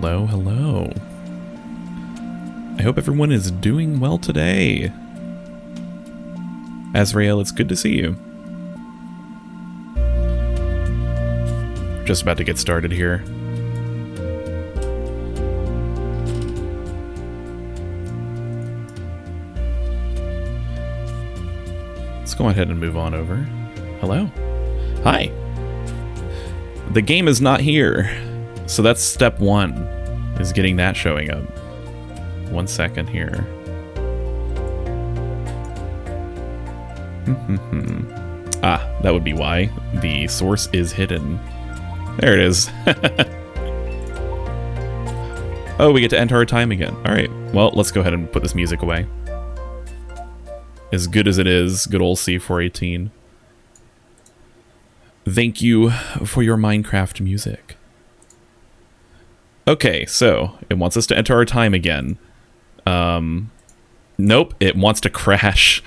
Hello, hello. I hope everyone is doing well today. Azrael, it's good to see you. Just about to get started here. Let's go ahead and move on over. Hello. Hi. The game is not here. So that's step one, is getting that showing up. 1 second here. Ah, that would be why. The source is hidden. There it is. Oh, we get to enter our time again. Alright, well, let's go ahead and put this music away. As good as it is, good old C418. Thank you for your Minecraft music. Okay, so it wants us to enter our time again. Nope, it wants to crash.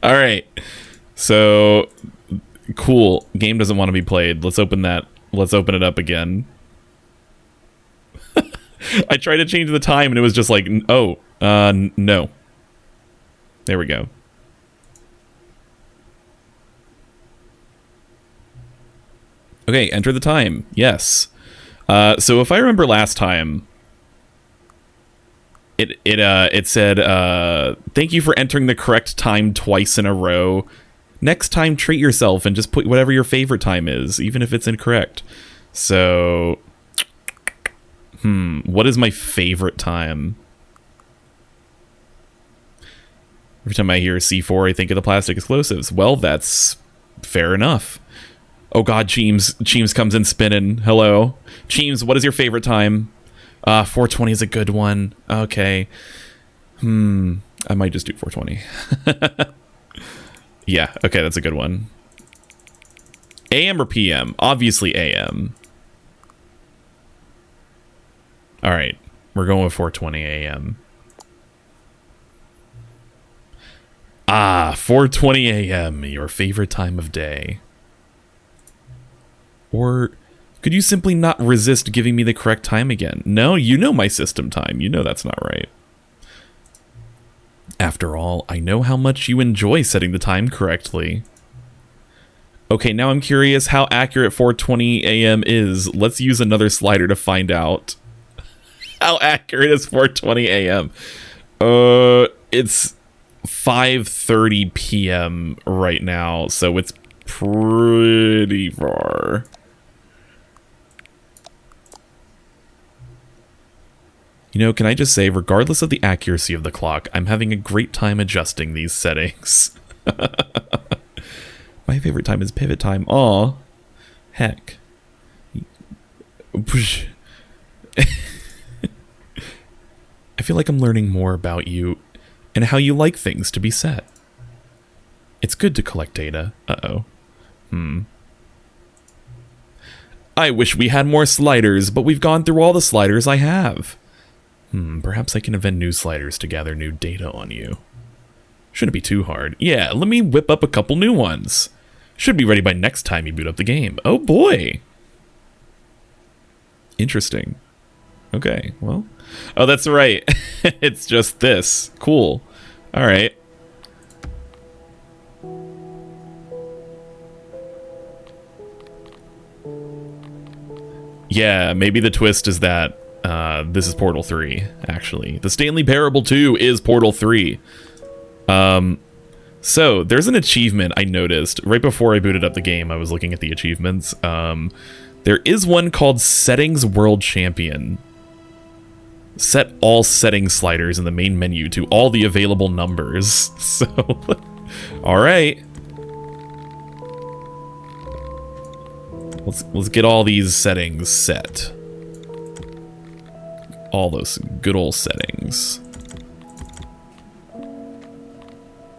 Alright, so cool. Game doesn't want to be played. Let's open that. Let's open it up again. I tried to change the time and it was just like, oh, no. There we go. Okay, enter the time. Yes. So if I remember last time, it said, thank you for entering the correct time twice in a row. Next time, treat yourself and just put whatever your favorite time is, even if it's incorrect. So, what is my favorite time? Every time I hear C4, I think of the plastic explosives. Well, that's fair enough. Oh god, Cheems comes in spinning. Hello. Cheems, what is your favorite time? 420 is a good one. Okay. I might just do 420. Yeah, okay, that's a good one. AM or PM? Obviously AM. Alright, we're going with 420 AM. Ah, 4:20 AM, your favorite time of day. Or could you simply not resist giving me the correct time again? No, you know my system time. You know that's not right. After all, I know how much you enjoy setting the time correctly. Okay, now I'm curious how accurate 4:20 AM is. Let's use another slider to find out. How accurate is 4:20 AM? It's 5:30 PM right now, so it's pretty far. You know, can I just say, regardless of the accuracy of the clock, I'm having a great time adjusting these settings. My favorite time is pivot time. Aw. Heck. I feel like I'm learning more about you and how you like things to be set. It's good to collect data. Uh-oh. I wish we had more sliders, but we've gone through all the sliders I have. Perhaps I can invent new sliders to gather new data on you. Shouldn't be too hard. Yeah, let me whip up a couple new ones. Should be ready by next time you boot up the game. Oh boy! Interesting. Okay, well. Oh, that's right. It's just this. Cool. Alright. Yeah, maybe the twist is that this is Portal 3, actually. The Stanley Parable 2 is Portal 3. So, there's an achievement I noticed. Right before I booted up the game, I was looking at the achievements. There is one called Settings World Champion. Set all setting sliders in the main menu to all the available numbers. So, alright. Let's get all these settings set. All those good old settings.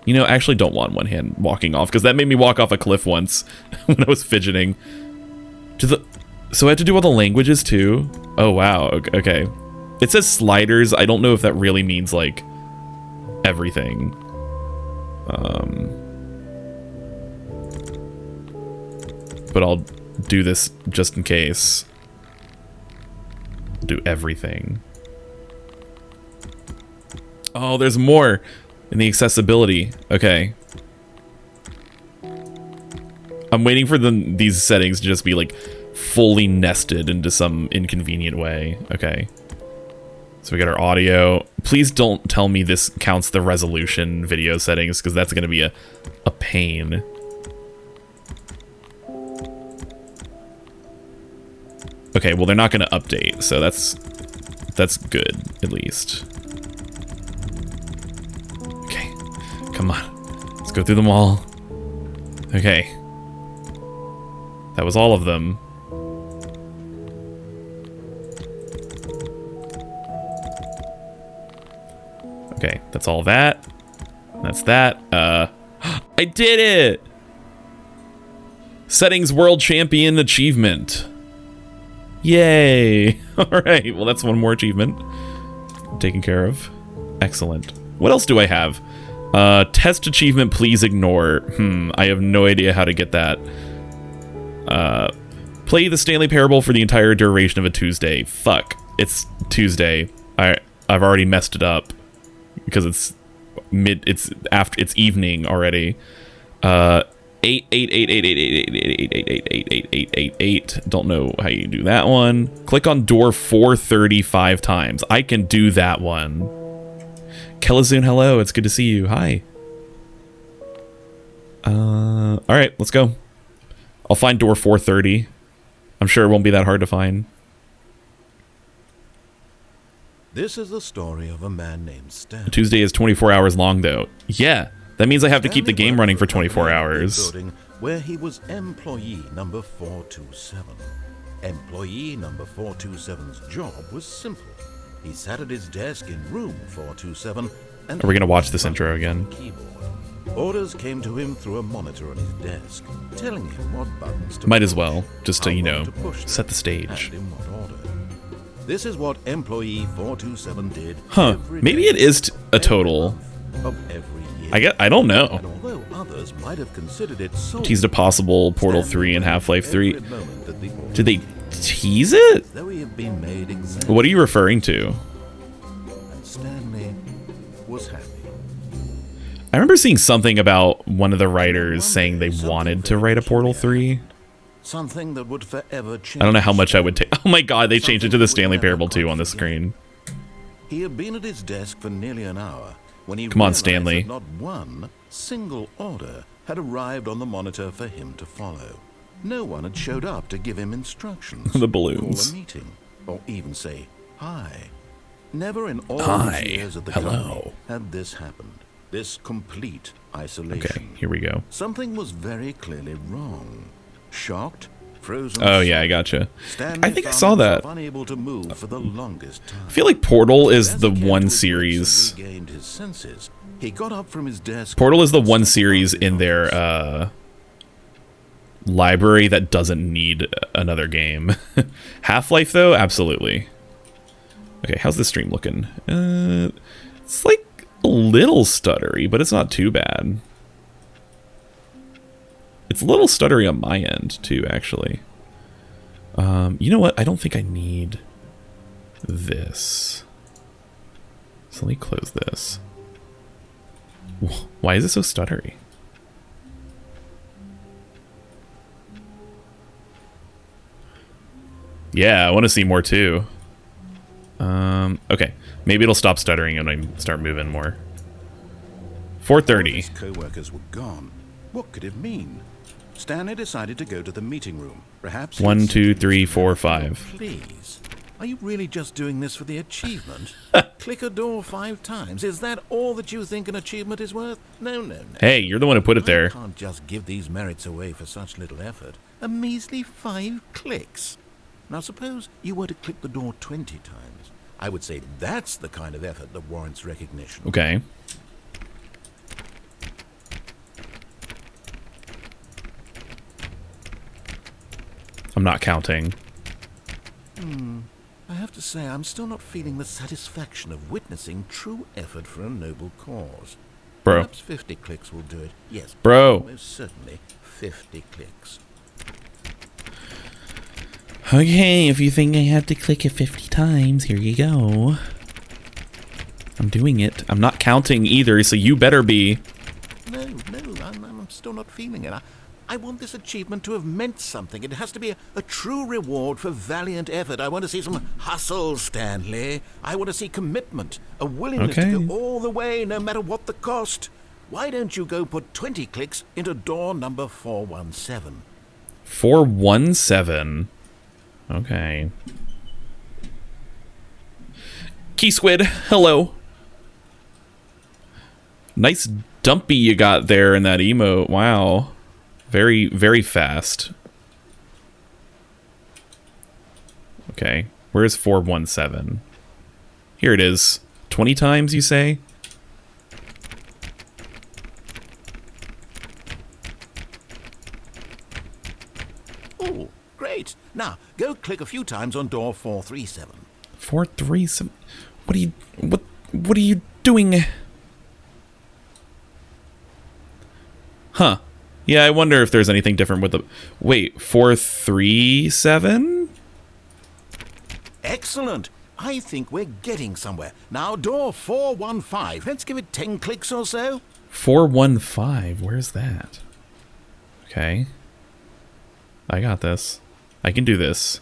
You know, I actually don't want one hand walking off, because that made me walk off a cliff once when I was fidgeting. So I had to do all the languages too? Oh wow, okay. It says sliders. I don't know if that really means like everything. But I'll do this just in case. Do everything. Oh, there's more in the accessibility. Okay. I'm waiting for these settings to just be like fully nested into some inconvenient way. Okay. So we got our audio. Please don't tell me this counts the resolution video settings, because that's going to be a pain. Okay, well, they're not going to update, so that's good, at least. Okay, come on. Let's go through them all. Okay. That was all of them. Okay, that's all that. That's that. I did it! Settings World Champion achievement. Yay! Alright, well that's one more achievement. Taken care of. Excellent. What else do I have? Test achievement, please ignore. I have no idea how to get that. Play the Stanley Parable for the entire duration of a Tuesday. Fuck. It's Tuesday. I've already messed it up. Because it's evening already. 8. Don't know how you do that one. Click on door 435 times. I can do that one. Kelazun, hello. It's good to see you. Hi. All right, let's go. I'll find door 430. I'm sure it won't be that hard to find. This is the story of a man named Stanley. Tuesday is 24 hours long, though. Yeah, that means I have to keep the game running for 24 hours. Where he was employee number 427. Employee number 427's job was simple. He sat at his desk in room 427 and... Are we going to watch this intro again? Keyboard. Orders came to him through a monitor on his desk, telling him what buttons to Might push, as well, just to, you know, set the stage. And in what order. This is what employee 427 did. Huh, maybe it is a total. Of every year. I don't know. And although others might have considered it so Teased a possible Portal 3 and Half-Life 3. Did they tease it? What are you referring to? And Stanley was happy. I remember seeing something about one of the writers saying they wanted to write a Portal 3. Something that would forever change. I don't know how much I would take. Oh my god, they changed it to the Stanley Parable 2 on the screen. He had been at his desk for nearly an hour when he Come on, Stanley. That not one single order had arrived on the monitor for him to follow. No one had showed up to give him instructions. The balloons. Call a meeting, or even say hi. Never in all his years at the company had this happened. This complete isolation. Okay, here we go. Something was very clearly wrong. Shocked, frozen. Oh yeah, I gotcha. Stanley I think I saw that. Unable to move for the longest time. I feel like Portal is the one series. His senses. He got up from his desk. Portal is the one series in their library that doesn't need another game. Half-Life though, absolutely. Okay, how's the stream looking? It's like a little stuttery, but it's not too bad. It's a little stuttery on my end, too, actually. You know what? I don't think I need this. So let me close this. Why is it so stuttery? Yeah, I want to see more, too. Okay. Maybe it'll stop stuttering and I start moving more. 4:30. His co-workers were gone. What could it mean? Stanley decided to go to the meeting room. Perhaps 1, 2, 3, 4, 5. Please. Are you really just doing this for the achievement? Click a door 5 times. Is that all that you think an achievement is worth? No, no, no. Hey, you're the one who put it there. I can't just give these merits away for such little effort. A measly 5 clicks. Now suppose you were to click the door 20 times. I would say that's the kind of effort that warrants recognition. Okay. I'm not counting. I have to say, I'm still not feeling the satisfaction of witnessing true effort for a noble cause. Bro. Perhaps 50 clicks will do it. Yes, bro. Most certainly 50 clicks. Okay, if you think I have to click it 50 times, here you go. I'm doing it. I'm not counting either, so you better be. No, I'm still not feeling it. I want this achievement to have meant something. It has to be a true reward for valiant effort. I want to see some hustle, Stanley. I want to see commitment, a willingness to go all the way, no matter what the cost. Why don't you go put 20 clicks into door number 417? 417. Okay. Key Squid, hello. Nice dumpy you got there in that emote. Wow. Very, very fast. Okay. Where's 417? Here it is. 20 times, you say? Oh, great. Now, go click a few times on door 437. 437? What are you doing? Huh. Yeah, I wonder if there's anything different with the... Wait, 437? Excellent. I think we're getting somewhere. Now, door 415. Let's give it 10 clicks or so. 415? Where's that? Okay. I got this. I can do this.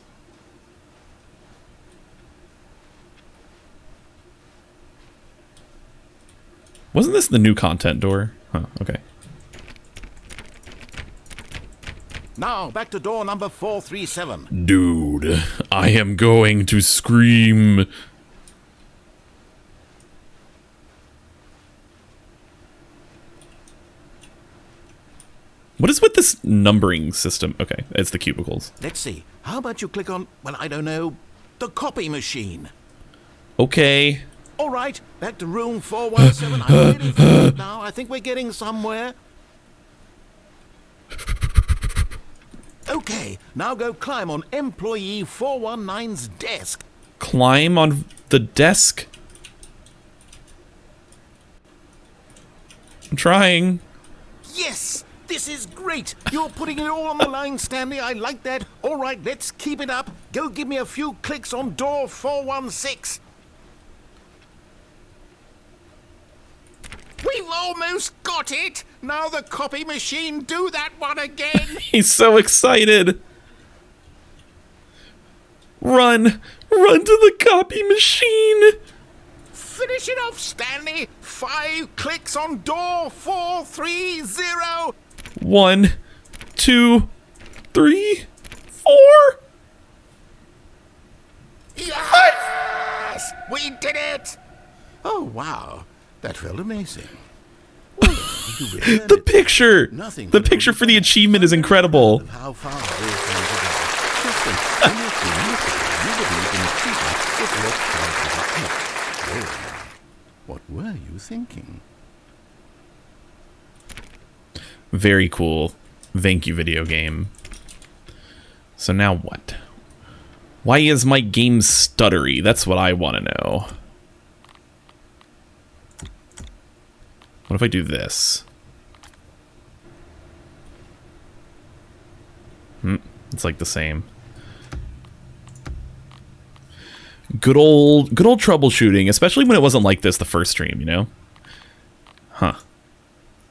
Wasn't this the new content door? Huh, okay. Now, back to door number 437. Dude, I am going to scream. What is with this numbering system? Okay, it's the cubicles. Let's see. How about you click on, well, I don't know, the copy machine? Okay. All right, back to room 417. I'm really feeling it now. I think we're getting somewhere. Okay, now go climb on employee 419's desk. Climb on the desk? I'm trying. Yes! This is great! You're putting it all on the line, Stanley. I like that. All right, let's keep it up. Go give me a few clicks on door 416. We've almost got it! Now the copy machine, do that one again! He's so excited. Run! Run to the copy machine! Finish it off, Stanley! 5 clicks on door 430! 1, 2, 3, 4. Yes! We did it! Oh, wow. That felt amazing. Well, you really The picture! Nothing The picture for the achievement is incredible. how far we've come together. Just think, only a few minutes ago, you believed an achievement was worth 5 clicks. What were you thinking? Very cool. Thank you, video game. So now what? Why is my game stuttery? That's what I want to know. What if I do this? It's like the same. Good old troubleshooting, especially when it wasn't like this the first stream, you know? Huh.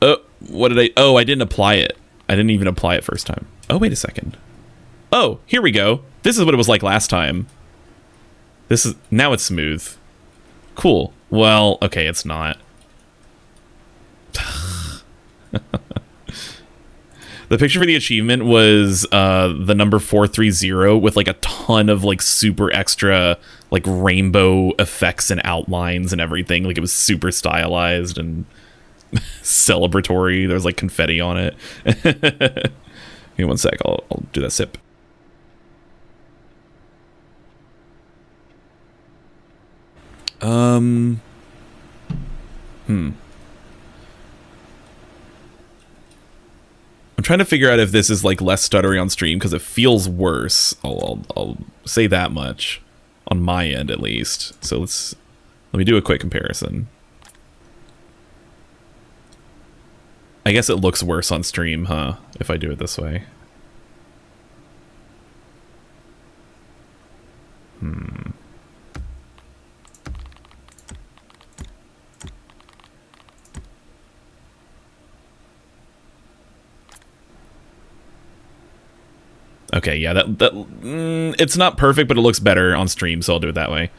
Oh, what did I... Oh, I didn't apply it. I didn't even apply it first time. Oh, wait a second. Oh, here we go. This is what it was like last time. This is... Now it's smooth. Cool. Well, okay, it's not. The picture for the achievement was the number 430 with like a ton of like super extra like rainbow effects and outlines and everything. Like it was super stylized and celebratory. There was like confetti on it. Give me one sec. I'll do that sip. I'm trying to figure out if this is like less stuttery on stream because it feels worse. I'll say that much on my end at least. So let me do a quick comparison. I guess it looks worse on stream, huh? If I do it this way. Okay, yeah, it's not perfect, but it looks better on stream, so I'll do it that way.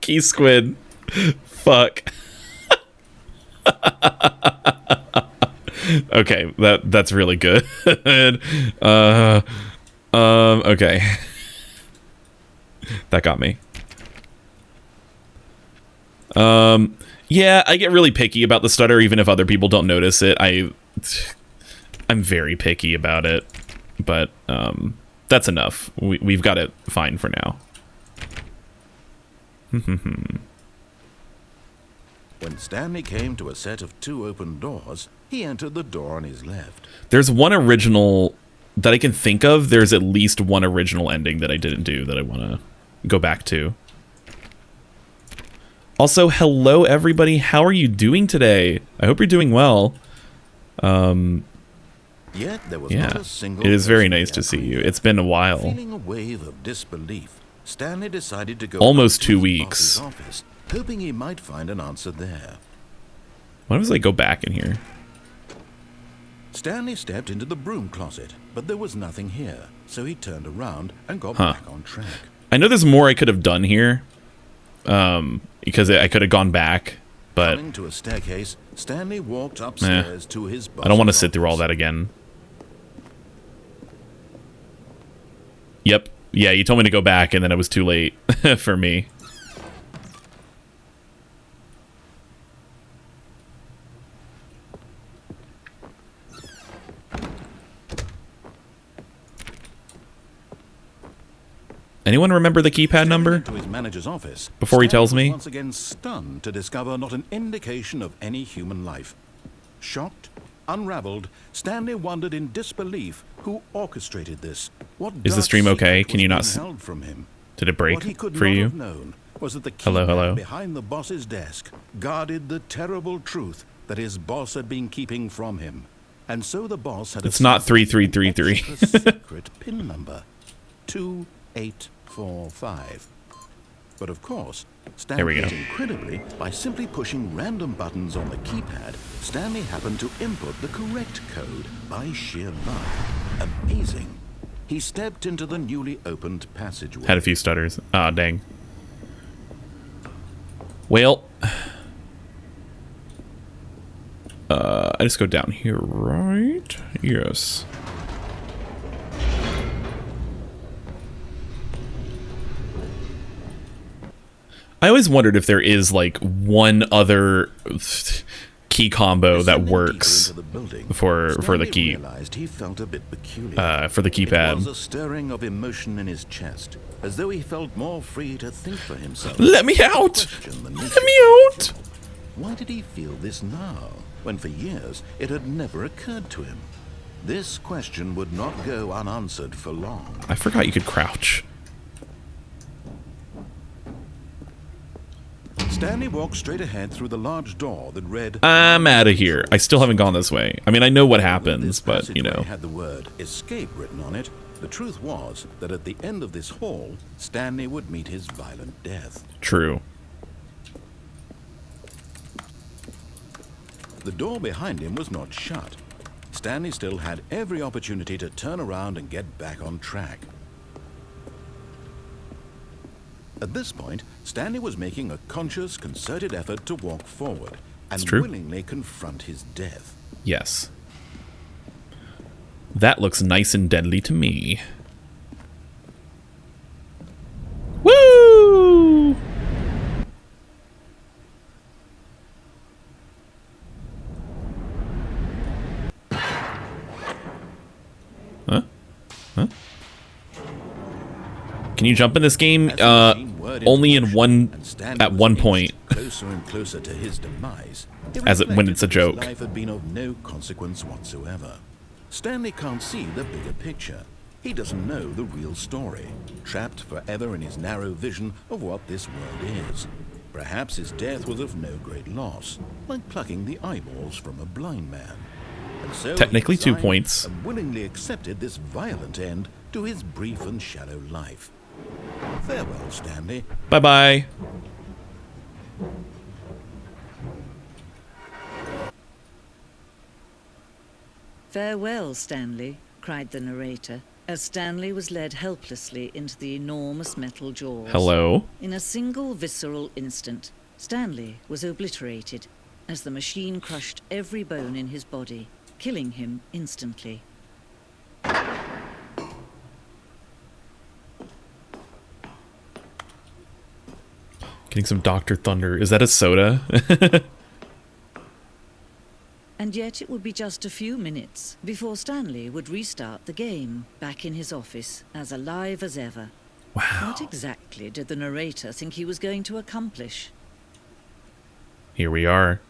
Key squid. Fuck. Okay, that's really good. Okay. That got me. Yeah, I get really picky about the stutter, even if other people don't notice it. I'm very picky about it, but that's enough. We've got it fine for now. When Stanley came to a set of 2 open doors, he entered the door on his left. There's one original that I can think of. There's at least one original ending that I didn't do that I want to go back to. Also, hello everybody. How are you doing today? I hope you're doing well. Yet there was Yeah, not a single it is very person nice to see you. here. It's been a while. Feeling a wave of disbelief, Stanley decided to go Almost up to 2 his weeks. boss's office, hoping he might find an answer there. Why was I go back in here? Stanley stepped into the broom closet, but there was nothing here, so he turned around and got Huh. back on track. I know there's more I could have done here, because I could have gone back, but Coming to a staircase, Stanley walked upstairs to his boss's I don't want to sit through all office. that again. Yep. Yeah, you told me to go back, and then it was too late for me. Anyone remember the keypad number? To his manager's office, Before he Stanley tells was me? once again stunned to discover not an indication of any human life. Shocked, unraveled, Stanley wondered in disbelief who orchestrated this. What Is the dark stream okay? secret Can you was not being held from him? Did it break What he could for not you? have known was that the Hello, keypad hello. behind the boss's desk guarded the terrible truth that his boss had been keeping from him. And so the boss had It's not assigned an 3333. extra secret pin number 2845. But of course, There we Stanley go. incredibly, by simply pushing random buttons on the keypad, Stanley happened to input the correct code by sheer luck. Amazing. He stepped into the newly opened passageway. Had a few stutters. Ah, dang. Well, I just go down here, right? Yes. I always wondered if there is like one other key combo that Descending works deeper into the building, for the Stanley key realized he felt a bit peculiar. for the It was keypad. a stirring of emotion in his chest, as though he felt more free to think for himself. Let me out! Question the Let nature me of out! Why did he feel this now, when for years it had never occurred to him? This question would not go unanswered for long. I forgot you could crouch. Stanley walked straight ahead through the large door that read, I'm out of here. I still haven't gone this way. I mean, I know what This happens, but you know. passageway had the word escape written on it. The truth was that at the end of this hall, Stanley would meet his violent death. True. The door behind him was not shut. Stanley still had every opportunity to turn around and get back on track. At this point, Stanley was making a conscious, concerted effort to walk forward and true. willingly confront his death. Yes. That looks nice and deadly to me. Woo! Huh? Huh? Can you jump in this game? As the machine whirred into Only in motion one and Stanley at was one inched point. closer and closer to his demise. He As it- when reflected it's a that his joke. Life had been of no consequence whatsoever. Stanley can't see the bigger picture. He doesn't know the real story, trapped forever in his narrow vision of what this world is. Perhaps his death was of no great loss, like plucking the eyeballs from a blind man. And so Technically he 2 resigned points. and willingly accepted this violent end to his brief and shallow life. Farewell, Stanley. Bye-bye. "Farewell, Stanley," cried the narrator, as Stanley was led helplessly into the enormous metal jaws. Hello. In a single visceral instant, Stanley was obliterated as the machine crushed every bone in his body, killing him instantly. Getting some Dr. Thunder. Is that a soda? And yet it would be just a few minutes before Stanley would restart the game, back in his office, as alive as ever. Wow. What exactly did the narrator think he was going to accomplish? Here we are.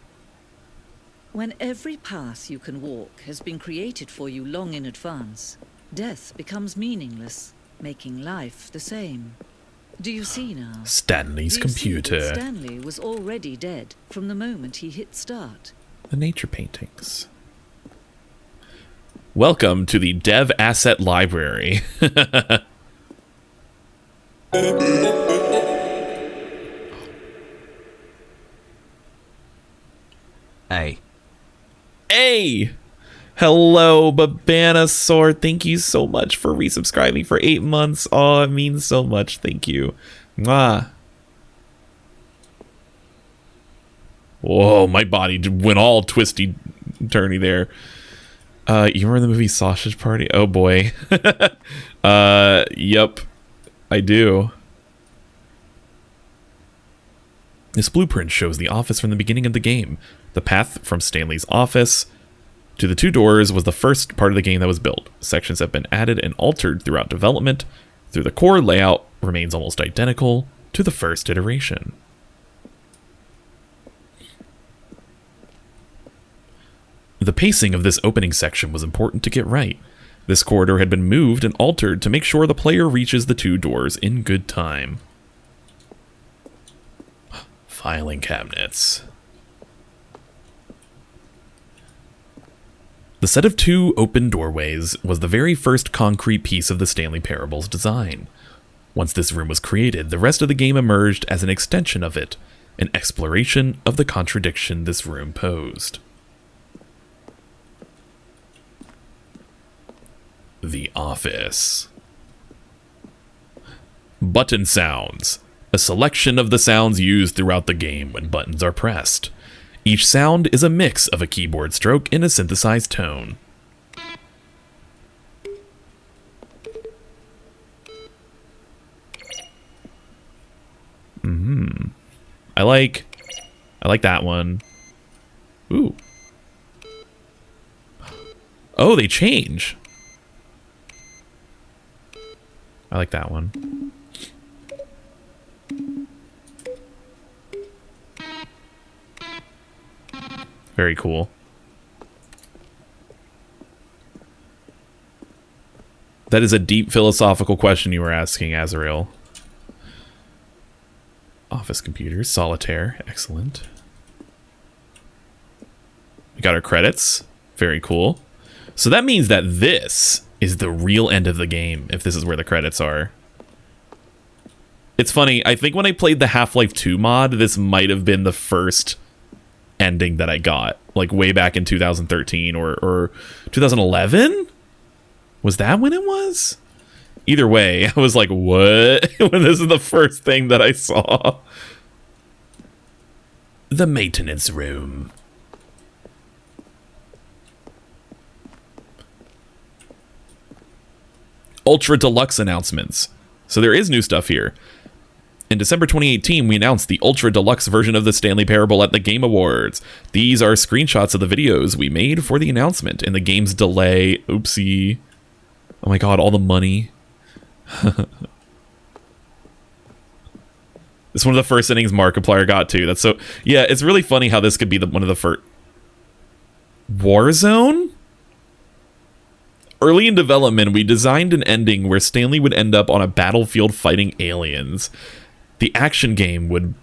When every path you can walk has been created for you long in advance, death becomes meaningless, making life the same. Do you see now? Stanley's Do you see that computer. Stanley was already dead from the moment he hit start. The nature paintings. Welcome to the Dev Asset Library. Hey. Hey! Hello, Babanasaur. Thank you so much for resubscribing for 8 months. Oh, it means so much. Thank you. Mwah. Whoa, my body went all twisty turny there. You remember the movie Sausage Party? Oh boy. Yep. I do. This blueprint shows the office from the beginning of the game. The path from Stanley's office to the 2 doors was the first part of the game that was built. Sections have been added and altered throughout development. Through the core layout remains almost identical to the first iteration. The pacing of this opening section was important to get right. This corridor had been moved and altered to make sure the player reaches the 2 doors in good time. Filing cabinets. The set of 2 open doorways was the very first concrete piece of the Stanley Parable's design. Once this room was created, the rest of the game emerged as an extension of it, an exploration of the contradiction this room posed. The office. Button sounds. A selection of the sounds used throughout the game when buttons are pressed. Each sound is a mix of a keyboard stroke in a synthesized tone. I like that one. Ooh. Oh, they change. I like that one. Very cool. That is a deep philosophical question you were asking, Azrael. Office computers, solitaire, excellent. We got our credits. Very cool. So that means that this is the real end of the game, if this is where the credits are. It's funny, I think when I played the Half-Life 2 mod, this might have been the first ending that I got, like way back in 2013 or 2011? Was that when it was? Either way, I was like, what? When this is the first thing that I saw. The maintenance room. Ultra Deluxe announcements. So there is new stuff here. In December 2018, we announced the Ultra Deluxe version of the Stanley Parable at the Game Awards. These are screenshots of the videos we made for the announcement and the game's delay. Oopsie. Oh my god, all the money. It's one of the first innings Markiplier got too. That's so... Yeah, it's really funny how this could be one of the first... Warzone? Early in development, we designed an ending where Stanley would end up on a battlefield fighting aliens. The action game would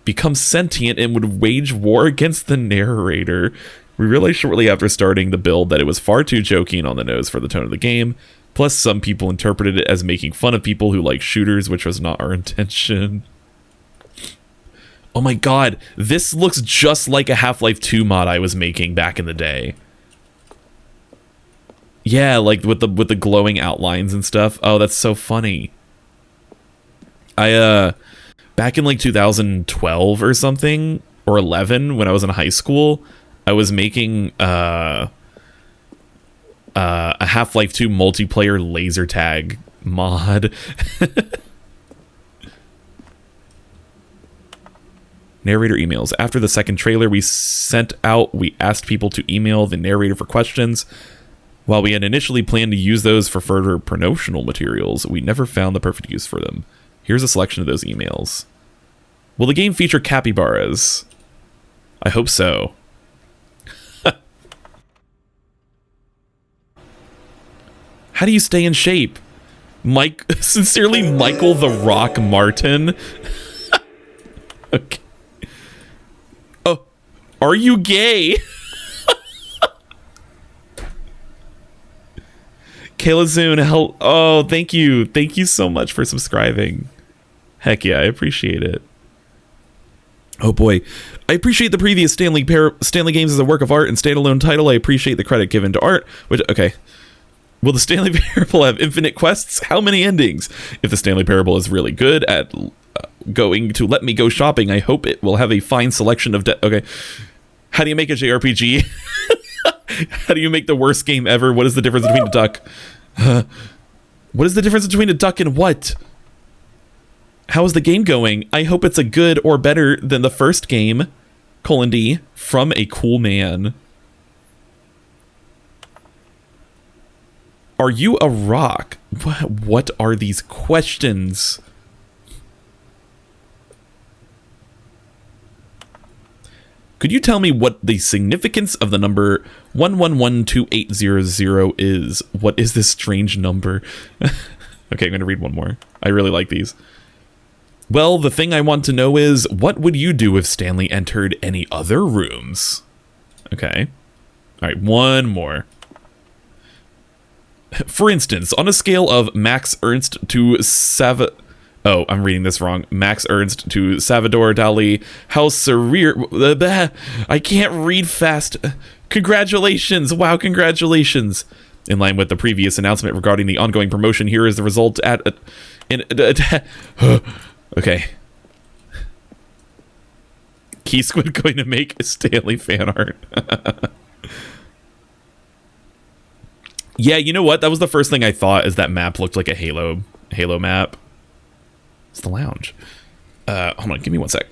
become sentient and would wage war against the narrator. We realized shortly after starting the build that it was far too jokey and on the nose for the tone of the game. Plus, some people interpreted it as making fun of people who like shooters, which was not our intention. Oh my god, this looks just like a Half-Life 2 mod I was making back in the day. Yeah, like with the glowing outlines and stuff. Oh, that's so funny. Back in like 2012 or something, or 11, when I was in high school, I was making a Half-Life 2 multiplayer laser tag mod. Narrator emails. After the second trailer we sent out, we asked people to email the narrator for questions. While we had initially planned to use those for further promotional materials, we never found the perfect use for them. Here's a selection of those emails. Will the game feature capybaras? I hope so. How do you stay in shape? Sincerely, Michael the Rock Martin. Okay. Oh, are you gay? Kayla Zune, oh, thank you. Thank you so much for subscribing. Heck yeah, I appreciate it. Oh boy. I appreciate the previous Stanley games as a work of art and standalone title. I appreciate the credit given to art. Which, okay. Will the Stanley Parable have infinite quests? How many endings? If the Stanley Parable is really good at going to let me go shopping, I hope it will have a fine selection of... Okay. How do you make a JRPG? How do you make the worst game ever? What is the difference between a duck? What is the difference between a duck and what? How is the game going? I hope it's a good or better than the first game. :D. From a cool man. Are you a rock? What are these questions? Could you tell me what the significance of the number 1112800 is? What is this strange number? Okay, I'm going to read one more. I really like these. Well, the thing I want to know is, what would you do if Stanley entered any other rooms? Okay. All right, one more. For instance, on a scale of Max Ernst to Oh, I'm reading this wrong. Max Ernst to Salvador Dali. How surreal. I can't read fast. Congratulations. Wow, congratulations. In line with the previous announcement regarding the ongoing promotion, here is the result okay. Key Squid going to make a Stanley fan art. Yeah, you know what? That was the first thing I thought, is that map looked like a Halo map. It's the lounge. Hold on, give me one sec.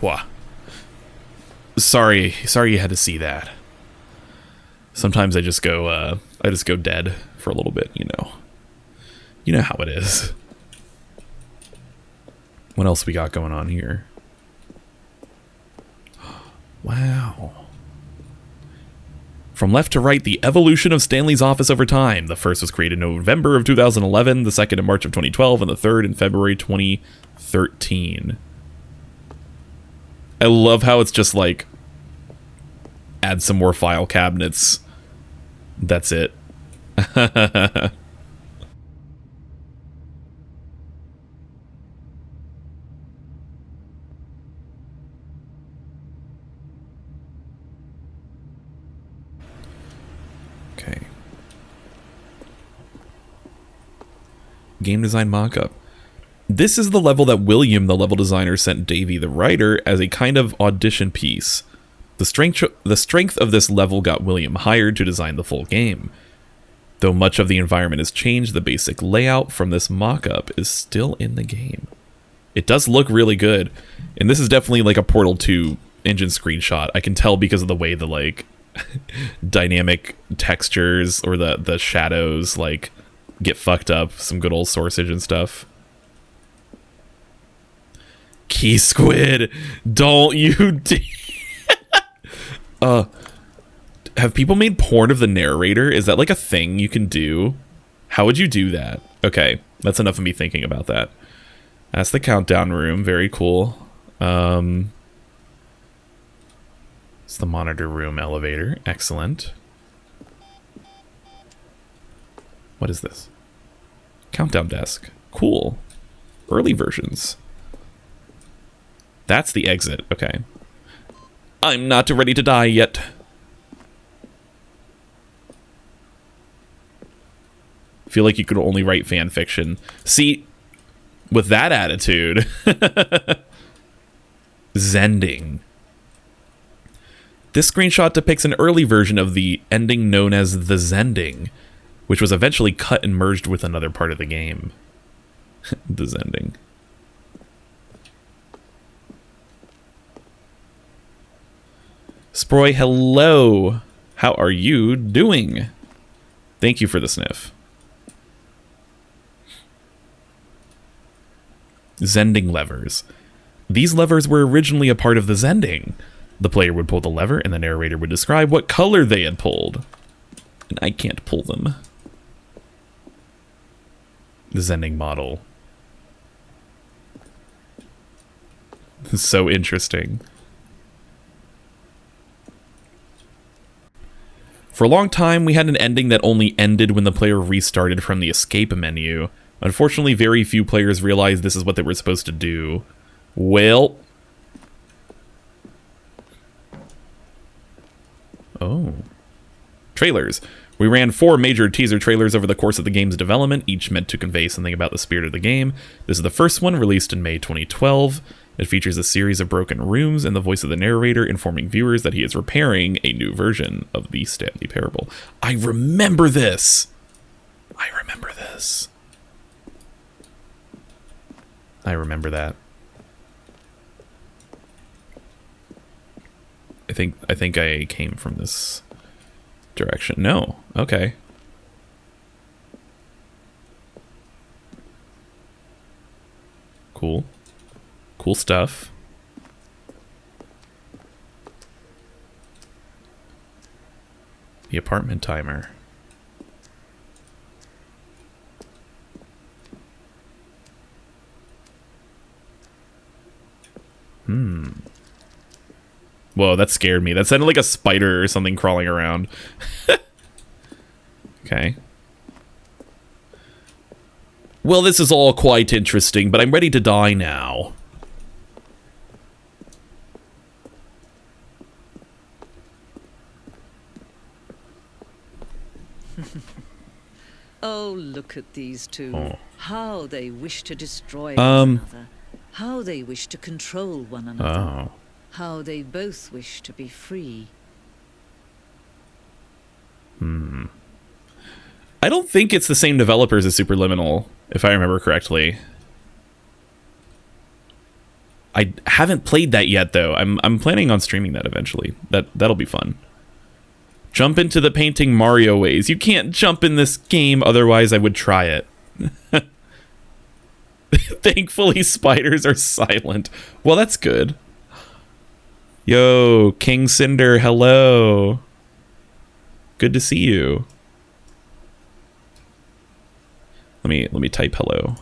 Wah. Sorry you had to see that. Sometimes I just go dead for a little bit, you know. You know how it is. What else we got going on here? Wow. From left to right, the evolution of Stanley's office over time. The first was created in November of 2011, the second in March of 2012, and the third in February 2013. I love how it's just like, add some more file cabinets. That's it. Okay. Game design mockup. This is the level that William, the level designer, sent Davey, the writer, as a kind of audition piece. The strength of this level got William hired to design the full game. Though much of the environment has changed, the basic layout from this mock-up is still in the game. It does look really good. And this is definitely like a Portal 2 engine screenshot. I can tell because of the way the like dynamic textures or the shadows like get fucked up. Some good old sourcage and stuff. Key Squid, don't you have people made porn of the narrator? Is that like a thing you can do? How would you do that? Okay, that's enough of me thinking about that. That's the countdown room. Very cool. It's the monitor room elevator. Excellent. What is this? Countdown desk. Cool. Early versions. That's the exit. Okay. I'm not ready to die yet. Feel like you could only write fan fiction. See, with that attitude, Zending. This screenshot depicts an early version of the ending known as the Zending, which was eventually cut and merged with another part of the game. The Zending. Sproy, hello. How are you doing? Thank you for the sniff. Zending levers. These levers were originally a part of the Zending. The player would pull the lever and the narrator would describe what color they had pulled. And I can't pull them. The Zending model. So interesting. For a long time, we had an ending that only ended when the player restarted from the escape menu. Unfortunately, very few players realized this is what they were supposed to do. Well... Oh. Trailers. We ran 4 major teaser trailers over the course of the game's development, each meant to convey something about the spirit of the game. This is the first one, released in May 2012. It features a series of broken rooms and the voice of the narrator informing viewers that he is repairing a new version of the Stanley Parable. I remember this! I remember this. I remember that. I think I came from this direction. No. Okay. Cool. Cool stuff. The apartment timer. Whoa, that scared me. That sounded like a spider or something crawling around. Okay. Well, this is all quite interesting, but I'm ready to die now. Oh, look at these two. Oh. How they wish to destroy one another. How they wish to control one another. Oh. How they both wish to be free. I don't think it's the same developers as Superliminal, if I remember correctly. I haven't played that yet, though. I'm planning on streaming that eventually. That'll be fun. Jump into the painting Mario ways. You can't jump in this game, otherwise I would try it. Thankfully, spiders are silent. Well, that's good. Yo, King Cinder, hello. Good to see you. Let me type hello.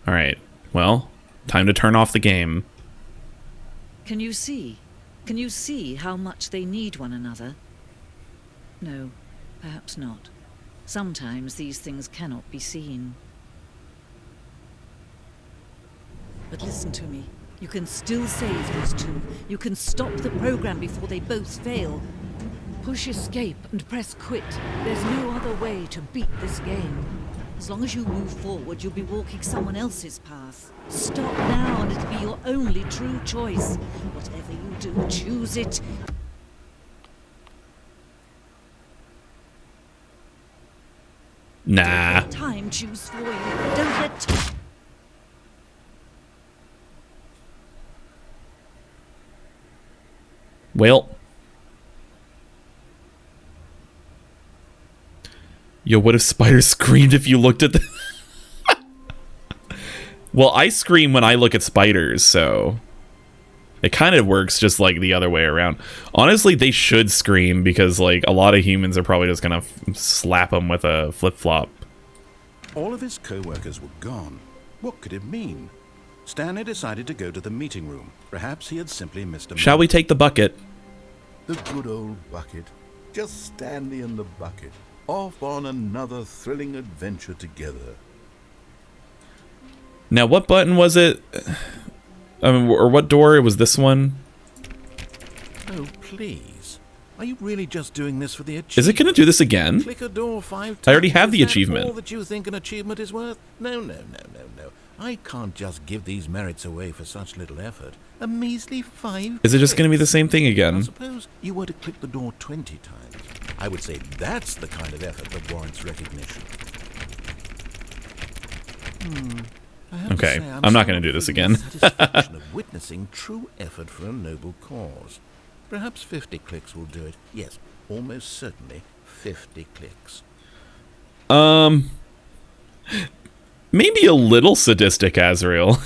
All right. Well, time to turn off the game. Can you see? Can you see how much they need one another? No, perhaps not. Sometimes these things cannot be seen. But listen to me. You can still save these two. You can stop the program before they both fail. Push escape and press quit. There's no other way to beat this game. As long as you move forward, you'll be walking someone else's path. Stop now and it'll be your only true choice. Whatever you do. Choose it. Nah. Don't let time choose for you. Don't let Well. Yo, what if Spider screamed if you looked at the... Well, I scream when I look at spiders, so... It kind of works just like the other way around. Honestly, they should scream because, like, a lot of humans are probably just gonna slap them with a flip-flop. All of his co-workers were gone. What could it mean? Stanley decided to go to the meeting room. Perhaps he had simply missed a Shall we take the bucket? The good old bucket. Just Stanley and the bucket. Off on another thrilling adventure together. Now, what button was it? I mean, or what door? It was this one? Oh, please. Are you really just doing this for the achievement? Is it going to do this again? Click a door 5 times. I already have the Is that achievement. all that you think an achievement is worth? No. I can't just give these merits away for such little effort. A measly 5 Is it just going to be the clicks. sing thing Now, again? suppose you were to click the door 20 times. I would say that's the kind of effort that warrants recognition. I have to Okay, say, I'm not still gonna do this feeling again. the satisfaction of witnessing true effort for a noble cause. Perhaps 50 clicks will do it. Yes, almost certainly 50 clicks. Maybe a little sadistic, Azrael.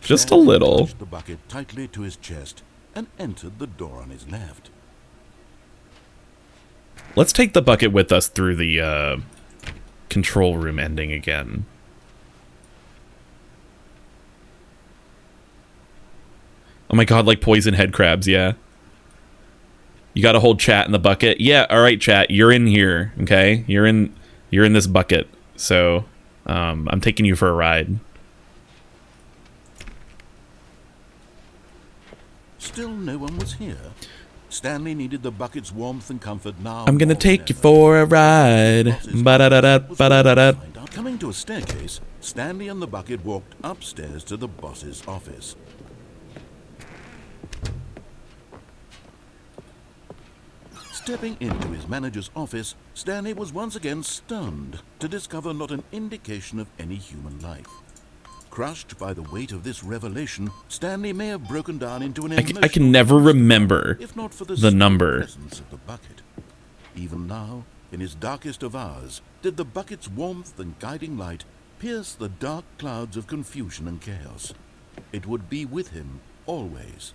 Just a Stanley little. touched the bucket tightly to his chest and entered the door on his left. Let's take the bucket with us through the control room ending again. Oh my god, like poison head crabs, yeah. You gotta hold chat in the bucket. Yeah, alright chat, you're in here, okay? You're in this bucket. So, I'm taking you for a ride. Still no one was here. Stanley needed the bucket's warmth and comfort now. I'm gonna more take than you ever. for a ride. Boss's Ba-da-da-da, office was ba-da-da-da. waiting to find out. Coming to a staircase, Stanley and the bucket walked upstairs to the boss's office. Stepping into his manager's office, Stanley was once again stunned to discover not an indication of any human life. Crushed by the weight of this revelation, Stanley may have broken down into an I emotional can never remember if not for the the number. presence of the bucket. Even now, in his darkest of hours, did the bucket's warmth and guiding light pierce the dark clouds of confusion and chaos. It would be with him always.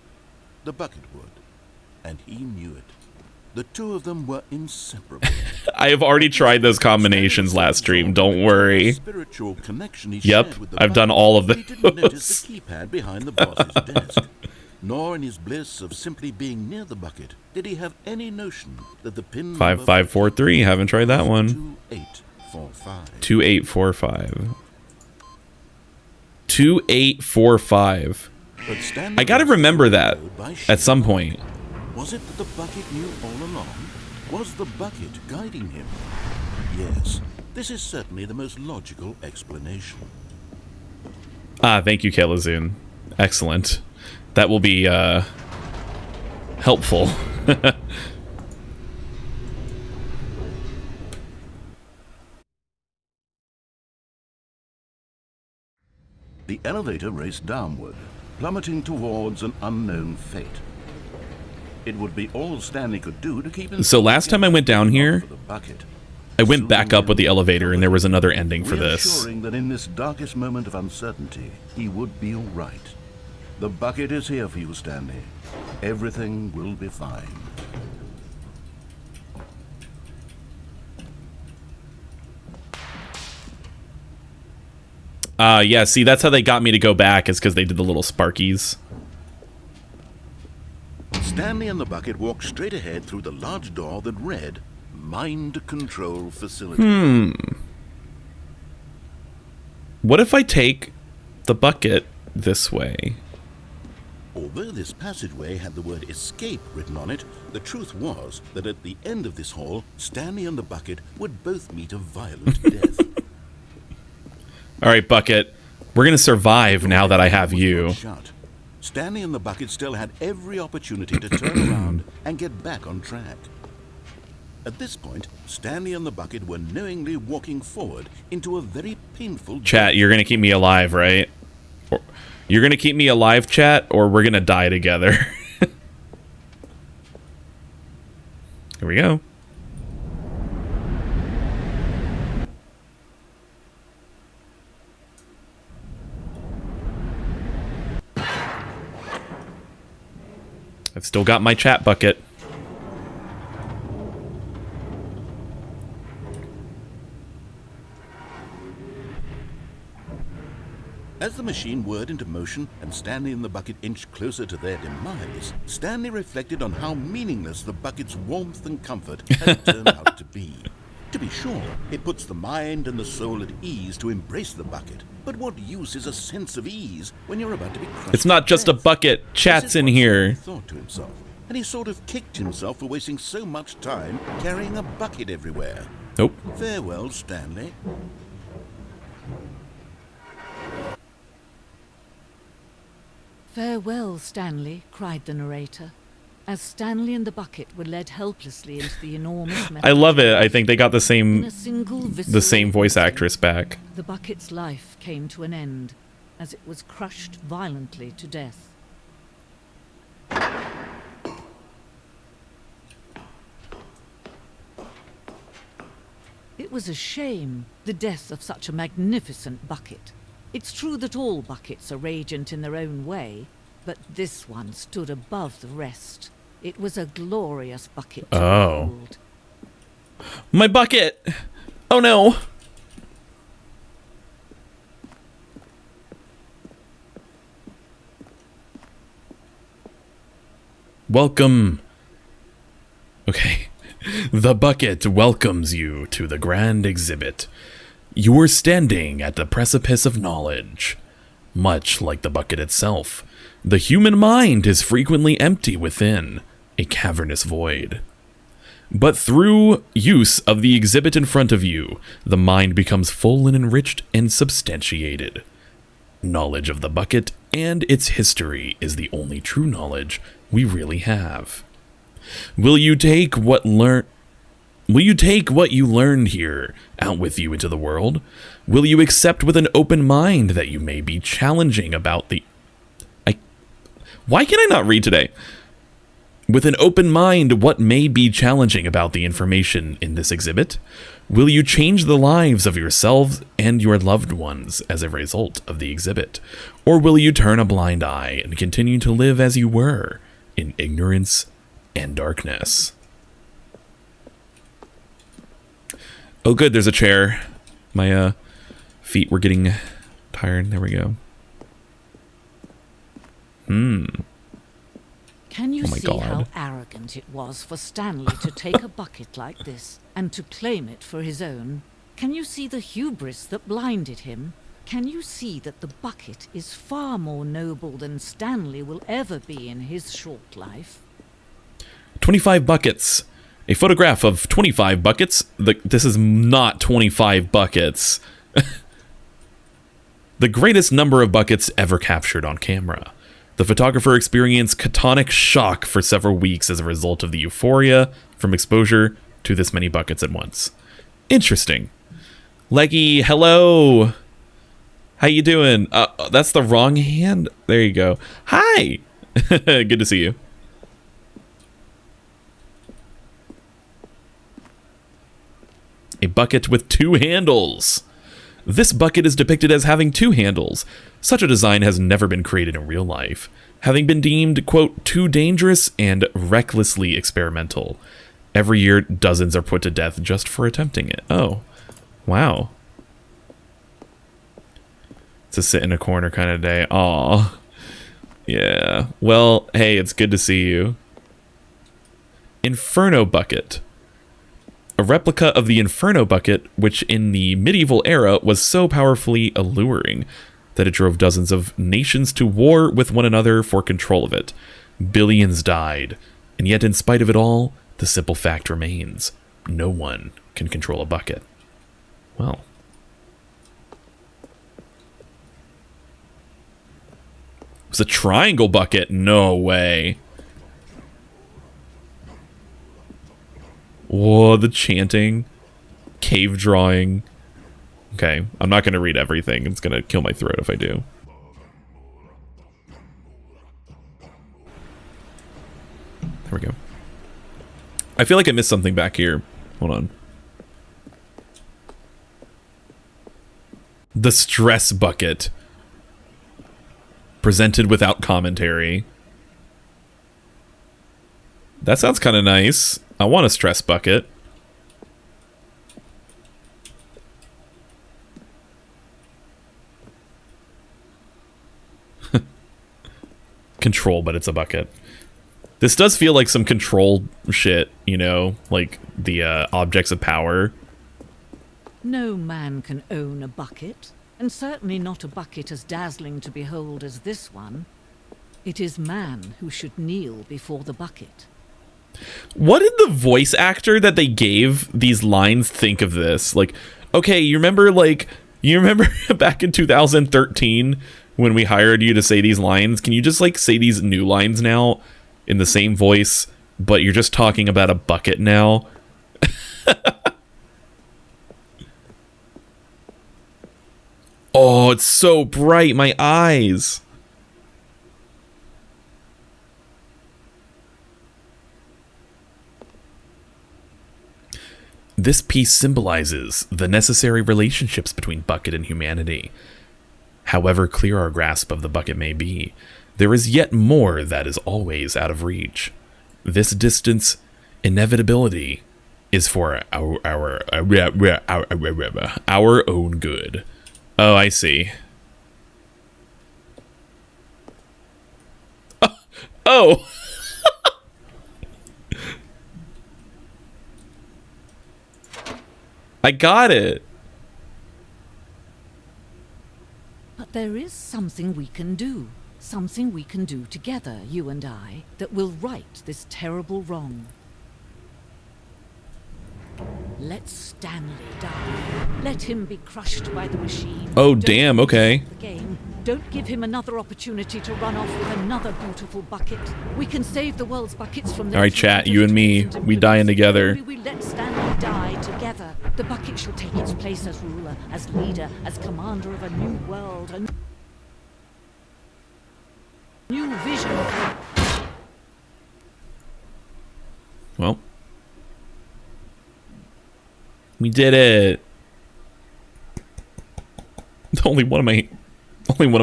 The bucket would, and he knew it. The two of them were inseparable. I have already tried those combinations last stream, don't worry. Spiritual connection he Yep, shared with the I've done bucket, all of but he didn't notice those. the keypad behind the boss's desk. Nor in his bliss of simply being near the bucket did he have any notion that the pin number 5543, haven't tried that one. 2845. 2845. 2845. But Stanley I gotta was remember that followed by sheer at some point. Was it that the bucket knew all along? Was the bucket guiding him? Yes, this is certainly the most logical explanation. Ah, thank you, Kalazun. Excellent. That will be, helpful. The elevator raced downward, plummeting towards an unknown fate. It would be all Stanley could do to keep himself So last time I went down here, for the bucket. I went back up with the elevator and there was another ending for this. Reassuring that in this darkest moment of uncertainty, he would be all right. The bucket is here for you, Stanley. Everything will be fine. Yeah, see, that's how they got me to go back, is because they did the little sparkies. Stanley and the bucket walked straight ahead through the large door that read, Mind Control Facility. What if I take the bucket this way? Although this passageway had the word escape written on it, the truth was that at the end of this hall, Stanley and the bucket would both meet a violent death. All right, bucket. We're going to survive now that I have you. Shut. Stanley and the bucket still had every opportunity to turn around and get back on track. At this point, Stanley and the bucket were knowingly walking forward into a very painful... Chat, you're gonna keep me alive, right? You're gonna keep me alive, chat, or we're gonna die together. Here we go. I've still got my chat bucket. As the machine whirred into motion and Stanley and the bucket inched closer to their demise, Stanley reflected on how meaningless the bucket's warmth and comfort had turned out to be. To be sure, it puts the mind and the soul at ease to embrace the bucket, but what use is a sense of ease when you're about to be crushed? It's not just a bucket. Chat's in here. He thought to himself, and he sort of kicked himself for wasting so much time carrying a bucket everywhere. Nope. Farewell, Stanley. Farewell, Stanley, cried the narrator, as Stanley and the bucket were led helplessly into the enormous metal. I love it. I think they got the In same a single visceral voice instant, actress back. The bucket's life came to an end as it was crushed violently to death. It was a shame, the death of such a magnificent bucket. It's true that all buckets are radiant in their own way, but this one stood above the rest. It was a glorious bucket to behold. My bucket! Oh no! Welcome. Okay. The bucket welcomes you to the grand exhibit. You are standing at the precipice of knowledge. Much like the bucket itself, the human mind is frequently empty within, a cavernous void. But through use of the exhibit in front of you, the mind becomes full and enriched and substantiated. Knowledge of the bucket and its history is the only true knowledge we really have. Will you take what you learned here out with you into the world? Will you accept with an open mind that you may be challenging about the... Why can I not read today? With an open mind, what may be challenging about the information in this exhibit? Will you change the lives of yourselves and your loved ones as a result of the exhibit? Or will you turn a blind eye and continue to live as you were, in ignorance and darkness? Oh good, there's a chair. My feet were getting tired. There we go. Can you see how arrogant it was for Stanley to take a bucket like this and to claim it for his own? Can you see the hubris that blinded him? Can you see that the bucket is far more noble than Stanley will ever be in his short life? 25 buckets. A photograph of 25 buckets. This is not 25 buckets. The greatest number of buckets ever captured on camera. The photographer experienced catonic shock for several weeks as a result of the euphoria from exposure to this many buckets at once. Interesting. Leggy, hello. How you doing? That's the wrong hand. There you go. Hi. Good to see you. A bucket with two handles. This bucket is depicted as having two handles. Such a design has never been created in real life, having been deemed, quote, too dangerous and recklessly experimental. Every year, dozens are put to death just for attempting it. Oh, wow. It's a sit in a corner kind of day. Aw. Yeah. Well, hey, it's good to see you. Inferno bucket. A replica of the Inferno bucket, which in the medieval era was so powerfully alluring that it drove dozens of nations to war with one another for control of it. Billions died, and yet in spite of it all, the simple fact remains. No one can control a bucket. Well. It's a triangle bucket. No way. Whoa, the chanting. Cave drawing. Okay, I'm not going to read everything. It's going to kill my throat if I do. There we go. I feel like I missed something back here. Hold on. The stress bucket. Presented without commentary. That sounds kind of nice. I want a stress bucket. Control, but it's a bucket. This does feel like some Control shit, you know, like the objects of power. No man can own a bucket, and certainly not a bucket as dazzling to behold as this one. It is man who should kneel before the bucket. What did the voice actor that they gave these lines think of this? Like, okay, you remember back in 2013 when we hired you to say these lines? Can you just like say these new lines now in the same voice, but you're just talking about a bucket now? Oh, it's so bright, my eyes. This piece symbolizes the necessary relationships between bucket and humanity. However clear our grasp of the bucket may be, there is yet more that is always out of reach. This distance, inevitability, is for our own good. Oh, I see. Oh! I got it. But there is something we can do. Something we can do together, you and I, that will right this terrible wrong. Let Stanley die. Let him be crushed by the machine. Oh, damn, okay. The game. Don't give him another opportunity to run off with another beautiful bucket. We can save the world's buckets from the... All right, chat, you and me, we dying together. Maybe we let Stanley die together. The bucket shall take its place as ruler, as leader, as commander of a new world, a new vision. Well, we did it. Only one of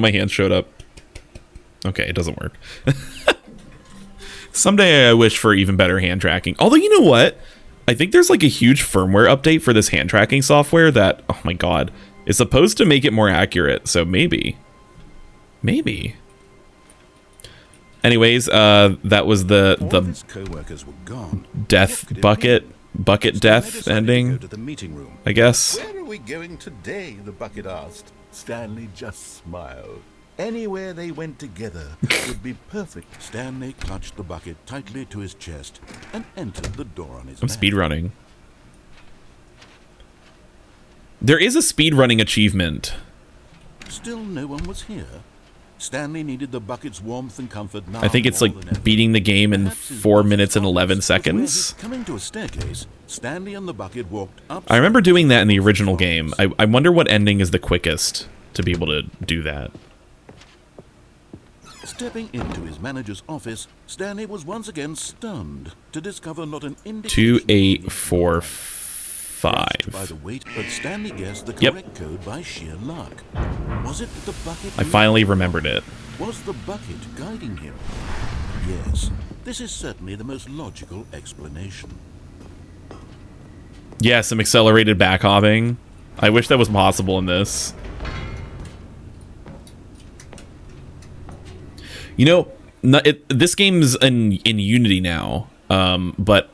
my hands showed up. Okay, it doesn't work. Someday I wish for even better hand tracking. Although, you know what? I think there's like a huge firmware update for this hand tracking software that, oh my god, is supposed to make it more accurate. So maybe. Anyways, that was the death bucket death ending, I guess. Where are we going today? The bucket asked. Stanley just smiled. Anywhere they went together would be perfect. Stanley clutched the bucket tightly to his chest and entered the door on his I'm back. speedrunning. There is a speedrunning achievement. Still no one was here. Stanley needed the bucket's warmth and comfort now. I think it's like beating the game in 4 minutes and 11 seconds. Coming to a staircase, Stanley and the bucket walked up. I remember doing that in the original game. I wonder what ending is the quickest to be able to do that. Stepping into his manager's office, Stanley was once again stunned to discover not an indication. 2845. By the weight, but Stanley guessed the correct code by sheer luck. Was it the bucket? I finally remembered it. Was the bucket guiding him? Yes, this is certainly the most logical explanation. Yeah, some accelerated back hopping. I wish that was possible in this. You know, this game's in Unity now, but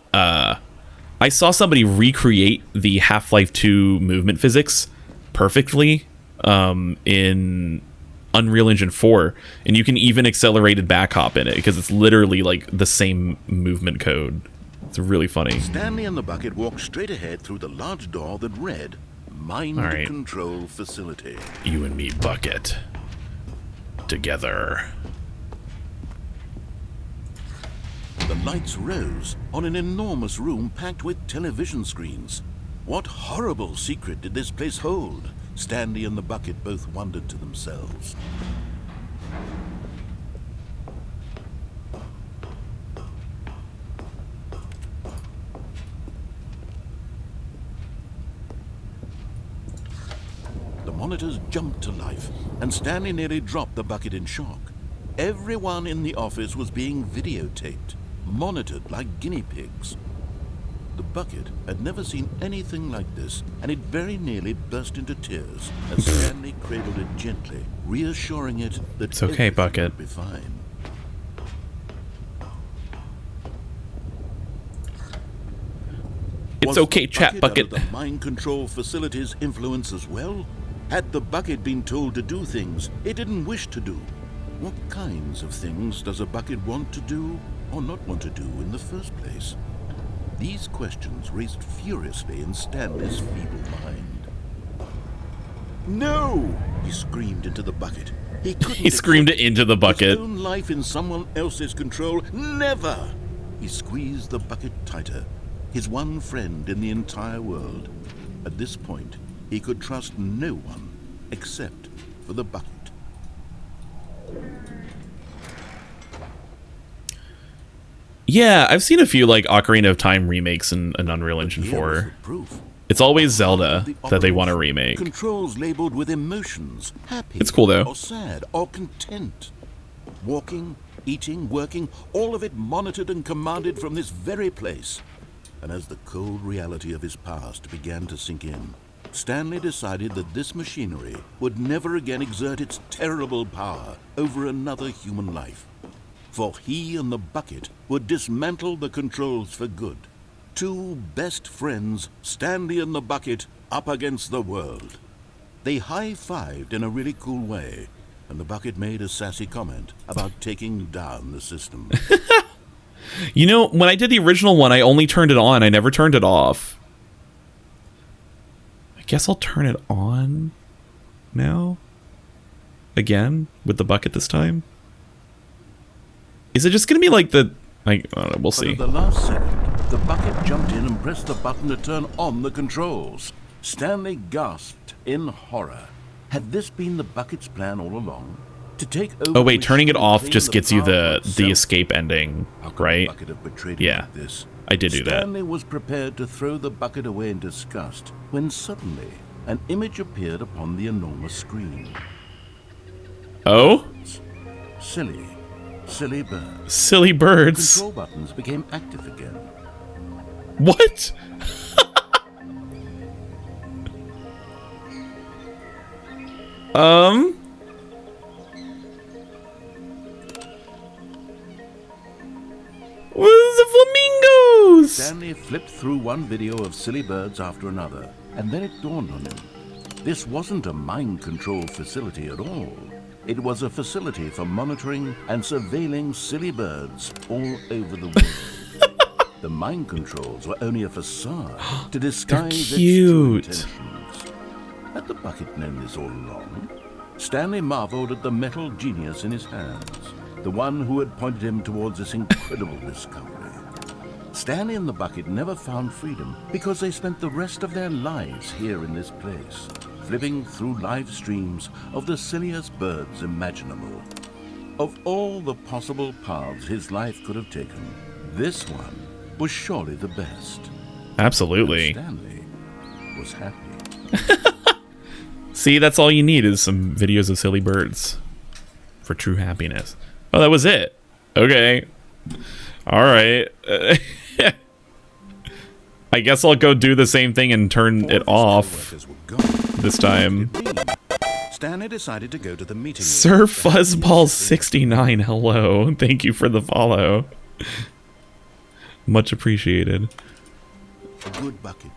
I saw somebody recreate the Half-Life 2 movement physics perfectly in Unreal Engine 4, and you can even accelerated back hop in it because it's literally like the same movement code. It's really funny. Stanley and the bucket walked straight ahead through the large door that read Mind Control Facility. You and me, bucket. Together. lights rose on an enormous room packed with television screens. What horrible secret did this place hold? Stanley and the bucket both wondered to themselves. The monitors jumped to life, and Stanley nearly dropped the bucket in shock. Everyone in the office was being videotaped, monitored like guinea pigs. The bucket had never seen anything like this, and it very nearly burst into tears as Stanley cradled it gently, reassuring it that It's okay, bucket. would be fine. It's Was okay, the chat bucket. under the mind control facility's influence as well? Had the bucket been told to do things it didn't wish to do? What kinds of things does a bucket want to do or not want to do in the first place? These questions raced furiously in Stanley's feeble mind. No! He screamed into the bucket. He couldn't He screamed it into the his bucket. own life in someone else's control. Never! He squeezed the bucket tighter. His one friend in the entire world. At this point, he could trust no one except for the bucket. Yeah, I've seen a few like Ocarina of Time remakes in Unreal Engine Here was 4. the proof. It's always Zelda The that they want to operation. remake. Controls labeled with emotions, happy, It's cool, though. or sad, or content. Walking, eating, working, all of it monitored and commanded from this very place. And as the cold reality of his past began to sink in, Stanley decided that this machinery would never again exert its terrible power over another human life. For he and the bucket would dismantle the controls for good. Two best friends, Stanley and the bucket, up against the world. They high-fived in a really cool way, and the bucket made a sassy comment about taking down the system. You know, when I did the original one, I only turned it on. I never turned it off. I guess I'll turn it on now. Again, with the bucket this time. Is it just going to be like the... I don't know, we'll But see. at the last second, the bucket jumped in and pressed the button to turn on the controls. Stanley gasped in horror. Had this been the bucket's plan all along? To take over Oh wait, the turning it machine off and just claim gets you power for the itself? escape ending, How could right? the bucket have betrayed Yeah, him like this? I did do that. Stanley was prepared to throw the bucket away in disgust when suddenly an image appeared upon the enormous screen. Oh? Silly bird. Silly birds. Control buttons became active again. What? Where's the flamingos? Stanley flipped through one video of silly birds after another, and then it dawned on him. This wasn't a mind control facility at all. It was a facility for monitoring and surveilling silly birds all over the world. The mind controls were only a facade to disguise its true cute. intentions. Had the bucket known this all along? Stanley marveled at the metal genius in his hands, the one who had pointed him towards this incredible discovery. Stanley and the bucket never found freedom because they spent the rest of their lives here in this place, flipping through live streams of the silliest birds imaginable. Of all the possible paths his life could have taken, this one was surely the best. Absolutely. And Stanley was happy. See, that's all you need is some videos of silly birds for true happiness. Oh, that was it. Okay. All right. I guess I'll go do the same thing and turn it off this time. Stanley decided to go to the meeting. Sir Fuzzball69, hello. Thank you for the follow. Much appreciated. A good bucket,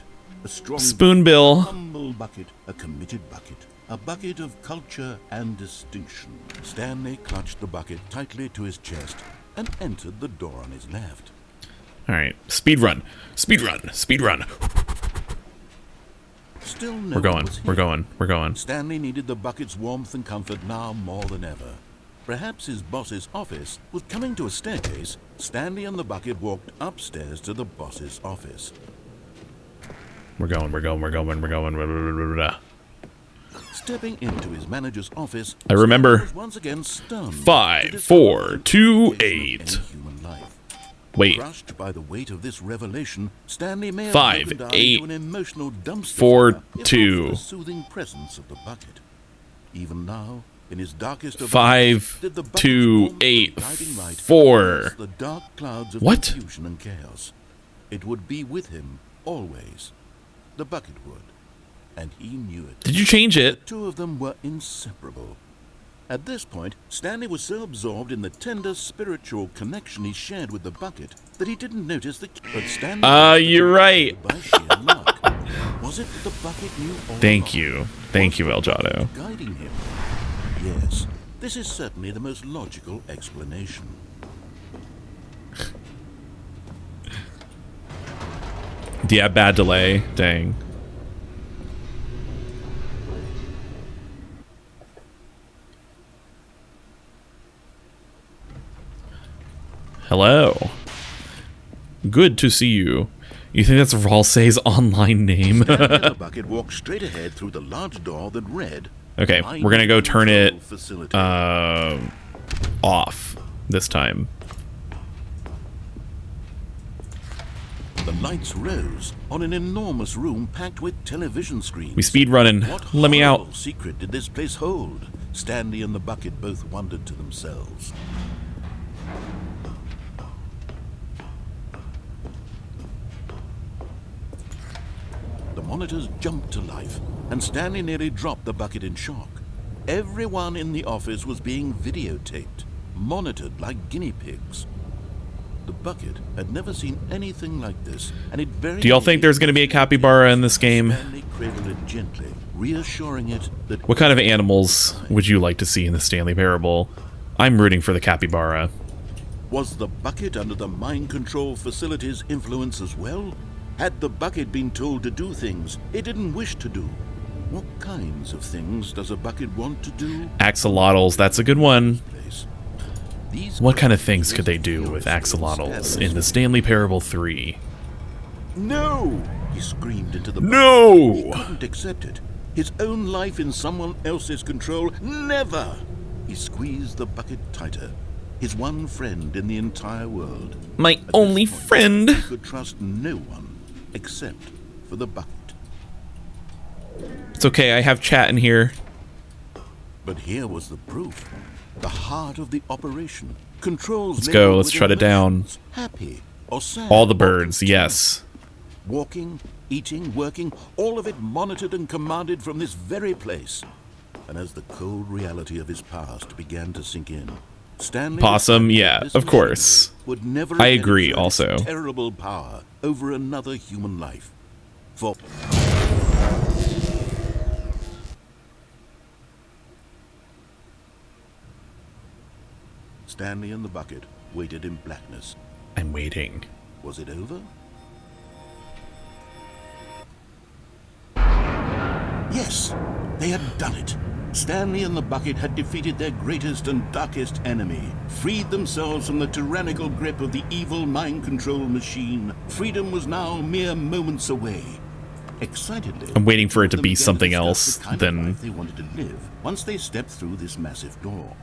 a strong Spoonbill. humble bucket, a committed bucket, a bucket of culture and distinction. Stanley clutched the bucket tightly to his chest and entered the door on his left. All right, speed run, speed run, speed run. Still no We're one going, was we're here. going, we're going. Stanley needed the bucket's warmth and comfort now more than ever. perhaps his boss's office, was coming to a staircase, Stanley and the bucket walked upstairs to the boss's office. We're going. Stepping into his manager's office, I remember. Stanley was once again stunned. 5, 4, 2, 8. Human life. Wait. Crushed by the weight of this revelation, Stanley may have 5, broken down 8, into an emotional dumpster 4, fire if not 2. for the soothing presence of the bucket. Even now, in his darkest of 5, moments, did the bucket's 2, warm 8, guiding light 4. pierce the dark clouds of What? confusion and chaos. It would be with him always. The bucket would, and he knew it. Did you change The it? two of them were inseparable. At this point, Stanley was so absorbed in the tender spiritual connection he shared with the bucket that he didn't notice the. But Stanley. You're right. By sheer luck. Was it that the bucket knew all Thank along? you. Thank you, Elgato. Guiding him. Yes, this is certainly the most logical explanation. Yeah, bad delay. Dang. Hello. Good to see you. You think that's Ralsei's online name? The bucket walked straight ahead through the large door that read. Okay, "Mind we're gonna go turn Control it Facility." off this time. The lights rose on an enormous room packed with television screens. We speed running. What Let me horrible out. secret did this place hold? Stanley and the bucket both wondered to themselves. The monitors jumped to life, and Stanley nearly dropped the bucket in shock. Everyone in the office was being videotaped, monitored like guinea pigs. The bucket had never seen anything like this, and it very. Do y'all think there's gonna be a capybara in this game? Stanley cradled it gently, reassuring it that. What kind of animals would you like to see in the Stanley Parable? I'm rooting for the capybara. Was the bucket under the mind control facility's influence as well? Had the bucket been told to do things it didn't wish to do? What kinds of things does a bucket want to do? Axolotls, that's a good one. Place. These What kind of questions things could they do with furiously axolotls Stanley. in the Stanley Parable 3? No! He screamed into the No! bucket. He couldn't accept it. His own life in someone else's control? Never! He squeezed the bucket tighter. His one friend in the entire world. My At this only point, friend. He could trust no one except for the bucket. It's okay, I have chat in here. But here was the proof. The heart of the operation. Controls. Let's go, labeled let's with shut it down. emotions, Happy or sad. All the or birds, content. yes. Walking, eating, working, all of it monitored and commanded from this very place. And as the cold reality of his past began to sink in, Stanley Possum, decided yeah, that this of machine course. would never I again agree, exert its also. terrible power over another human life. For Stanley and the bucket waited in blackness. I'm waiting. Was it over? Yes, they had done it. Stanley and the bucket had defeated their greatest and darkest enemy, freed themselves from the tyrannical grip of the evil mind control machine. Freedom was now mere moments away. Excitedly, I'm waiting for it to they be began something discuss else the kind of than life they wanted to live once they stepped through this massive door.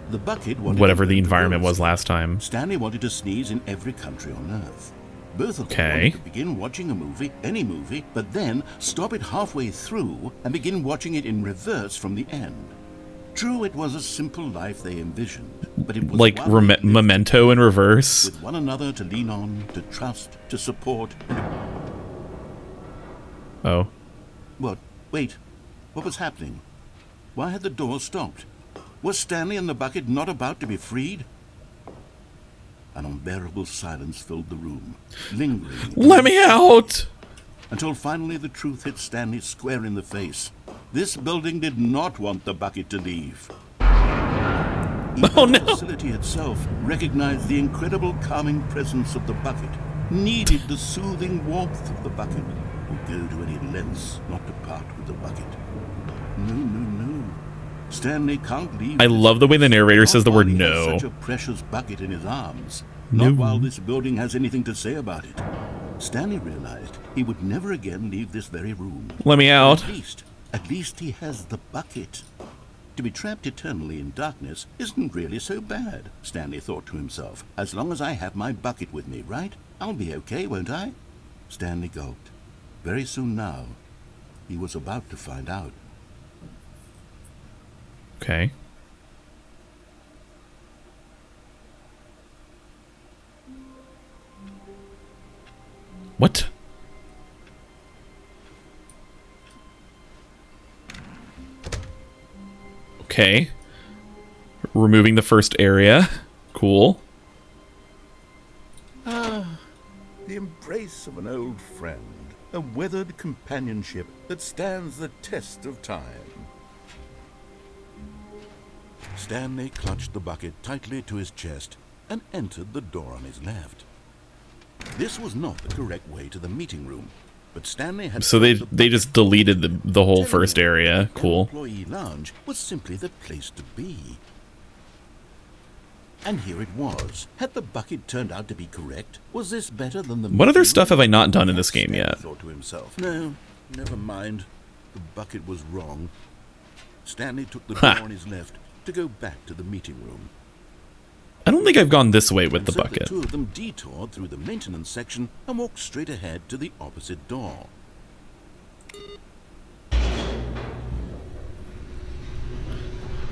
The bucket wanted whatever to the learn to environment roast. was last time. Stanley wanted to sneeze in every country on Earth. Both of them Okay. wanted to begin watching a movie, any movie, but then stop it halfway through and begin watching it in reverse from the end. True, it was a simple life they envisioned, but it was Like one they lived Memento in reverse. with one another to lean on, to trust, to support. Oh. What? Wait. What was happening? Why had the door stopped? Was Stanley and the bucket not about to be freed? An unbearable silence filled the room, lingering. Let me out! Until finally the truth hit Stanley square in the face. This building did not want the bucket to leave. Even Oh, no. the facility itself recognized the incredible calming presence of the bucket, needed the soothing warmth of the bucket, would go to any lengths not to part with the bucket. No, no, no. Stanley can't leave. I love the way the narrator says the word Not while he no. has such a precious bucket in his arms. No. Not while this building has anything to say about it. Stanley realized he would never again leave this very room. Let me out. At least he has the bucket. To be trapped eternally in darkness isn't really so bad, Stanley thought to himself. As long as I have my bucket with me, right? I'll be okay, won't I? Stanley gulped. Very soon now, he was about to find out. Okay. What? Okay. Removing the first area. Cool. Ah, the embrace of an old friend. A weathered companionship that stands the test of time. Stanley clutched the bucket tightly to his chest and entered the door on his left. This was not the correct way to the meeting room, but Stanley had... So they just deleted the whole first area. The Cool. employee lounge was simply the place to be. And here it was. Had the bucket turned out to be correct? Was this better than the... What other stuff have I not done in this game yet? Thought to himself. No, never mind. The bucket was wrong. Stanley took the door on his left to go back to the meeting room. I don't think I've gone this way with And the so bucket. the two of them detoured through the maintenance section and walked straight ahead to the opposite door.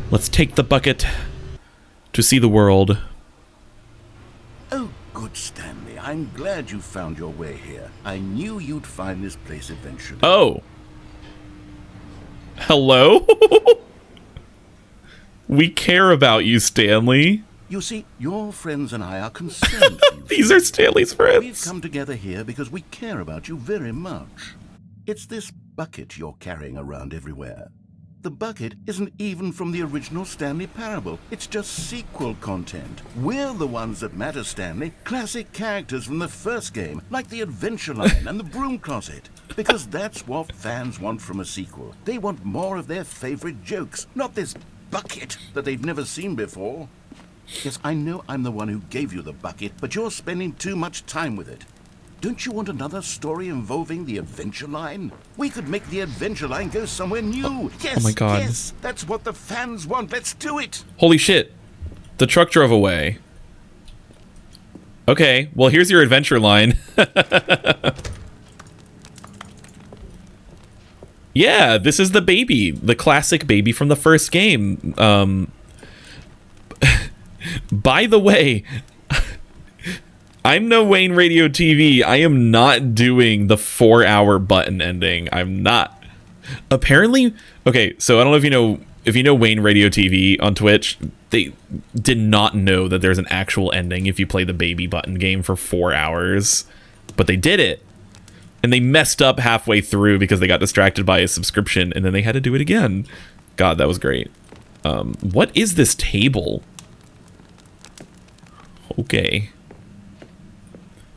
Let's take the bucket to see the world. Oh, good, Stanley. I'm glad you found your way here. I knew you'd find this place eventually. Oh. Hello? We care about you, Stanley. You see, your friends and I are concerned for you. These are Stanley's We've friends. come together here because we care about you very much. It's this bucket you're carrying around everywhere. The bucket isn't even from the original Stanley Parable. It's just sequel content. We're the ones that matter, Stanley. Classic characters from the first game, like the Adventure Line and the Broom Closet. Because that's what fans want from a sequel. They want more of their favorite jokes, not this bucket that they've never seen before. Yes, I know I'm the one who gave you the bucket, but you're spending too much time with it. Don't you want another story involving the Adventure Line? We could make the Adventure Line go somewhere new. Yes, oh my God. Yes, that's what the fans want. Let's do it. Holy shit. The truck drove away. Okay, well, here's your adventure line. Yeah, this is the baby. The classic baby from the first game. By the way, I'm no Wayne Radio TV. I am not doing the 4-hour button ending. I'm not. Apparently, okay, so I don't know if you know Wayne Radio TV on Twitch. They did not know that there's an actual ending if you play the baby button game for 4 hours, but they did it. And they messed up halfway through because they got distracted by a subscription, and then they had to do it again. God, that was great. What is this table? Okay.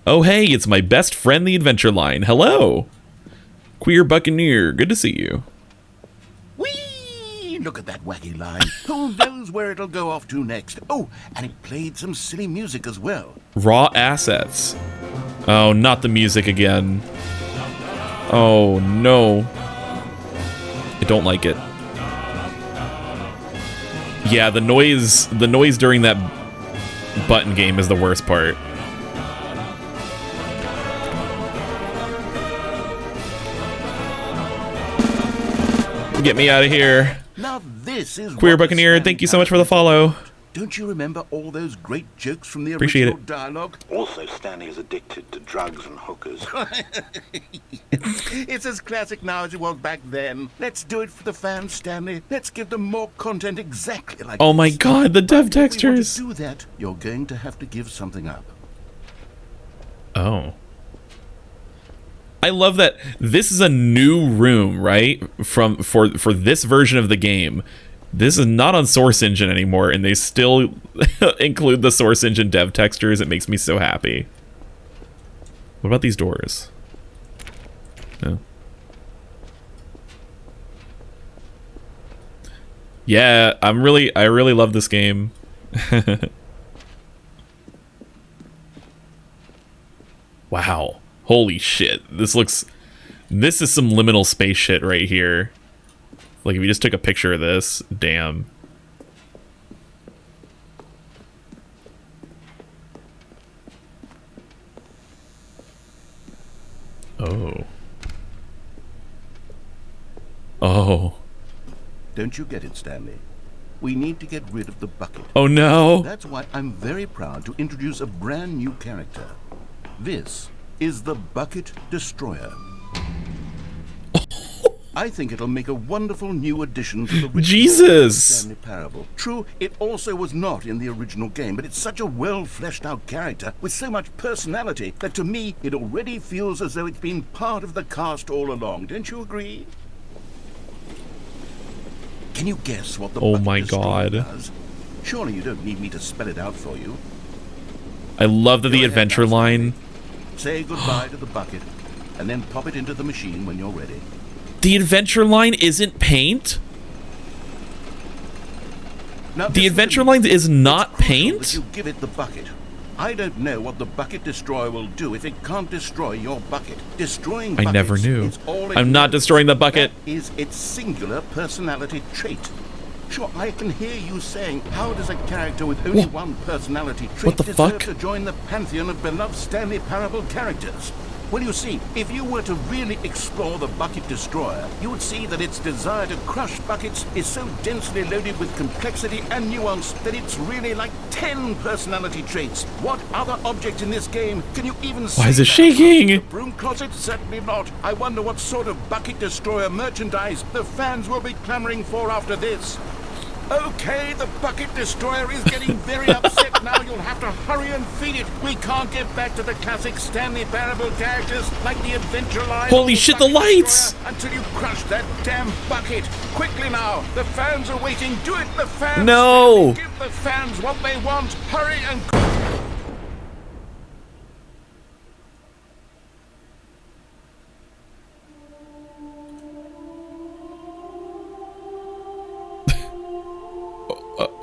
Oh, hey, it's my best friend, the Adventure Line. Hello. Queer Buccaneer, good to see you. Whee! Look at that wacky line. Who knows where it'll go off to next? Oh, and it played some silly music as well. Raw assets. Oh, not the music again. Oh, no. I don't like it. Yeah, the noise during that button game is the worst part. Get me out of here. Now this is Queer what the Buccaneer, Stanley thank you so much for the follow. Don't you remember all those great jokes from the Appreciate original it. dialogue? Also, Stanley is addicted to drugs and hookers. It's as classic now as it was back then. Let's do it for the fans, Stanley. Let's give them more content exactly like Oh my this. god, the dev But if we want textures. to do that, you're going to have to give something up. Oh. I love that this is a new room, right? For this version of the game. This is not on Source Engine anymore, and they still include the Source Engine dev textures. It makes me so happy. What about these doors? No. Yeah, I really love this game. Wow. Holy shit. This is some liminal space shit right here. Like if you just took a picture of this, damn. Oh. Oh. Don't you get it, Stanley? We need to get rid of the bucket. Oh no. That's why I'm very proud to introduce a brand new character. This is the Bucket Destroyer. I think it'll make a wonderful new addition to the rich Jesus! Stanley Parable. True, it also was not in the original game, but it's such a well-fleshed-out character with so much personality that to me it already feels as though it's been part of the cast all along. Don't you agree? Can you guess what the Oh Bucket my Destroyer God. does? Surely you don't need me to spell it out for you. I love that the Go ahead adventure now, line. Say goodbye to the bucket, and then pop it into the machine when you're ready. The adventure line isn't paint? Now, The listen to adventure me. line is not It's crucial paint? that you give it the bucket. I don't know what the Bucket Destroyer will do if it can't destroy your bucket. Destroying I buckets never knew. is all it I'm not knows. destroying the bucket. That is its singular personality trait. Sure, I can hear you saying, how does a character with only one personality trait What the deserve fuck? to join the pantheon of beloved Stanley Parable characters? Well, you see, if you were to really explore the Bucket Destroyer, you would see that its desire to crush buckets is so densely loaded with complexity and nuance that it's really like 10 personality traits. What other object in this game can you even see? Why is it that? shaking? The broom closet? Certainly not. I wonder what sort of Bucket Destroyer merchandise the fans will be clamoring for after this. Okay, the Bucket Destroyer is getting very upset now. You'll have to hurry and feed it. We can't get back to the classic Stanley Parable characters like the adventure line. Holy or the shit, the Bucket lights! Destroyer until you crush that damn bucket. Quickly now, the fans are waiting. Do it, the fans. No! Give the fans what they want. Hurry and...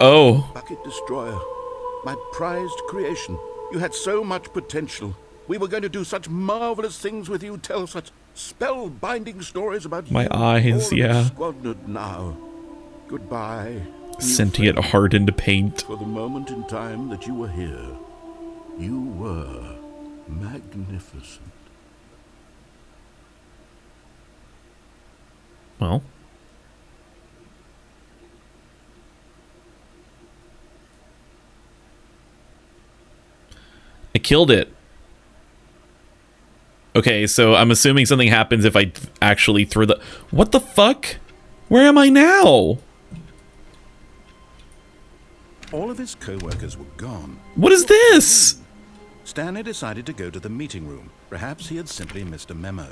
Oh. Bucket Destroyer, my prized creation. You had so much potential. We were going to do such marvelous things with you, tell such spellbinding stories about My you. eyes, All yeah. squandered now. Goodbye. new Sentient friend. hardened paint. For the moment in time that you were here, you were magnificent. Well. I killed it. Okay, so I'm assuming something happens if I actually throw the... What the fuck? Where am I now? All of his co-workers were gone. What is this? Stanley decided to go to the meeting room. Perhaps he had simply missed a memo.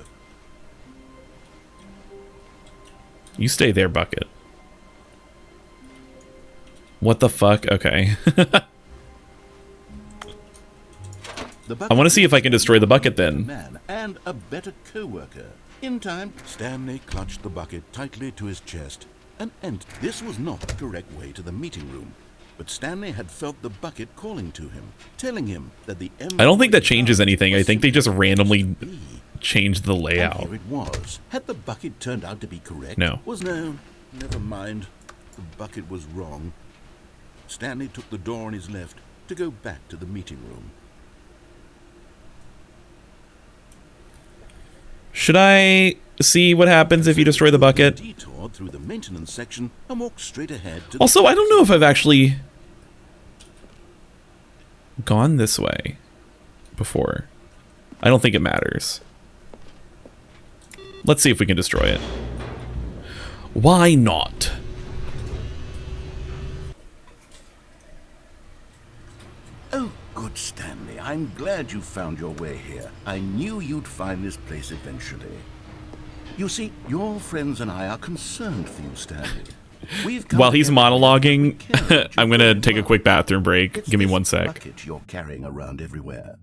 You stay there, Bucket. What the fuck? Okay. I want to see if I can destroy the bucket then. Man and a better co-worker. In time, Stanley clutched the bucket tightly to his chest and this was not the correct way to the meeting room. But Stanley had felt the bucket calling to him, telling him that the I don't think that changes anything. I think they just randomly changed the layout. And here it was. Had the bucket turned out to be correct? No. Was no. Never mind. The bucket was wrong. Stanley took the door on his left to go back to the meeting room. Should I see what happens if you destroy the bucket? Detoured through the maintenance section and walked straight ahead to Also, I don't know if I've actually gone this way before. I don't think it matters. Let's see if we can destroy it. Why not? Oh, good Stanley. I'm glad you found your way here. I knew you'd find this place eventually. You see, your friends and I are concerned for you, Stanley. While he's monologuing, I'm gonna take a quick bathroom break. Give me 1 sec. Bucket you're carrying around everywhere.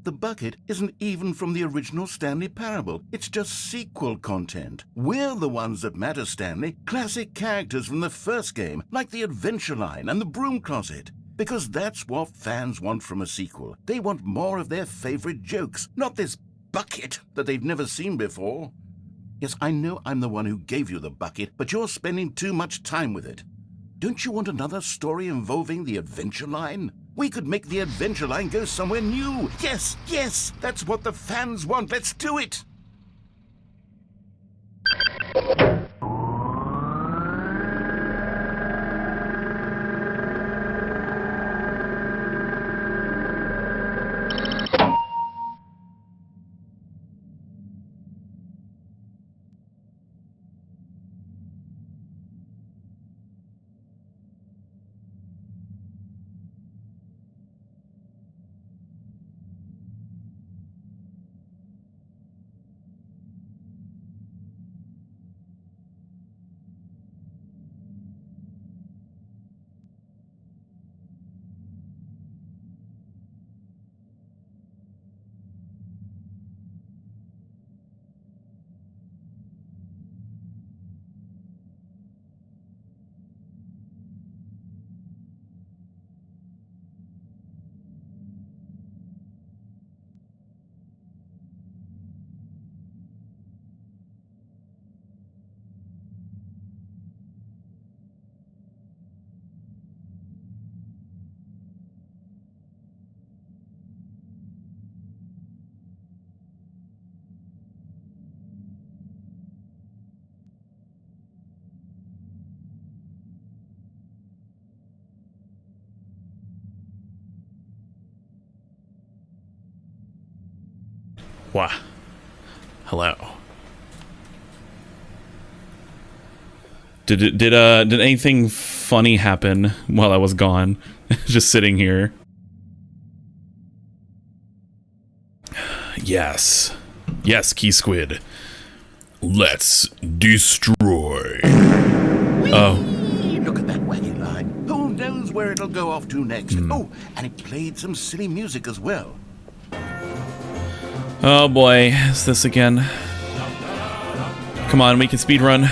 The bucket isn't even from the original Stanley Parable. It's just sequel content. We're the ones that matter, Stanley. Classic characters from the first game, like the Adventure Line and the Broom Closet. Because that's what fans want from a sequel. They want more of their favorite jokes, not this bucket that they've never seen before. Yes, I know I'm the one who gave you the bucket, but you're spending too much time with it. Don't you want another story involving the Adventure Line? We could make the Adventure Line go somewhere new. Yes, yes, that's what the fans want. Let's do it. Wow. Hello. Did anything funny happen while I was gone? Just sitting here. Yes. Yes, Key Squid. Let's destroy. Oh. Look at that wacky line. Who knows where it'll go off to next? Oh, and it played some silly music as well. Oh boy, is this again? Come on, we can speedrun.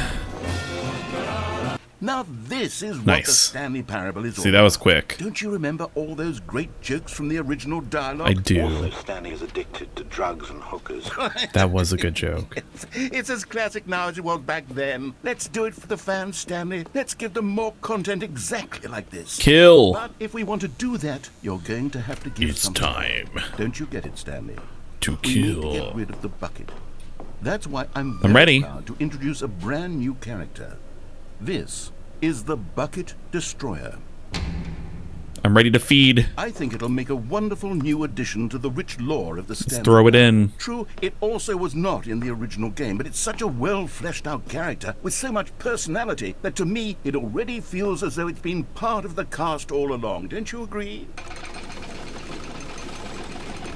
Now this is what Nice. the Stanley Parable is all See, that was quick. Don't you remember all those great jokes from the original dialogue? I do. Also, Stanley is addicted to drugs and hookers. That was a good joke. It's as classic now as it was back then. Let's do it for the fans, Stanley. Let's give them more content exactly like this. Kill. But if we want to do that, you're going to have to give It's something. time Don't you get it, Stanley? to We need to get kill. rid of the bucket. That's why I'm ready. proud to introduce a brand new character. This is the Bucket Destroyer. I'm ready to feed. I think it'll make a wonderful new addition to the rich lore of the Let's Stanley. throw it in. True, it also was not in the original game, but it's such a well-fleshed-out character with so much personality that to me it already feels as though it's been part of the cast all along. Don't you agree?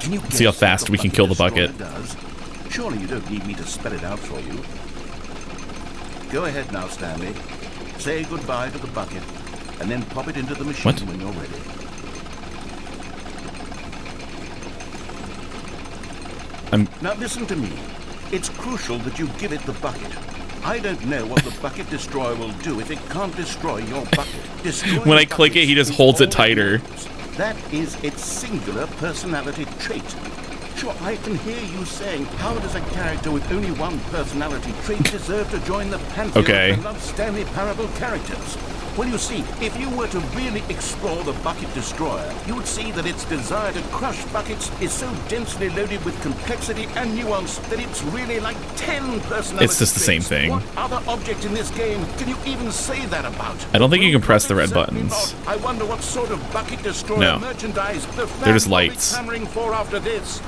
Can you See how guess fast what we can kill the bucket. Destroyer does? Surely you don't need me to spell it out for you. Go ahead now, Stanley. Say goodbye to the bucket, and then pop it into the machine What? when you're ready. Now listen to me. It's crucial that you give it the bucket. I don't know what the Bucket Destroyer will do if it can't destroy your bucket. Destroying When I click it, buckets he just is holds it all tighter. knows. That is its singular personality trait. Sure, I can hear you saying, how does a character with only one personality trait deserve to join the pantheon Okay. of beloved Stanley Parable characters? Well, you see, if you were to really explore the Bucket Destroyer, you would see that its desire to crush buckets is so densely loaded with complexity and nuance that it's really like 10 personality It's just the same traits. thing. What other object in this game can you even say that about? I don't think you can press the red Certainly buttons. not. I wonder what sort of Bucket Destroyer No. merchandise the They're just fans will be lights. clamoring for after this.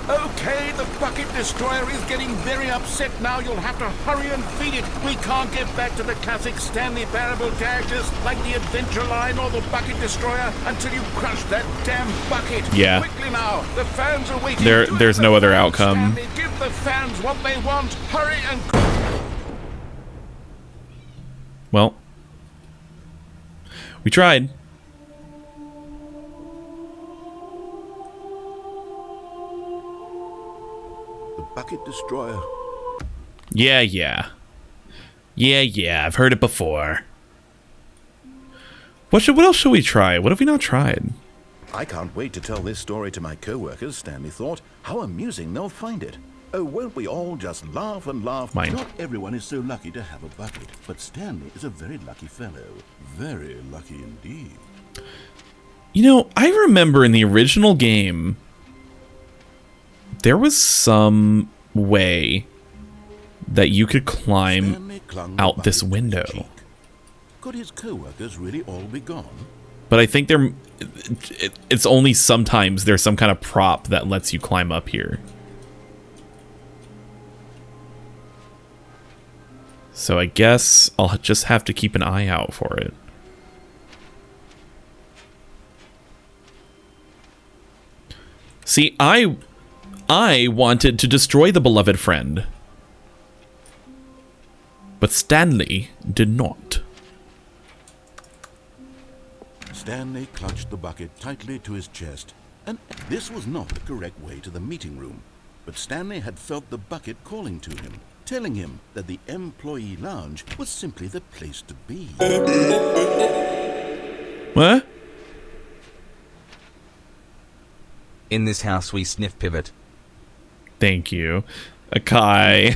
Okay, the Bucket Destroyer is getting very upset now. You'll have to hurry and feed it. We can't get back to the classic Stanley Parable characters like the Adventure Line or the Bucket Destroyer until you crush that damn bucket. Yeah. Quickly now, the fans are waiting. There- Do it there's for no the other fans, outcome. Stanley. Give the fans what they want. Hurry and... Well, we tried. The bucket destroyer. Yeah. I've heard it before. What else should we try? What have we not tried? I can't wait to tell this story to my co-workers, Stanley thought. How amusing they'll find it. Oh, won't we all just laugh and laugh? Mine. Not everyone is so lucky to have a bucket, but Stanley is a very lucky fellow. Very lucky indeed. You know, I remember in the original game, there was some way that you could climb Stanley clung the out bucket this to his window. cheek. Could his co-workers really all be gone? But I think it's only sometimes there's some kind of prop that lets you climb up here. So I guess I'll just have to keep an eye out for it. See, I wanted to destroy the beloved friend. But Stanley did not. Stanley clutched the bucket tightly to his chest, and this was not the correct way to the meeting room. But Stanley had felt the bucket calling to him, telling him that the employee lounge was simply the place to be. What? In this house, we sniff pivot. Thank you. Akai,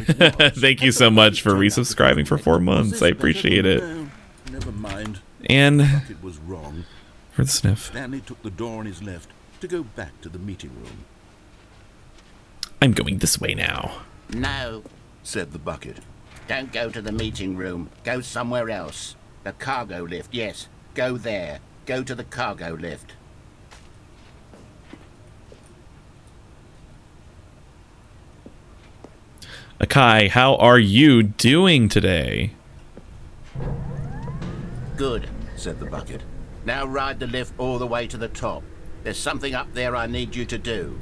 thank you so much for resubscribing for 4 months. I appreciate it. No, never mind. And The bucket was wrong. for the sniff. Stanley took the door on his left to go back to the meeting room. I'm going this way now. No, Said the bucket. don't go to the meeting room. Go somewhere else. The cargo lift, yes. Go there. Go to the cargo lift. Akai, how are you doing today? Good. Said the bucket. Now ride the lift all the way to the top. There's something up there I need you to do.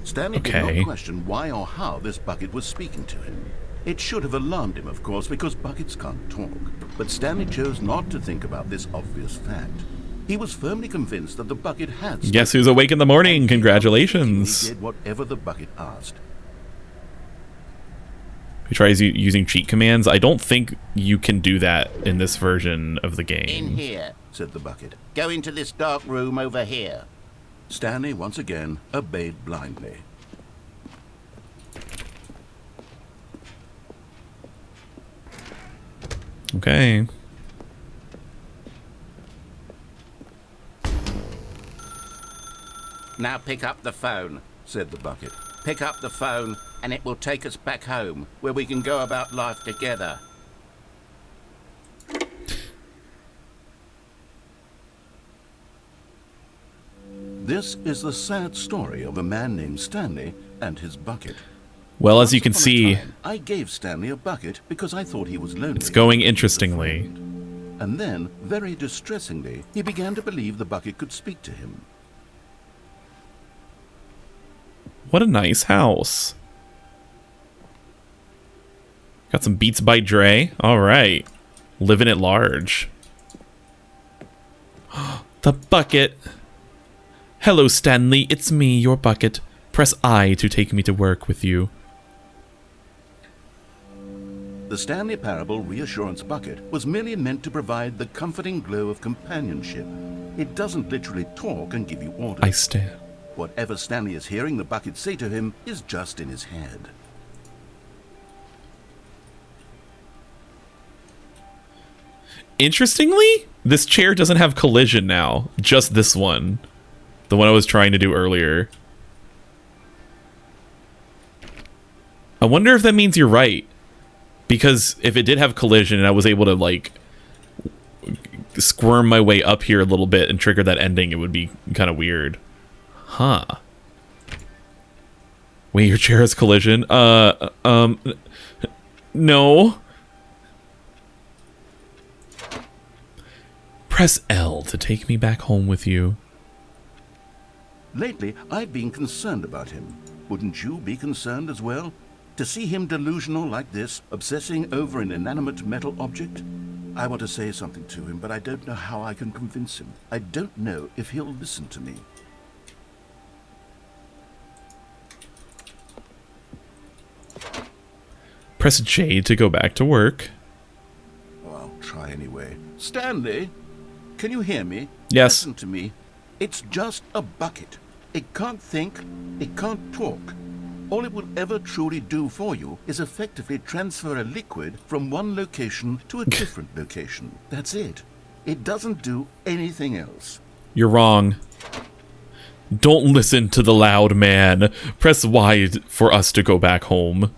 Stanley did Okay. not question why or how this bucket was speaking to him. It should have alarmed him, of course, because buckets can't talk. But Stanley chose not to think about this obvious fact. He was firmly convinced that the bucket had... Guess who's awake in the morning? He Congratulations. did whatever the bucket asked. Who tries using cheat commands? I don't think you can do that in this version of the In game. here. Said the bucket. Go into this dark room over here. Stanley once again obeyed blindly. Okay. Now pick up the phone. Said the bucket. Pick up the phone and it will take us back home where we can go about life together. This is the sad story of a man named Stanley and his bucket. Well, as you Once can upon a see, time, I gave Stanley a bucket because I thought he was lonely. it's going interestingly. And then, very distressingly, he began to believe the bucket could speak to him. What a nice house. Got some Beats by Dre. All right. Living at large. The bucket. Hello, Stanley. It's me, your bucket. Press I to take me to work with you. The Stanley Parable Reassurance Bucket was merely meant to provide the comforting glow of companionship. It doesn't literally talk and give you orders. I stand. Whatever Stanley is hearing the bucket say to him is just in his head. Interestingly, this chair doesn't have collision now. Just this one. The one I was trying to do earlier. I wonder if that means you're right. Because if it did have collision and I was able to, like, squirm my way up here a little bit and trigger that ending, it would be kind of weird. Huh. Wait, your chair has collision? No. Press L to take me back home with you. Lately, I've been concerned about him. Wouldn't you be concerned as well? To see him delusional like this, obsessing over an inanimate metal object? I want to say something to him, but I don't know how I can convince him. I don't know if he'll listen to me. Press J to go back to work. Oh, I'll try anyway. Stanley, can you hear me? Yes. Listen to me. It's just a bucket. It can't think, it can't talk. All it will ever truly do for you is effectively transfer a liquid from one location to a different location. That's it. It doesn't do anything else. You're wrong. Don't listen to the loud man. Press Y for us to go back home.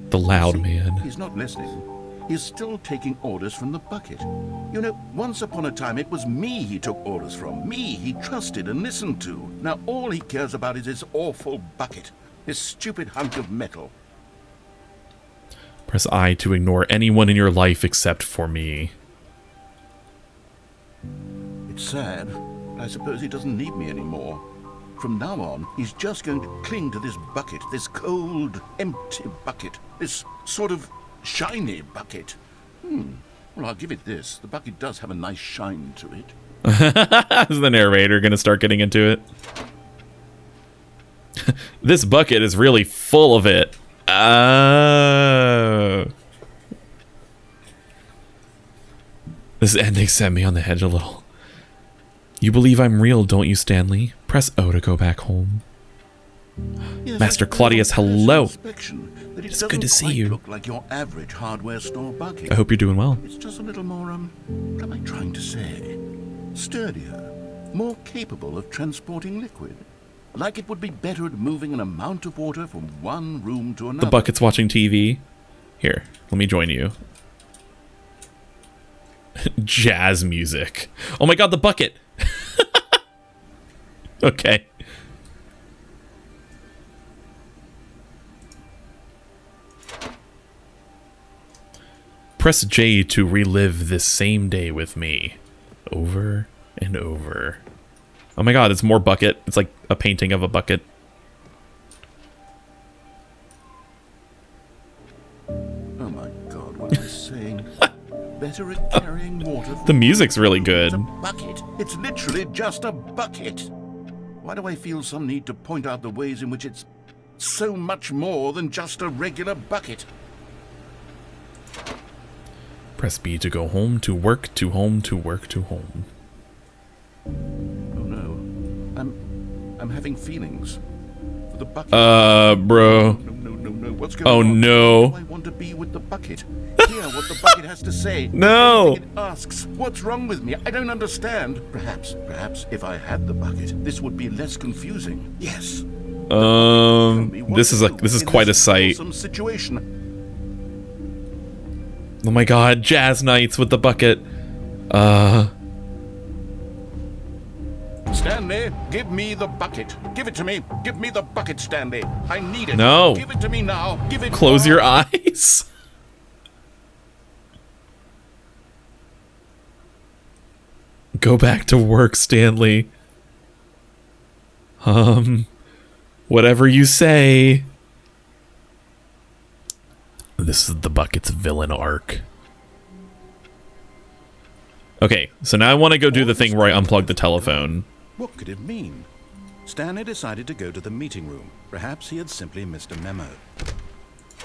The loud man. He's not listening. He's still taking orders from the bucket. You know, once upon a time it was me he took orders from. Me he trusted and listened to. Now all he cares about is his awful bucket. His stupid hunk of metal. Press I to ignore anyone in your life except for me. It's sad. I suppose he doesn't need me anymore. From now on, he's just going to cling to this bucket, this cold, empty bucket, this sort of shiny bucket. Well, I'll give it this. The bucket does have a nice shine to it. Is the narrator going to start getting into it? This bucket is really full of it. This ending sent me on the edge a little. You believe I'm real, don't you, Stanley? Press O to go back home. Yes, Master that's Claudius, very hello. inspection, that it It's good to doesn't see quite you. Look like your average hardware store bucket. I hope you're doing well. It's just a little more, what am I trying to say? Sturdier, more capable of transporting liquid. Like it would be better at moving an amount of water from one room to another. The bucket's watching TV. Here, let me join you. Jazz music. Oh my god, the bucket! Okay. Press J to relive this same day with me. Over and over. Oh my god, it's more bucket. It's like a painting of a bucket. Oh my god, what am I saying? Better at carrying water. The music's really good. It's a bucket. It's literally just a bucket. Why do I feel some need to point out the ways in which it's so much more than just a regular bucket? Press B to go home, to work, to home, to work, to home. Oh no. I'm having feelings. For the bucket. Bro. No. What's going Oh on? no. I want to be with the bucket. Hear what the bucket has to say. No. It asks, what's wrong with me? I don't understand. Perhaps if I had the bucket, this would be less confusing. Yes. This is quite a sight. Situation. Oh my god, jazz nights with the bucket. Stanley, give me the bucket. Give it to me. Give me the bucket, Stanley. I need it. No. Give it to me now. Give it. Close now. your eyes. Go back to work, Stanley. Whatever you say. This is the bucket's villain arc. Okay, so now I want to go do the thing where I unplug the telephone. What could it mean? Stanley decided to go to the meeting room. Perhaps he had simply missed a memo.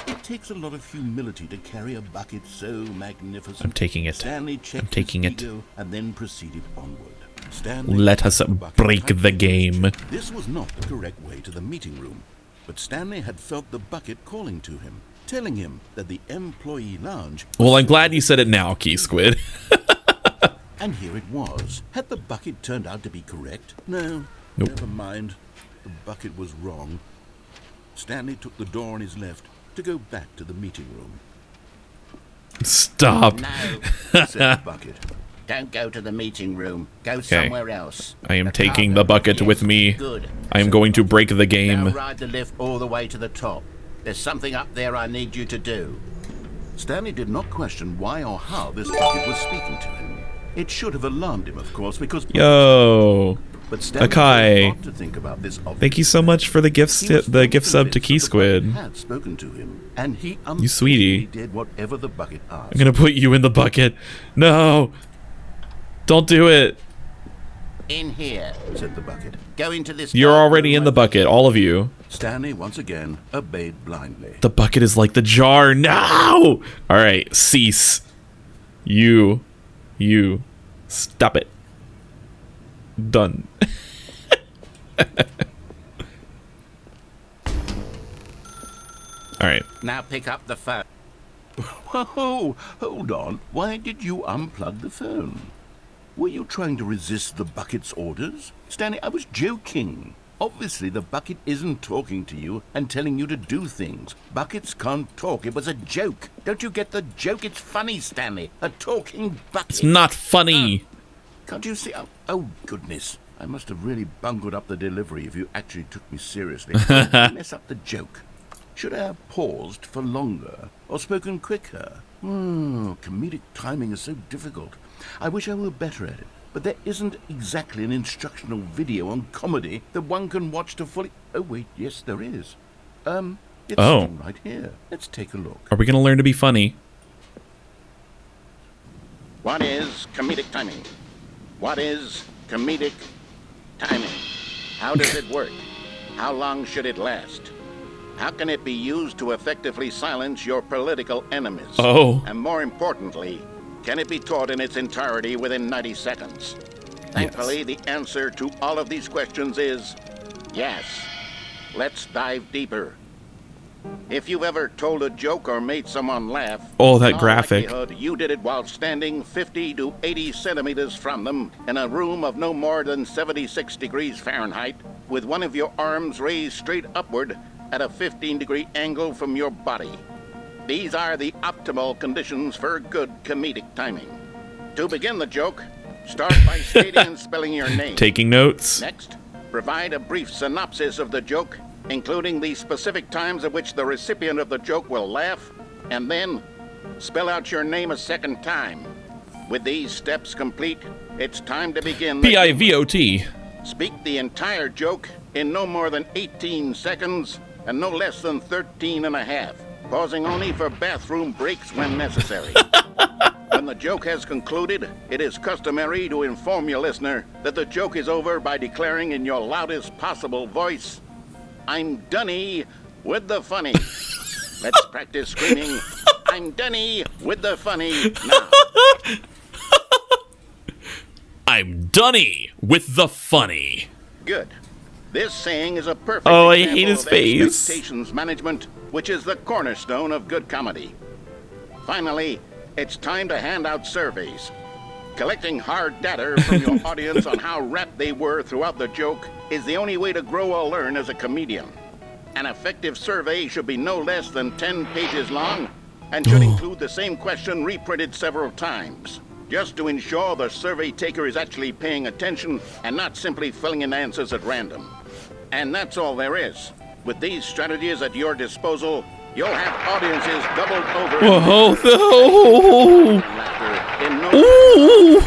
It takes a lot of humility to carry a bucket so magnificent. I'm taking it. Stanley checked I'm taking his it. ego and then proceeded onward. Stanley Let us took the bucket break tightly the to his game. chest. This was not the correct way to the meeting room, but Stanley had felt the bucket calling to him, telling him that the employee lounge. Well, I'm glad you said it now, Key Squid. And here it was. Had the bucket turned out to be correct? No, Nope. never mind. The bucket was wrong. Stanley took the door on his left to go back to the meeting room. Stop. No, Said the bucket. don't go to the meeting room. Go somewhere else. I am The taking cargo the bucket lift. with me. Good. I am going to break the Now game. ride the lift all the way to the top. There's something up there I need you to do. Stanley did not question why or how this bucket was speaking to him. It should have alarmed him, of course, because... Yo. But Stanley Akai. chose not to think about this Thank you so much for the gift He was the gift sub to convinced Key that the bucket Squid. had spoken to him, and he You sweetie. did whatever the bucket asked. I'm gonna put you in the bucket. No. Don't do it. In here. Said the bucket. Go into this. You're dark already room in the over bucket, all of you. Stanley once again obeyed blindly. The bucket is like the jar. No! All right, cease. You. Stop it. Done. All right. Now pick up the phone. Whoa, hold on. Why did you unplug the phone? Were you trying to resist the bucket's orders? Stanley, I was joking. Obviously, the bucket isn't talking to you and telling you to do things. Buckets can't talk. It was a joke. Don't you get the joke? It's funny, Stanley. A talking bucket. It's not funny. Can't you see? Oh, goodness. I must have really bungled up the delivery if you actually took me seriously. Mess up the joke. Should I have paused for longer or spoken quicker? Comedic timing is so difficult. I wish I were better at it. But there isn't exactly an instructional video on comedy that one can watch to fully... Oh, wait, yes, there is. It's sitting right here. Let's take a look. Are we going to learn to be funny? What is comedic timing? What is comedic timing? How does it work? How long should it last? How can it be used to effectively silence your political enemies? Oh. And more importantly, can it be taught in its entirety within 90 seconds? Thankfully, the answer to all of these questions is yes. Let's dive deeper. If you've ever told a joke or made someone laugh, Oh, that in all graphic. likelihood, you did it while standing 50 to 80 centimeters from them in a room of no more than 76 degrees Fahrenheit, with one of your arms raised straight upward at a 15-degree angle from your body. These are the optimal conditions for good comedic timing. To begin the joke, start by stating and spelling your name. Taking notes. Next, provide a brief synopsis of the joke, including the specific times at which the recipient of the joke will laugh, and then spell out your name a second time. With these steps complete, it's time to begin the PIVOT. Speak the entire joke in no more than 18 seconds and no less than 13 and a half, pausing only for bathroom breaks when necessary. When the joke has concluded, it is customary to inform your listener that the joke is over by declaring in your loudest possible voice, "I'm Dunny with the funny." Let's practice screaming, "I'm Dunny with the funny" now. I'm Dunny with the funny. Good. This saying is a perfect Oh, I example hate his of face. expectations management, which is the cornerstone of good comedy. Finally, it's time to hand out surveys. Collecting hard data from your audience on how rapt they were throughout the joke is the only way to grow or learn as a comedian. An effective survey should be no less than 10 pages long and should include the same question reprinted several times, just to ensure the survey taker is actually paying attention and not simply filling in answers at random. And that's all there is. With these strategies at your disposal, you'll have audiences doubled over Whoa, laughter in no Ooh.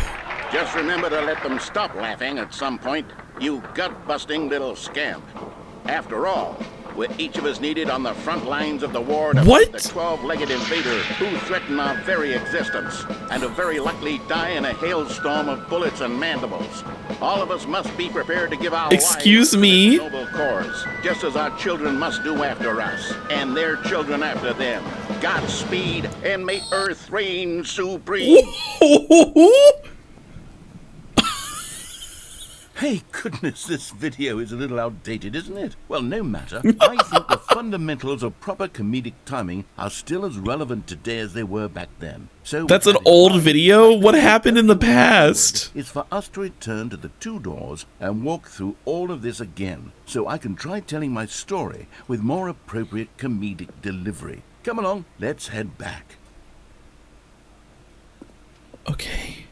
Just remember to let them stop laughing at some point, you gut-busting little scamp. After all, we're each of us needed on the front lines of the war to What? fight the 12-legged invader who threaten our very existence, and who very likely die in a hailstorm of bullets and mandibles. All of us must be prepared to give our Excuse lives me? to this noble cause, just as our children must do after us, and their children after them. Godspeed, and may Earth reign supreme. Hey, goodness, this video is a little outdated, isn't it? Well, no matter. I think the fundamentals of proper comedic timing are still as relevant today as they were back then. So That's an with that in old mind, video? I What think happened in the past? is for us to return to the two doors and walk through all of this again, so I can try telling my story with more appropriate comedic delivery. Come along, let's head back. Okay.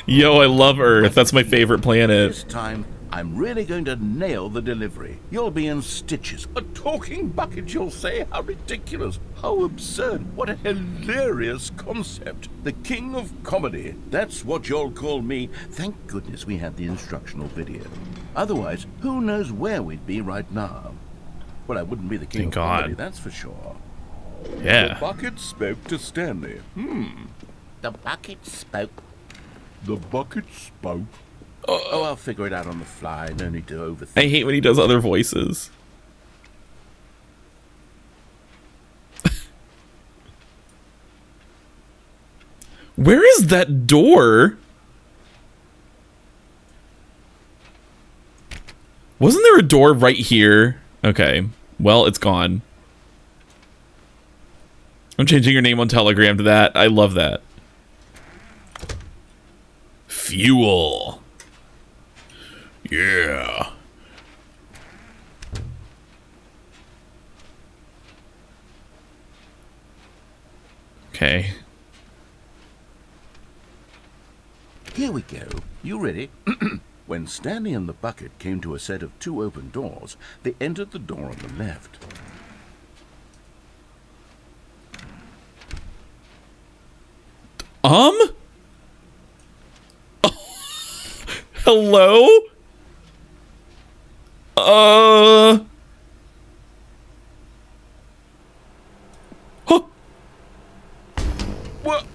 Yo, I love Earth. That's my favorite planet. This time, I'm really going to nail the delivery. You'll be in stitches. A talking bucket, you'll say? How ridiculous. How absurd. What a hilarious concept. The king of comedy. That's what you'll call me. Thank goodness we had the instructional video. Otherwise, who knows where we'd be right now. Well, I wouldn't be the king Thank of comedy, God. that's for sure. The Yeah. bucket spoke to Stanley. The bucket spoke. The bucket spoke. Oh, I'll figure it out on the fly. No need to overthink. I hate when he does other voices. Where is that door? Wasn't there a door right here? Okay. Well, it's gone. I'm changing your name on Telegram to that. I love that. Fuel. Yeah. Okay. Here we go. You ready? When Stanley and the bucket came to a set of 2 open doors, they entered the door on the left. Hello? Huh. What?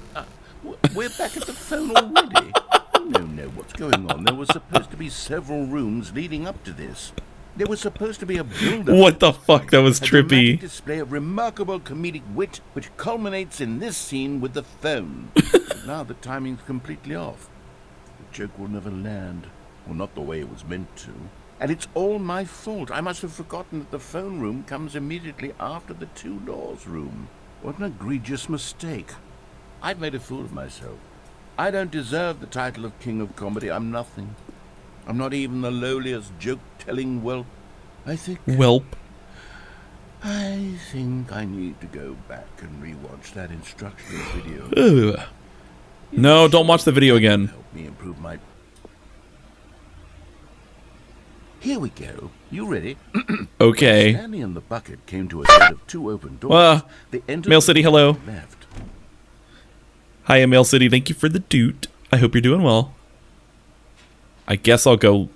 We're back at the phone already? No, what's going on? There was supposed to be several rooms leading up to this. There was supposed to be a build-up. What the fuck? That was a dramatic trippy. display of remarkable comedic wit, which culminates in this scene with the phone. But now the timing's completely off. The joke will never land. Well, not the way it was meant to. And it's all my fault. I must have forgotten that the phone room comes immediately after the 2 doors room. What an egregious mistake. I've made a fool of myself. I don't deserve the title of King of Comedy. I'm nothing. I'm not even the lowliest joke-telling whelp. I think I need to go back and rewatch that instructional video. Ugh. No, don't watch the video again. Help me improve my... Here we go. You ready? Okay. Stanley and the bucket came to a set of 2 open doors. They entered Mail City, hello. Left. Hi, Mail City. Thank you for the doot. I hope you're doing well. I guess I'll go.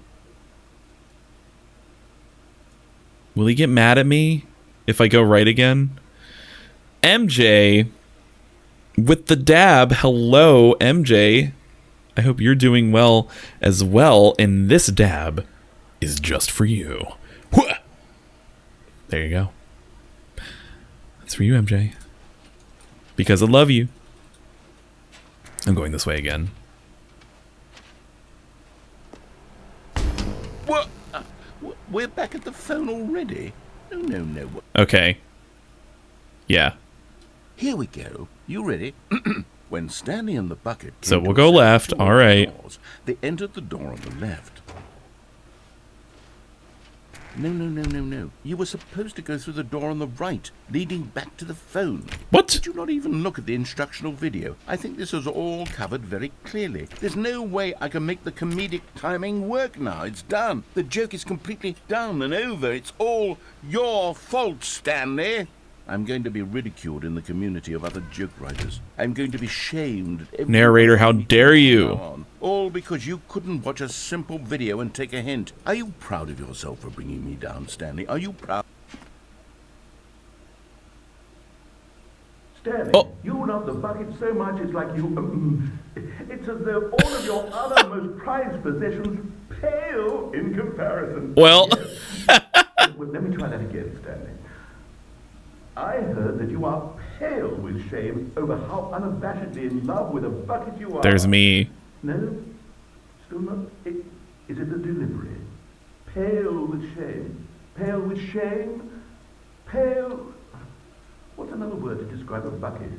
Will he get mad at me if I go right again? MJ with the dab. Hello, MJ. I hope you're doing well as well. And this dab is just for you. There you go. That's for you, MJ. Because I love you. I'm going this way again. What? We're back at the phone already? No. Okay. Yeah. Here we go. You ready? When Stanley and the bucket came So to we'll a go set of left. 2 All open right. doors, they entered the door on the left. No. You were supposed to go through the door on the right, leading back to the phone. What? Did you not even look at the instructional video? I think this is all covered very clearly. There's no way I can make the comedic timing work now. It's done. The joke is completely done and over. It's all your fault, Stanley. I'm going to be ridiculed in the community of other joke writers. I'm going to be shamed. Narrator, how dare you? All because you couldn't watch a simple video and take a hint. Are you proud of yourself for bringing me down, Stanley? Are you proud? Stanley, you love the bucket so much it's like you... it's as though all of your other most prized possessions pale in comparison. Well... Yes. Well, let me try that again, Stanley. I heard that you are pale with shame over how unabashedly in love with a bucket you are. There's me. No? Still not? Is it the delivery? Pale with shame. Pale with shame? Pale... What's another word to describe a bucket?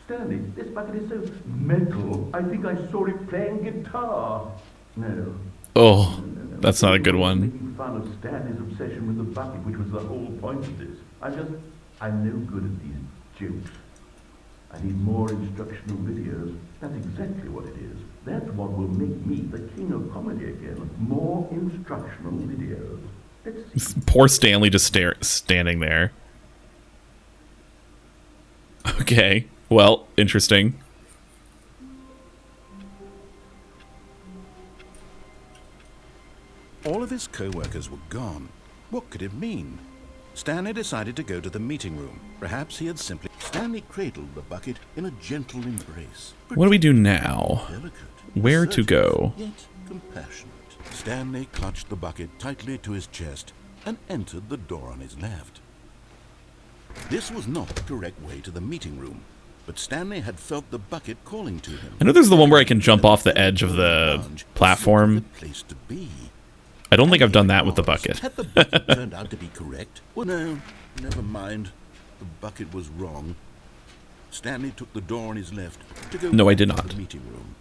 Stanley, this bucket is so metal. I think I saw it playing guitar. No. Oh, that's not a good one. Making fun of Stanley's obsession with the bucket, which was the whole point of this. I'm no good at these jokes. I need more instructional videos. That's exactly what it is. That's what will make me the king of comedy again. More instructional videos. Let's see. Poor Stanley just standing there. Okay. Well, interesting. All of his co-workers were gone. What could it mean? Stanley decided to go to the meeting room. Perhaps he had simply... Stanley cradled the bucket in a gentle embrace. What do we do now? Delicate, Where to assertive, go? Yet compassionate. Stanley clutched the bucket tightly to his chest and entered the door on his left. This was not the correct way to the meeting room, but Stanley had felt the bucket calling to him. I know there's the one where I can jump off the edge of the platform. Place to be. I don't think I've done that with the bucket. Had the bucket turned out to be correct? Well, no, never mind. The bucket was wrong. Stanley took the door on his left to go No, I did back to not. the meeting room.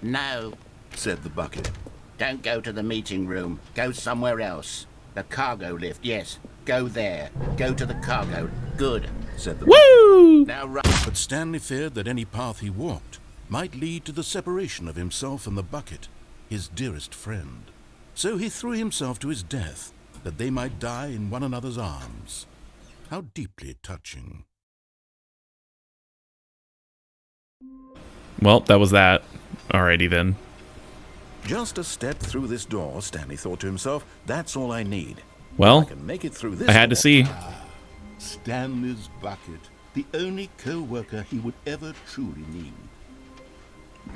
No, Said the bucket. don't go to the meeting room. Go somewhere else. The cargo lift, yes. Go there. Go to the cargo. Good. Said the Woo! Now run. But Stanley feared that any path he walked might lead to the separation of himself and the bucket, his dearest friend. So he threw himself to his death, that they might die in one another's arms. How deeply touching. Well, that was that. Alrighty then. Just a step through this door, Stanley thought to himself, that's all I need. I Well, can make it through this I had to door. see. Stanley's bucket, the only co-worker he would ever truly need.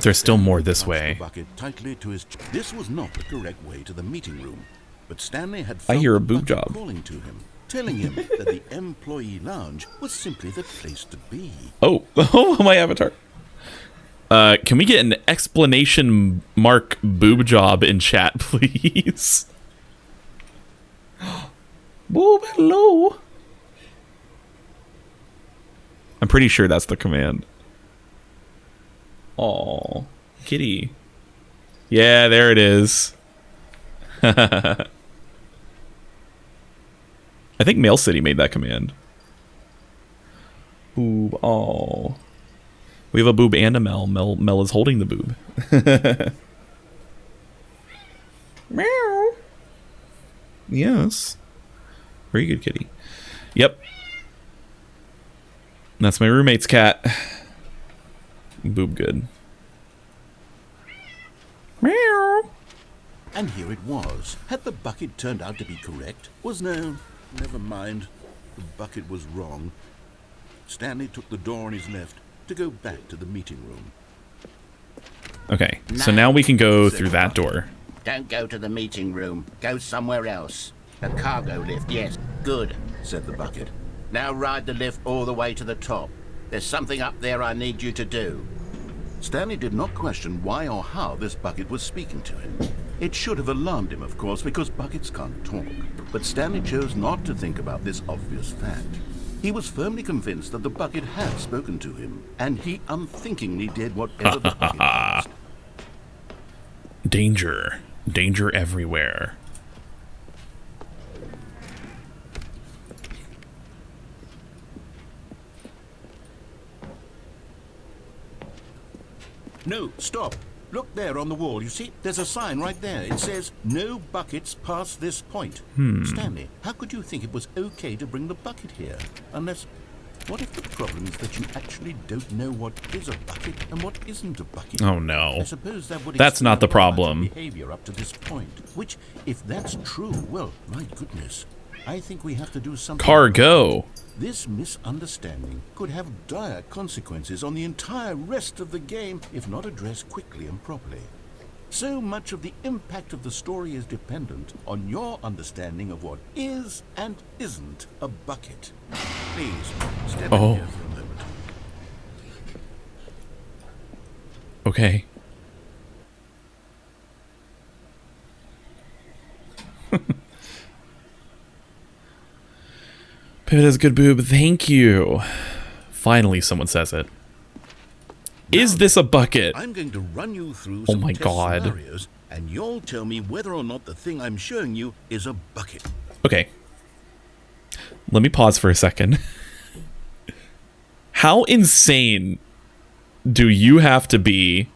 There's still more this Clutched way. the bucket tightly to his This was not the correct way to the meeting room, but Stanley had I felt hear a the boob bucket job. calling to him, telling him that the employee lounge was simply the place to be. Oh, oh, my avatar. Can we get an explanation mark boob job in chat, please? Boob, hello. I'm pretty sure that's the command. Aw, kitty. Yeah, there it is. I think Mail City made that command. Boob, aw. We have a boob and a Mel. Mel is holding the boob. Meow. Yes. Very good, kitty. Yep. That's my roommate's cat. Boob good. Meow. And here it was. Had the bucket turned out to be correct? Was no, never mind. The bucket was wrong. Stanley took the door on his left to go back to the meeting room. Okay, so now we can go through that door. Don't go to the meeting room. Go somewhere else. The cargo lift, yes. Good. Said the bucket. Now ride the lift all the way to the top. There's something up there I need you to do. Stanley did not question why or how this bucket was speaking to him. It should have alarmed him, of course, because buckets can't talk. But Stanley chose not to think about this obvious fact. He was firmly convinced that the bucket had spoken to him, and he unthinkingly did whatever the bucket asked. Danger. Danger everywhere. No, stop. Look there on the wall. You see, there's a sign right there. It says, no buckets past this point. Stanley, how could you think it was okay to bring the bucket here? Unless, what if the problem is that you actually don't know what is a bucket and what isn't a bucket? Oh no. I suppose that would That's not the explain much of problem. behavior up to this point. Which, if that's true, well, my goodness, I think we have to do something. Cargo. This misunderstanding could have dire consequences on the entire rest of the game if not addressed quickly and properly. So much of the impact of the story is dependent on your understanding of what is and isn't a bucket. Please, step in here for a moment. Okay. Pivot has a good boob. Thank you. Finally, someone says it. Is this a bucket? I'm going to run you through Oh some my test God. scenarios, and you'll tell me whether or not the thing I'm showing you is a bucket. Okay. Let me pause for a second. How insane do you have to be?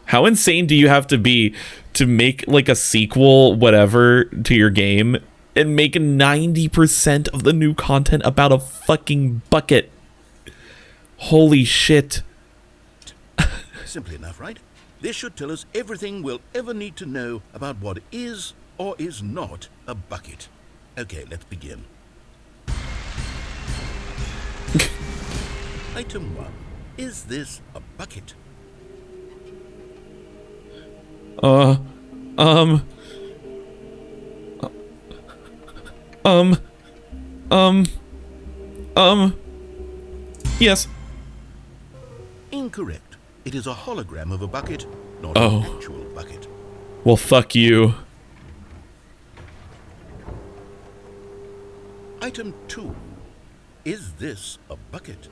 How insane do you have to be to make like a sequel, whatever, to your game and make 90% of the new content about a fucking bucket? Holy shit. Simply enough, right? This should tell us everything we'll ever need to know about what is or is not a bucket. Okay, let's begin. Item 1. Is this a bucket? Yes. Incorrect. It is a hologram of a bucket, not Oh. an actual bucket. Well, fuck you. Item 2. Is this a bucket?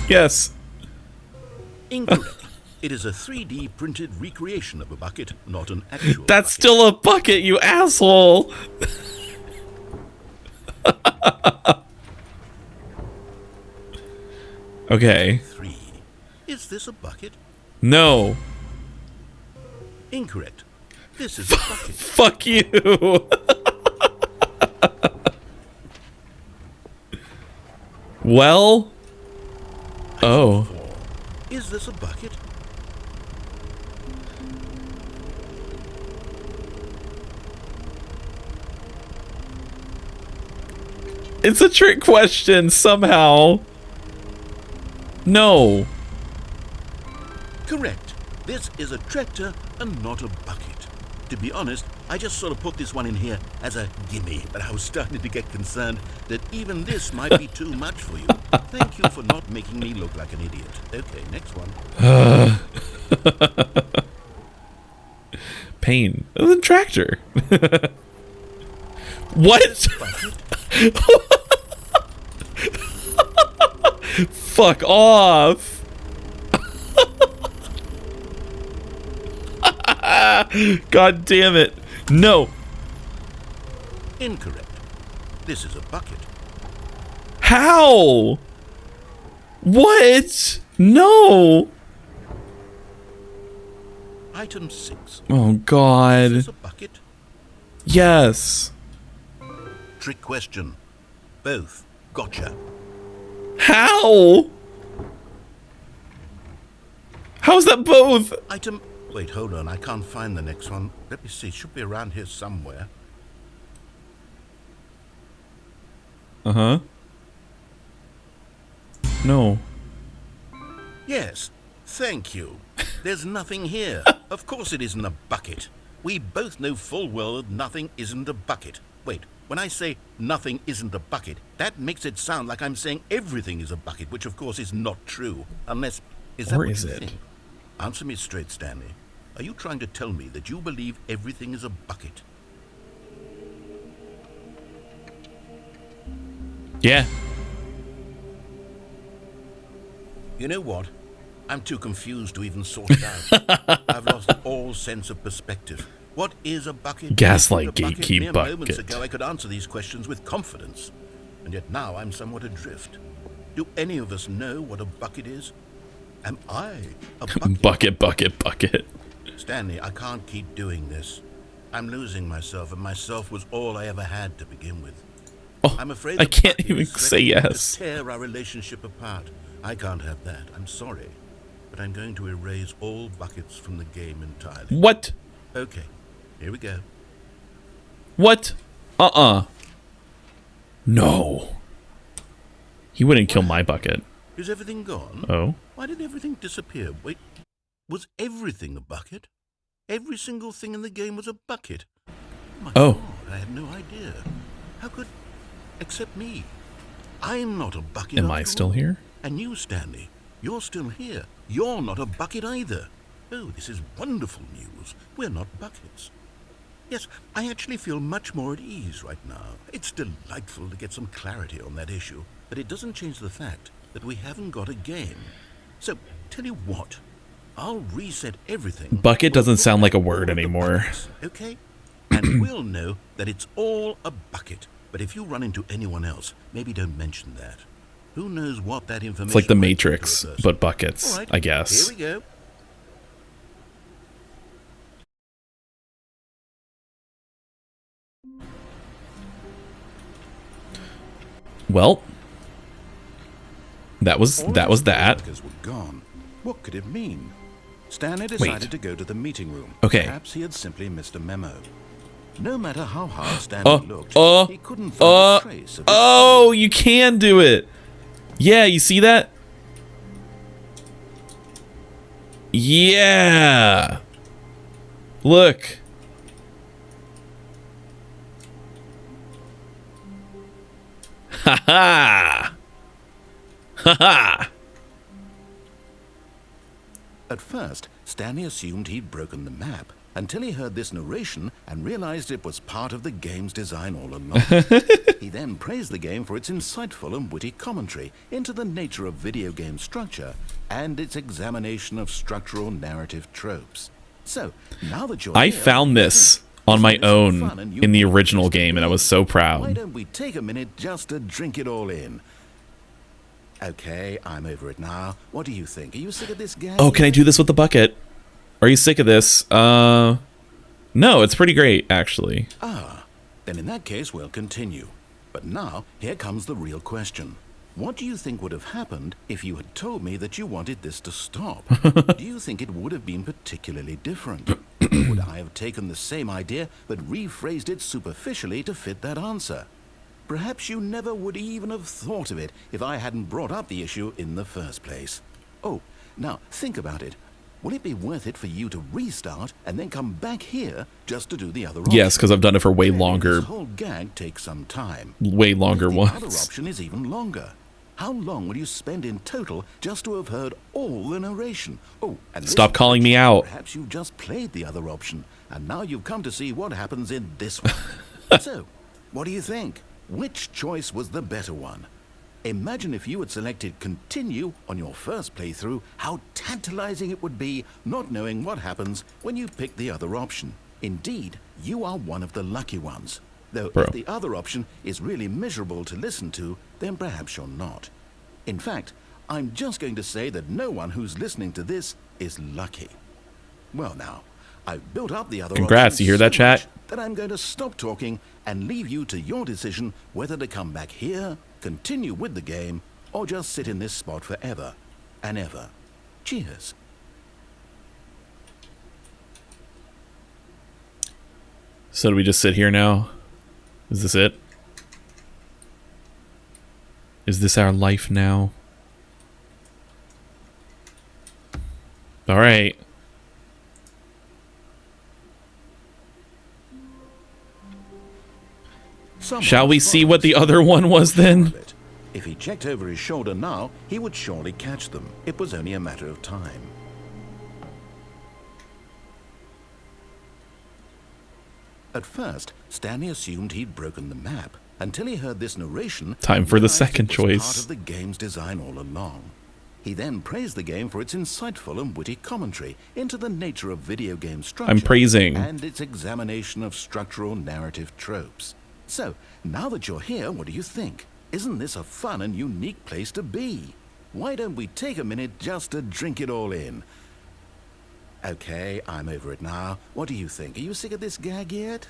Yes. Incorrect. It is a 3D printed recreation of a bucket, not an actual That's bucket. still a bucket, you asshole. Okay. 3. Is this a bucket? No. Incorrect. This is a bucket. Fuck you. Well. Oh. 4. Is this a bucket? It's a trick question somehow. No. Correct. This is a tractor and not a bucket. To be honest, I just sort of put this one in here as a gimme, but I was starting to get concerned that even this might be too much for you. Thank you for not making me look like an idiot. Okay, next one. Pain. The tractor. What? Fuck off. God damn it. No. Incorrect. This is a bucket. How? What? No. Item 6. Oh, Is God. this a bucket? Yes. Trick question. Both. Gotcha. How? How's that both? Item... Wait, hold on. I can't find the next one. Let me see. It should be around here somewhere. Uh-huh. No. Yes. Thank you. There's nothing here. Of course it isn't a bucket. We both know full well that nothing isn't a bucket. Wait, when I say nothing isn't a bucket, that makes it sound like I'm saying everything is a bucket, which of course is not true. Unless... Is that Or what is you it? think? Answer me straight, Stanley. Are you trying to tell me that you believe everything is a bucket? Yeah. You know what? I'm too confused to even sort it out. I've lost all sense of perspective. What is a bucket? Gaslight A bucket? gatekeep Mere moments bucket. ago I could answer these questions with confidence. And yet now I'm somewhat adrift. Do any of us know what a bucket is? Am I a bucket? Bucket, bucket, bucket. Stanley, I can't keep doing this. I'm losing myself, and myself was all I ever had to begin with. Oh, I'm afraid I the can't bucket even is say threatening to yes. tear our relationship apart. I can't have that. I'm sorry. But I'm going to erase all buckets from the game entirely. What? Okay, here we go. What? No. He wouldn't kill my bucket. Is everything gone? Oh. Why did everything disappear? Wait, was everything a bucket? Every single thing in the game was a bucket. My Oh. God, I had no idea. How could... Except me. I'm not a bucket. Am I after still all. here? And you, Stanley, you're still here. You're not a bucket either. Oh, this is wonderful news. We're not buckets. Yes, I actually feel much more at ease right now. It's delightful to get some clarity on that issue, but it doesn't change the fact that we haven't got a game. So, tell you what, I'll reset everything. Bucket doesn't We'll sound look like a at word all the anymore. buckets, okay? And we'll know that it's all a bucket. But if you run into anyone else, maybe don't mention that. Who knows what that information It's like the might do to a Matrix, person. but buckets, All right, I guess. Here we go. Well, that was All that. those buckets were gone. What could it mean? Stanley decided to go to the meeting room. Okay. Perhaps he had simply missed a memo. No matter how hard Stanley looked, he couldn't find a trace of his you can do it. Yeah, you see that? Yeah. Look. Ha ha. Ha ha. At first, Stanley assumed he'd broken the map until he heard this narration and realized it was part of the game's design all along. He then praised the game for its insightful and witty commentary into the nature of video game structure and its examination of structural narrative tropes. So, now that you're I here, found this on my own in the original game, and I was so why proud. don't we take a minute just to drink it all in? Okay, I'm over it now. What do you think? Are you sick of this game? Oh, can I do this with the bucket? Are you sick of this? No, it's pretty great, actually. Then in that case, we'll continue. But now, here comes the real question. What do you think would have happened if you had told me that you wanted this to stop? Do you think it would have been particularly different? Would I have taken the same idea but rephrased it superficially to fit that answer? Perhaps you never would even have thought of it if I hadn't brought up the issue in the first place. Oh, now think about it. Will it be worth it for you to restart and then come back here just to do the other option? Yes, because I've done it for way longer. This whole gag takes some time. Way longer The other ones. option is even longer. How long will you spend in total just to have heard all the narration? Oh, and Stop calling me out. Perhaps you've just played the other option, and now you've come to see what happens in this one. So, what do you think? Which choice was the better one? Imagine if you had selected continue on your first playthrough, how tantalizing it would be not knowing what happens when you pick the other option. Indeed, you are one of the lucky ones. Though Bro. if the other option is really miserable to listen to, then perhaps you're not. In fact, I'm just going to say that no one who's listening to this is lucky. Well now, I've built up the other Congrats, option you hear that, so chat? much that I'm going to stop talking and leave you to your decision whether to come back here, continue with the game, or just sit in this spot forever and ever. Cheers. So do we just sit here now? Is this it? Is this our life now? All right. Shall we see what the other one was then? If he checked over his shoulder now, he would surely catch them. It was only a matter of time. At first, Stanley assumed he'd broken the map until he heard this narration. Time for the realized second it was choice. Part of the game's design all along. He then praised the game for its insightful and witty commentary into the nature of video game structure. I'm praising. And its examination of structural narrative tropes. So, now that you're here, what do you think? Isn't this a fun and unique place to be? Why don't we take a minute just to drink it all in? Okay, I'm over it now. What do you think? Are you sick of this gag yet?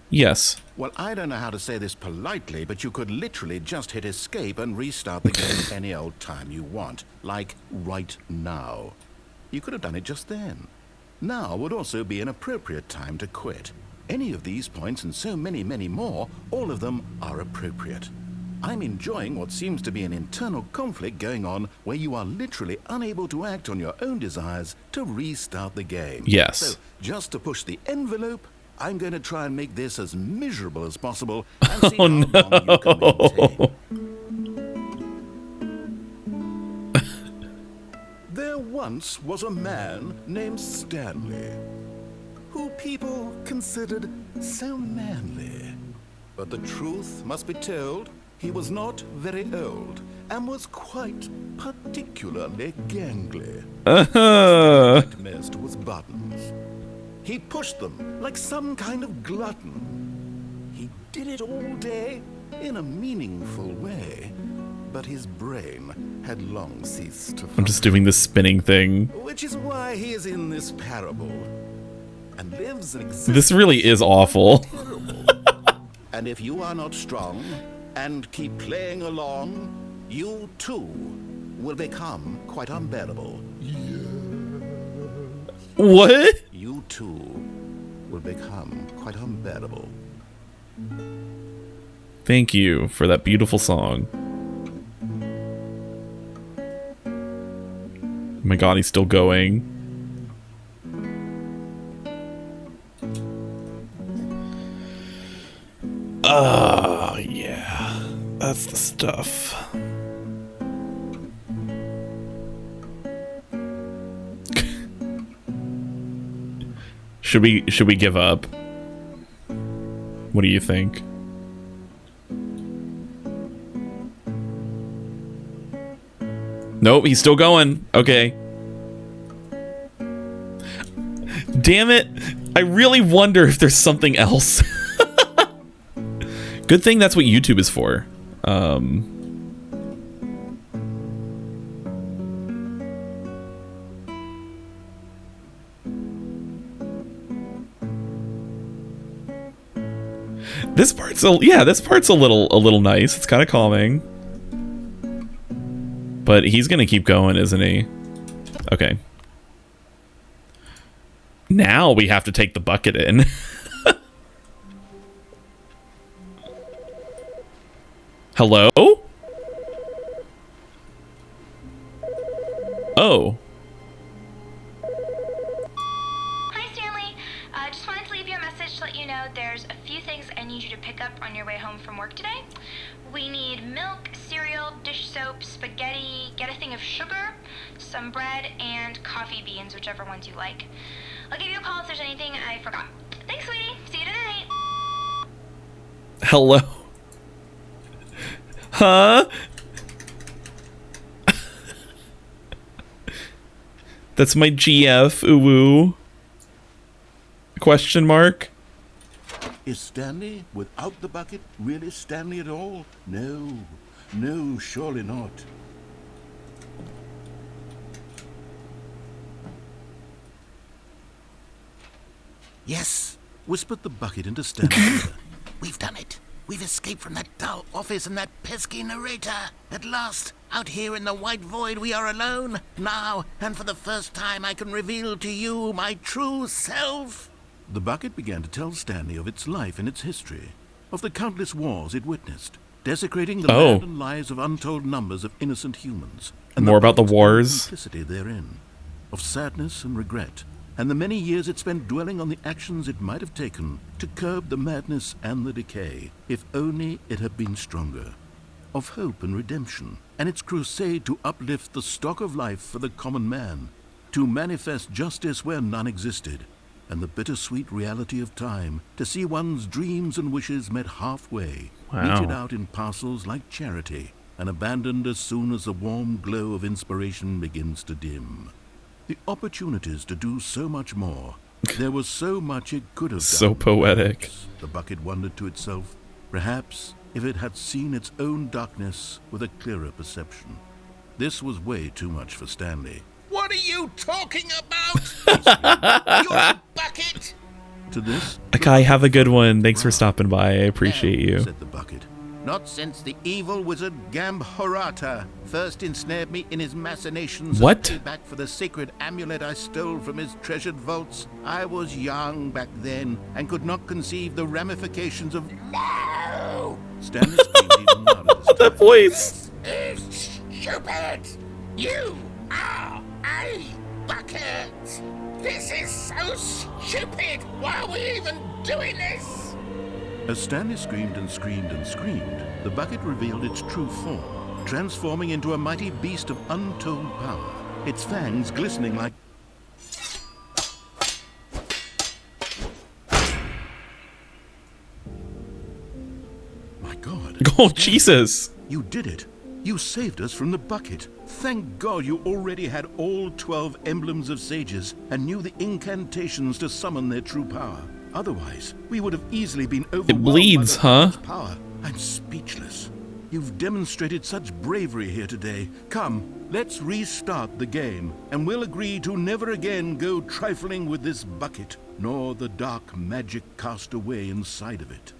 Yes. Well, I don't know how to say this politely, but you could literally just hit escape and restart the game any old time you want. Like, right now. You could have done it just then. Now would also be an appropriate time to quit. Any of these points and so many, many more, all of them are appropriate. I'm enjoying what seems to be an internal conflict going on where you are literally unable to act on your own desires to restart the game. Yes. So, just to push the envelope, I'm going to try and make this as miserable as possible and see how long you can maintain. There once was a man named Stanley, who people considered so manly. But the truth must be told, he was not very old and was quite particularly gangly. What he missed was buttons. He pushed them like some kind of glutton. He did it all day in a meaningful way, but his brain had long ceased to I'm function. just doing this spinning thing. Which is why he is in this parable and lives an existence This really is awful. And if you are not strong and keep playing along, you too will become quite unbearable. What? You two will become quite unbearable. Thank you for that beautiful song. Oh my god, he's still going. Oh, yeah. That's the stuff. Should we give up? What do you think? Nope, he's still going. Okay. Damn it. I really wonder if there's something else. Good thing that's what YouTube is for. This part's a little nice. It's kind of calming. But he's gonna keep going, isn't he? Okay. Now we have to take the bucket in. Hello? Oh. Hi, Stanley. Just wanted to leave you a message to let you know there's a few things I need you to pick up on your way home from work today. We need milk, cereal, dish soap, spaghetti, get a thing of sugar, some bread, and coffee beans, whichever ones you like. I'll give you a call if there's anything I forgot. Thanks, sweetie. See you tonight. Hello? Huh? That's my GF, ooh. Question mark? Is Stanley, without the bucket, really Stanley at all? No. No, surely not. Yes, whispered the bucket into Stanley's ear. We've done it. We've escaped from that dull office and that pesky narrator. At last, out here in the white void, we are alone. Now, and for the first time, I can reveal to you my true self. The bucket began to tell Stanley of its life and its history, of the countless wars it witnessed, desecrating the land and lives of untold numbers of innocent humans. And more about the bucket's wars. Simplicity therein, of sadness and regret, and the many years it spent dwelling on the actions it might have taken to curb the madness and the decay, if only it had been stronger. Of hope and redemption, and its crusade to uplift the stock of life for the common man, to manifest justice where none existed, and the bittersweet reality of time, to see one's dreams and wishes met halfway, meted out in parcels like charity, and abandoned as soon as the warm glow of inspiration begins to dim. The opportunities to do so much more. There was so much it could have done. So poetic. The bucket wondered to itself, perhaps if it had seen its own darkness with a clearer perception. This was way too much for Stanley. What are you talking about? You're a bucket! To this, Akai, have a good one. Thanks for stopping by. I appreciate you. said the bucket. Not since the evil wizard Gambhorata first ensnared me in his machinations. What? And paid back for the sacred amulet I stole from his treasured vaults. I was young back then and could not conceive the ramifications of. No! Stanley screamed even louder this time. That voice. This is stupid! You are a bucket! This is so stupid! Why are we even doing this? As Stanley screamed and screamed and screamed, the bucket revealed its true form, transforming into a mighty beast of untold power, its fangs glistening like... My God. Oh, Jesus. You did it. You saved us from the bucket. Thank God you already had all 12 emblems of sages and knew the incantations to summon their true power. Otherwise, we would have easily been overwhelmed. It bleeds, by the huh? power. I'm speechless. You've demonstrated such bravery here today. Come, let's restart the game, and we'll agree to never again go trifling with this bucket, nor the dark magic cast away inside of it.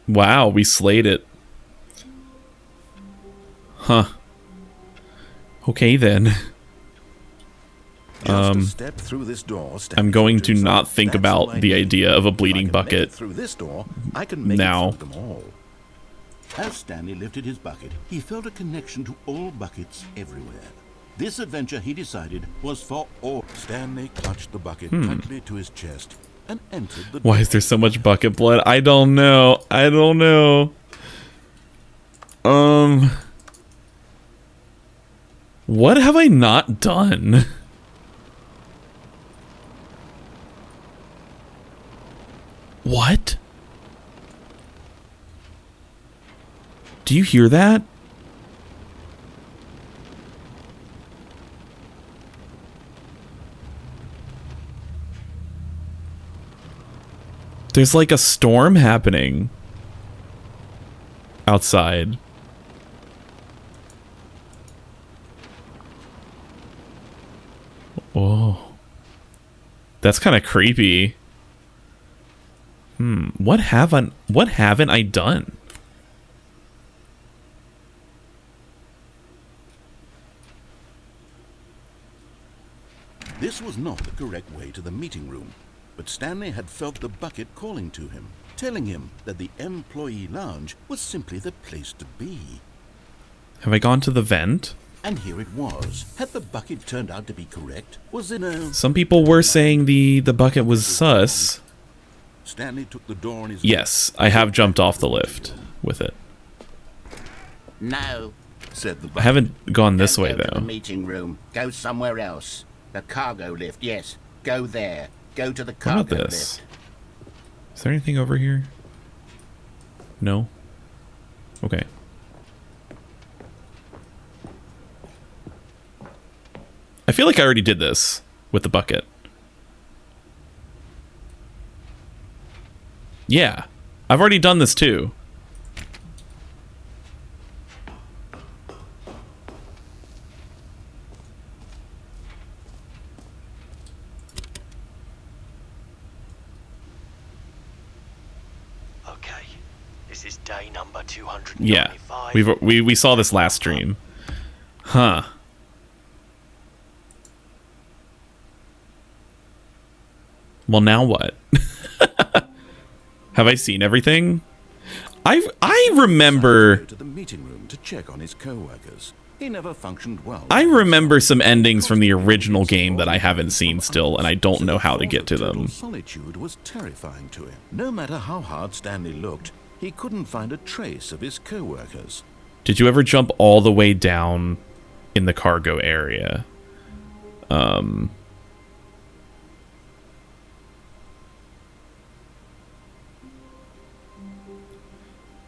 Wow, we slayed it. Huh. Okay then. Just a step through this door, I'm going to not think about the idea of a bleeding bucket through this door, I can make now. it through them all. As Stanley lifted his bucket, he felt a connection to all buckets everywhere. This adventure, he decided, was for all. Stanley clutched the bucket tightly to his chest and entered the door. Why is there so much bucket blood? I don't know. I don't know. What have I not done? What? Do you hear that? There's like a storm happening outside. Oh. That's kind of creepy. What haven't I done? This was not the correct way to the meeting room, but Stanley had felt the bucket calling to him, telling him that the employee lounge was simply the place to be. Have I gone to the vent? And here it was. Had the bucket turned out to be correct? Was it a... Some people were saying the bucket was sus. Stanley took the door on his... Yes, I have jumped off the lift with it. No, said the bucket. I haven't gone this way Don't go to though. the meeting room. Go somewhere else. The cargo lift. Yes, go there. Go to the What cargo about this? lift. Is there anything over here? No? Okay. I feel like I already did this with the bucket. Yeah, I've already done this too. Okay, this is day number 295. Yeah, we saw this last stream. Huh. Well, now what? Have I seen everything? I remember... To the meeting room to check on his co-workers. He never functioned well. I remember some endings from the original game that I haven't seen still, and I don't know how to get to them. Solitude was terrifying to him. No matter how hard Stanley looked, he couldn't find a trace of his co-workers. Did you ever jump all the way down in the cargo area?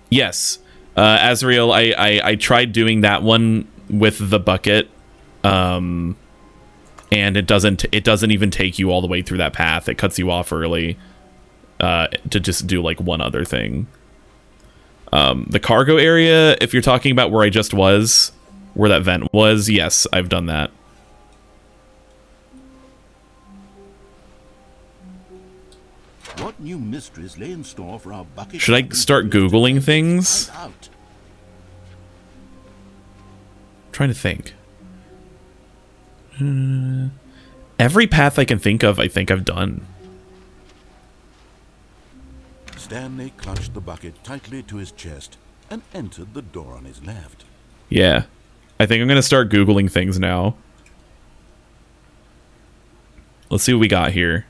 Yes, Azrael, I tried doing that one with the bucket, and it doesn't even take you all the way through that path. It cuts you off early to just do like one other thing. The cargo area, if you're talking about where I just was, where that vent was, yes, I've done that. What new mysteries lay in store for our bucket? Should I start Googling things? Trying to think. Every path I can think of, I think I've done. Stanley clutched the bucket tightly to his chest and entered the door on his left. Yeah. I think I'm going to start Googling things now. Let's see what we got here.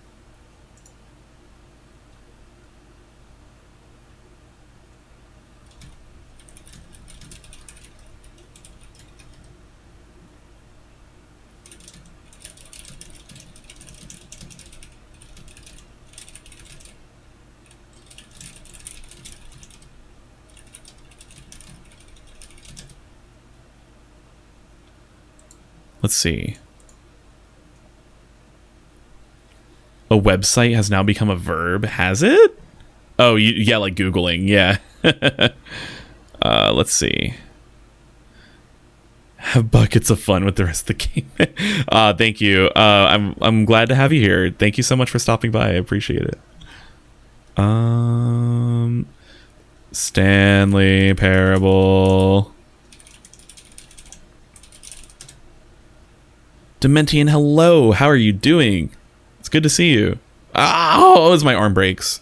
Let's see. A website has now become a verb. Has it? Oh, yeah, like Googling. Yeah. Let's see. Have buckets of fun with the rest of the game. Thank you. I'm glad to have you here. Thank you so much for stopping by. I appreciate it. Stanley Parable. Dementian, hello. How are you doing? It's good to see you. Oh, as my arm breaks.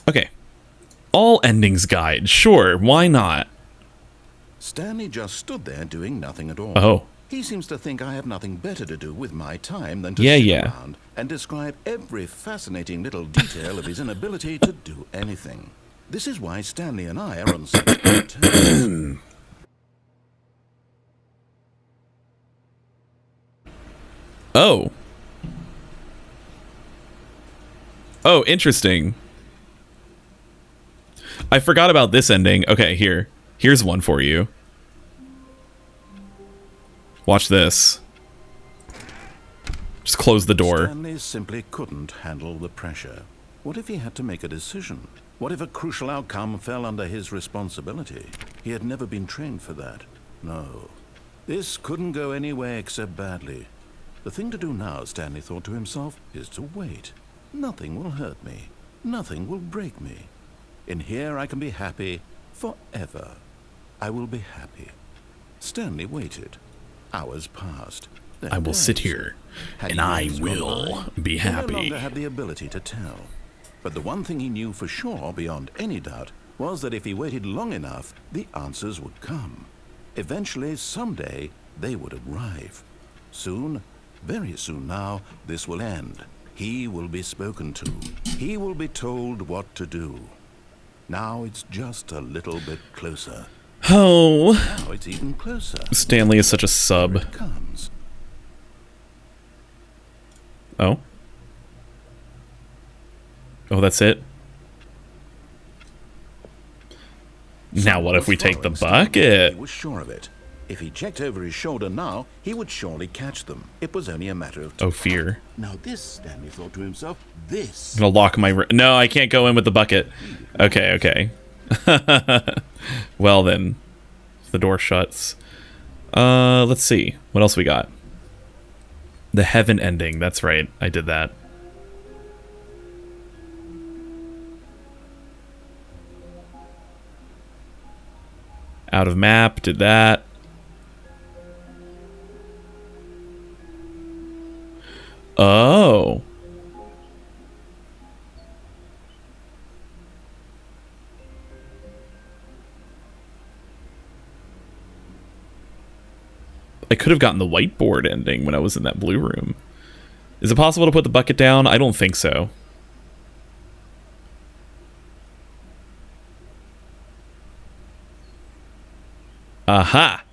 Okay. All endings guide. Sure, why not? Stanley just stood there doing nothing at all. Oh. He seems to think I have nothing better to do with my time than to Yeah, sit yeah. around and describe every fascinating little detail of his inability to do anything. This is why Stanley and I are on such good terms. Oh. Oh, interesting. I forgot about this ending. Okay, here's one for you. Watch this. Just close the door. Stanley simply couldn't handle the pressure. What if he had to make a decision? What if a crucial outcome fell under his responsibility? He had never been trained for that. No. This couldn't go anywhere except badly. The thing to do now, Stanley thought to himself, is to wait. Nothing will hurt me. Nothing will break me. In here I can be happy forever. I will be happy. Stanley waited. Hours passed. Then I will sit days. here, Had and I years gone will by? be He no happy. longer had the ability to tell. But the one thing he knew for sure, beyond any doubt, was that if he waited long enough, the answers would come. Eventually, someday, they would arrive. Soon, very soon now, this will end. He will be spoken to. He will be told what to do. Now it's just a little bit closer. Oh. Now it's even closer. Stanley is such a Here sub. it comes. Oh. Oh, that's it? Now what if we take the bucket? He was sure of it. If he checked over his shoulder now, he would surely catch them. It was only a matter of time. Oh, fear. Now this, Stanley thought to himself, this. I'm gonna lock my... No, I can't go in with the bucket. Okay, okay. Well then. The door shuts. Let's see. What else we got? The heaven ending. That's right. I did that. Out of map. Did that. Oh. I could have gotten the whiteboard ending when I was in that blue room. Is it possible to put the bucket down? I don't think so. Aha!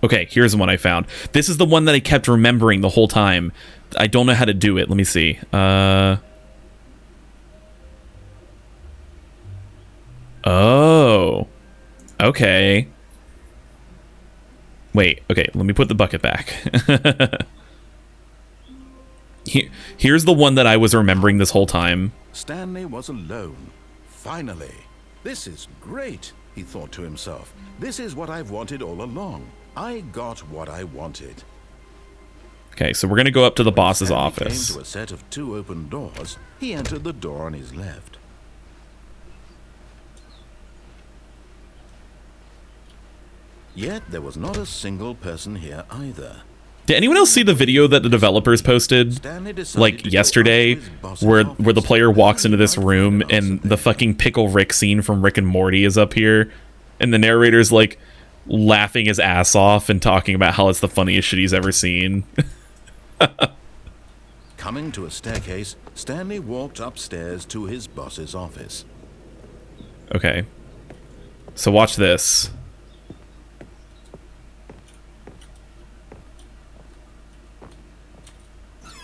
Okay, here's the one I found. This is the one that I kept remembering the whole time. I don't know how to do it. Let me see. Oh. Okay. Wait, okay, let me put the bucket back. Here's the one that I was remembering this whole time. Stanley was alone. Finally. This is great, he thought to himself. This is what I've wanted all along. I got what I wanted. Okay, so we're gonna go up to the boss's Stanley office. came to a set of 2 open doors. He entered the door on his left. Yet there was not a single person here either. Did anyone else see the video that the developers posted, Stanley decided to like go yesterday, up to his boss's where office. the player walks into this I'd room find an and answer the there. fucking Pickle Rick scene from Rick and Morty is up here, and the narrator's like laughing his ass off and talking about how it's the funniest shit he's ever seen. Coming to a staircase, Stanley walked upstairs to his boss's office. Okay, so watch this.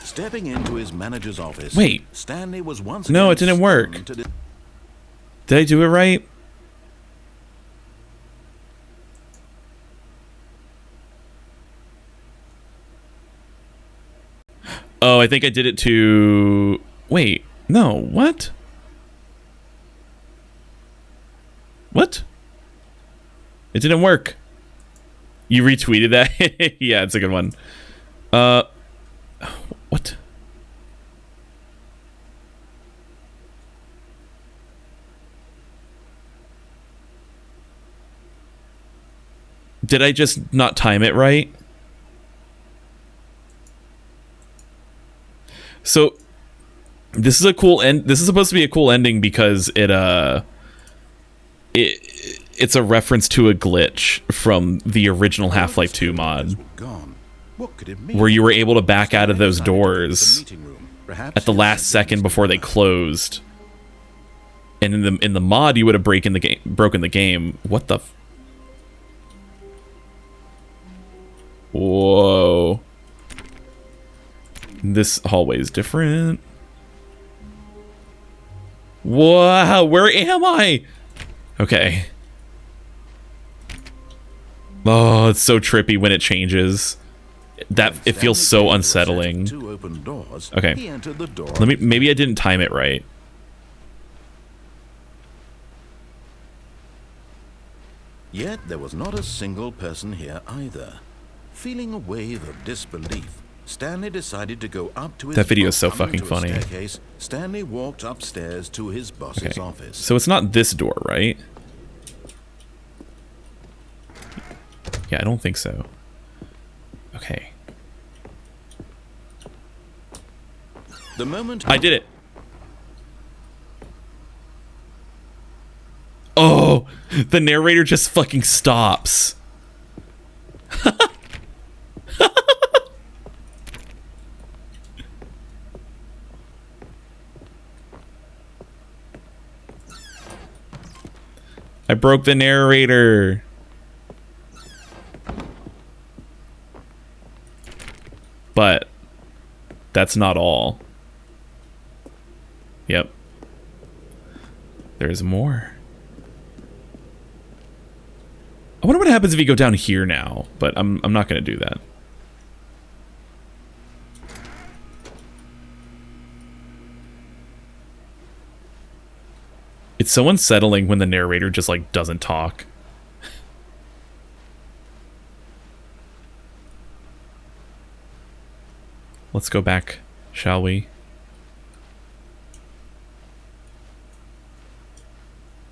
Stepping into his manager's office, Wait. Stanley was once No, again it didn't work. stunned to Did I do it right? Oh, I think I did it to... Wait, no, what? What? It didn't work. You retweeted that? Yeah, it's a good one. What? Did I just not time it right? So this is a cool end. This is supposed to be a cool ending because it's a reference to a glitch from the original Half-Life 2 mod, where you were able to back out of those doors at the last second before they closed. And in the mod, you would have broken the game. What the? Whoa! This hallway is different. Wow, where am I? Okay. Oh, it's so trippy when it changes. It feels so unsettling. Okay. Maybe I didn't time it right. Yet there was not a single person here either. Feeling a wave of disbelief, Stanley decided to go up to his That video is so boss. fucking funny. Staircase, Stanley walked upstairs to his boss's office. So it's not this door, right? Yeah, I don't think so. Okay. The moment I did it. Oh, the narrator just fucking stops. I broke the narrator. But that's not all. Yep. There's more. I wonder what happens if you go down here now, but I'm not going to do that. It's so unsettling when the narrator just like doesn't talk. Let's go back, shall we?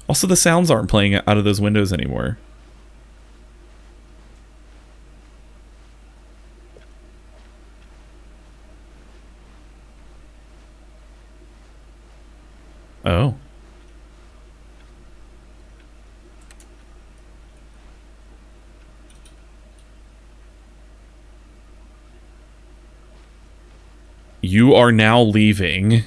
Also, the sounds aren't playing out of those windows anymore. Oh. You are now leaving.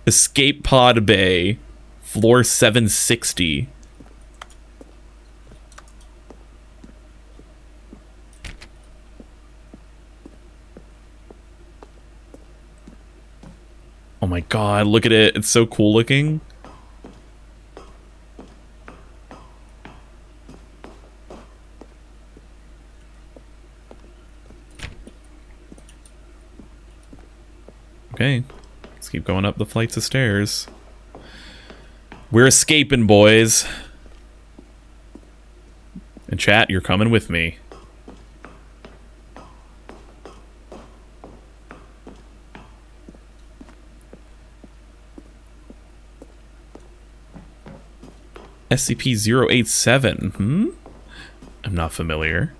Escape pod bay, floor 760. Oh my god, look at it. It's so cool looking. Okay, let's keep going up the flights of stairs. We're escaping, boys. And chat, you're coming with me. SCP-087. I'm not familiar.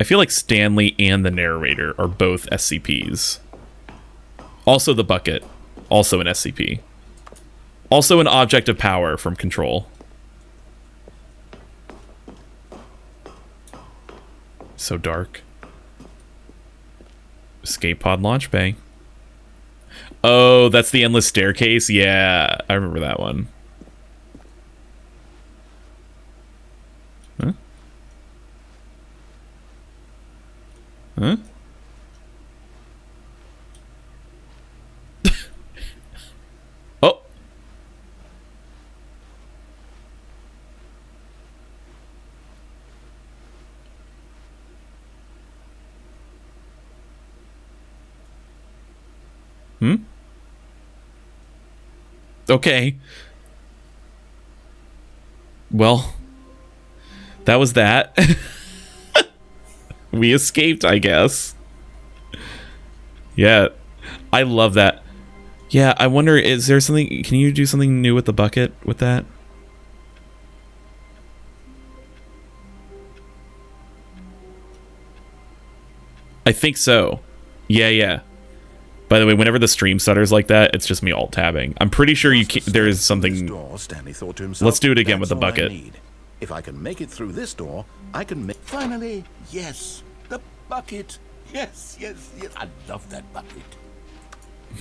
I feel like Stanley and the narrator are both SCPs. Also the bucket. Also an SCP. Also an object of power from Control. So dark. Escape pod launch bay. Oh, that's the endless staircase? Yeah, I remember that one. Huh? Huh? Oh! Okay. Well, that was that. We escaped, I guess. Yeah. I love that. Yeah, I wonder, is there something... Can you do something new with the bucket with that? I think so. Yeah. By the way, whenever the stream stutters like that, it's just me alt-tabbing. I'm pretty sure you can, there is something... Stanley thought to himself, let's do it again with the "That's all I bucket. need. If I can make it through this door, I can make... Finally, yes, the bucket. Yes. I love that bucket.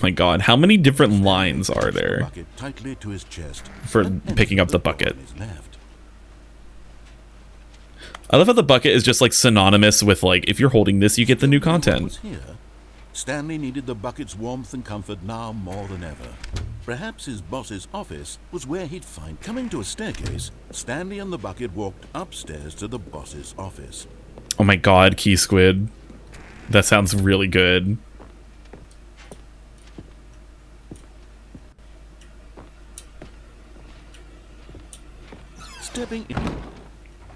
My god, how many different lines are there Bucket tightly to his chest for and picking up the entered door bucket? on his left. I love how the bucket is just like synonymous with like, if you're holding this, you get the new What content. was here? Stanley needed the bucket's warmth and comfort now more than ever. Perhaps his boss's office was where he'd find... Coming to a staircase, Stanley and the bucket walked upstairs to the boss's office. Oh my god, Key Squid. That sounds really good. Stepping in...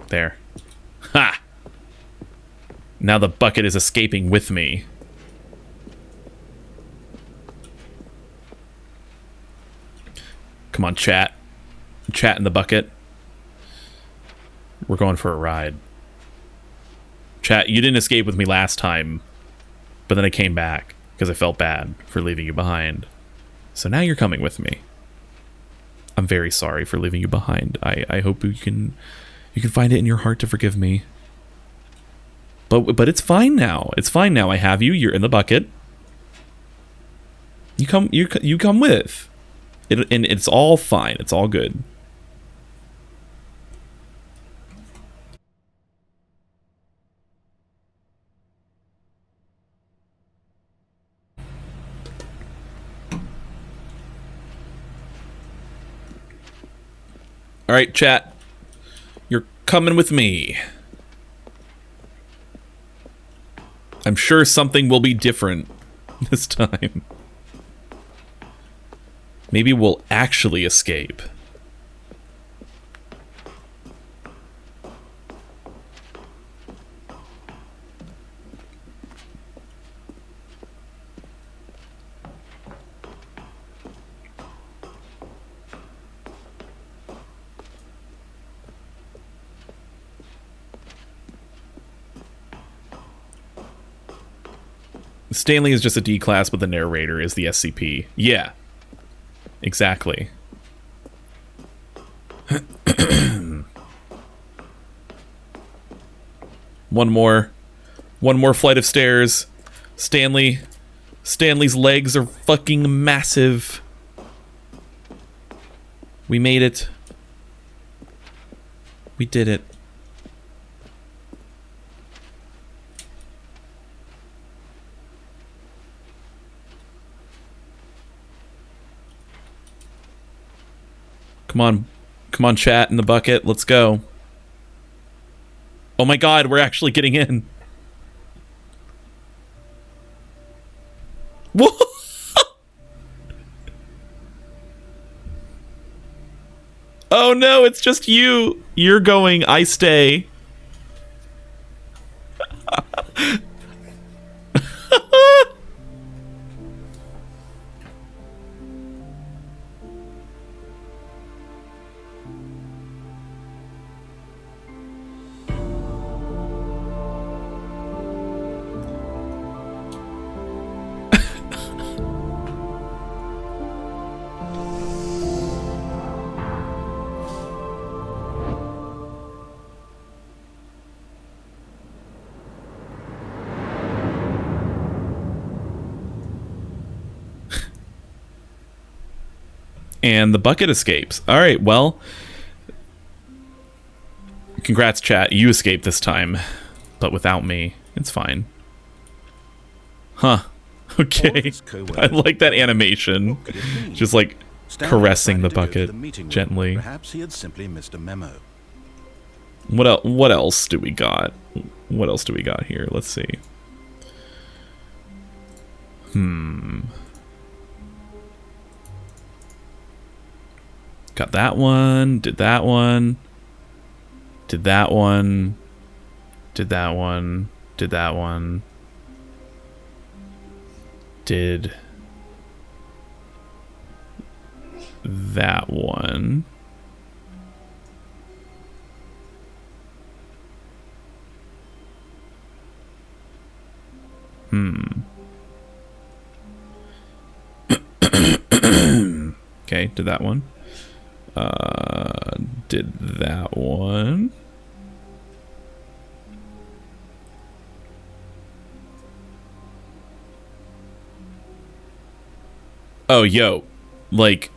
There. Ha! Now the bucket is escaping with me. Come on, chat. Chat in the bucket. We're going for a ride. Chat, you didn't escape with me last time, but then I came back because I felt bad for leaving you behind. So now you're coming with me. I'm very sorry for leaving you behind. I hope you can find it in your heart to forgive me. But it's fine now. It's fine now. I have you. You're in the bucket. You come with. And it's all fine. It's all good. All right, chat. You're coming with me. I'm sure something will be different this time. Maybe we'll actually escape. Stanley is just a D class, but the narrator is the SCP. Yeah. Exactly. One more flight of stairs. Stanley's legs are fucking massive. We made it. We did it. Come on, chat in the bucket. Let's go. Oh my god, we're actually getting in. What? Oh no, it's just you. You're going, I stay. And the bucket escapes. All right, well, congrats, chat. You escaped this time, but without me. It's fine. Huh. Okay. I like that animation. Just like caressing the bucket gently. Perhaps he had simply missed a memo. What else do we got? What else do we got here? Let's see. Got that one. Did that one. Did that one. Did that one. Did that one. Did that one. Okay, did that one. Did that one. Oh, yo, like,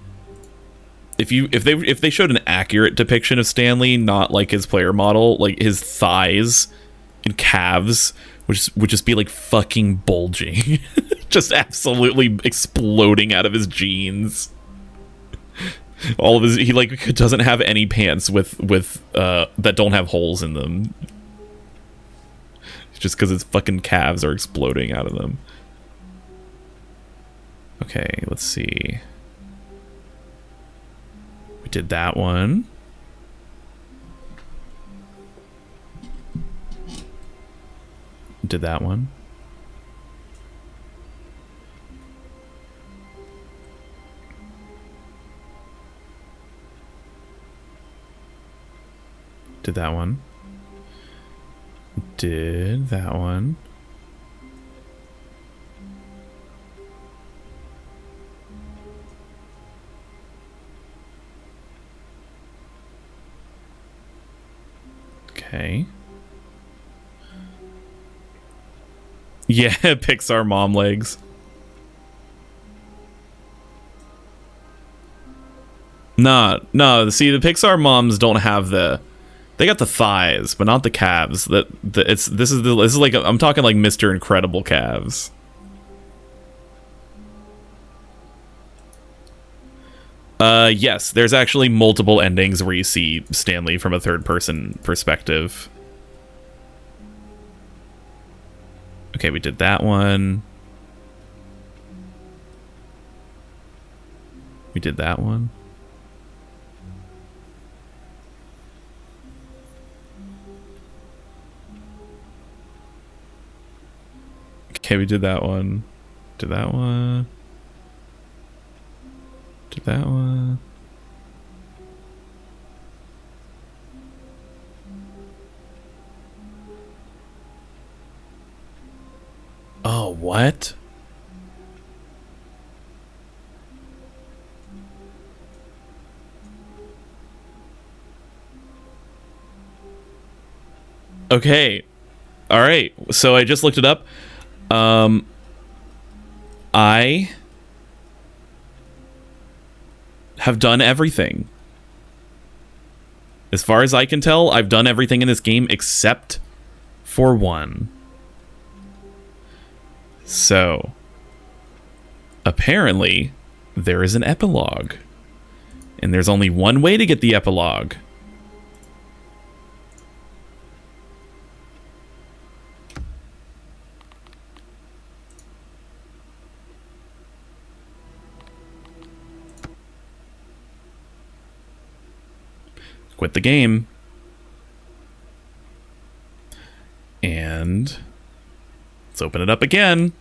if they showed an accurate depiction of Stanley, not like his player model, like his thighs and calves would just be like fucking bulging, just absolutely exploding out of his jeans. All of his, he like doesn't have any pants with that don't have holes in them, just because his fucking calves are exploding out of them. Okay, let's see. We did that one. Did that one. Did that one. Did that one. Okay. Yeah, Pixar mom legs. Nah, no. See, the Pixar moms don't have the. They got the thighs, but not the calves. This is like I'm talking like Mr. Incredible calves. Yes, there's actually multiple endings where you see Stanley from a third-person perspective. Okay, we did that one. We did that one. Okay, we did that one. Did that one. Did that one. Oh, what? Okay. All right. So I just looked it up. I have done everything. As far as I can tell, I've done everything in this game except for one. So, apparently, there is an epilogue. And there's only one way to get the epilogue. Quit the game. And let's open it up again.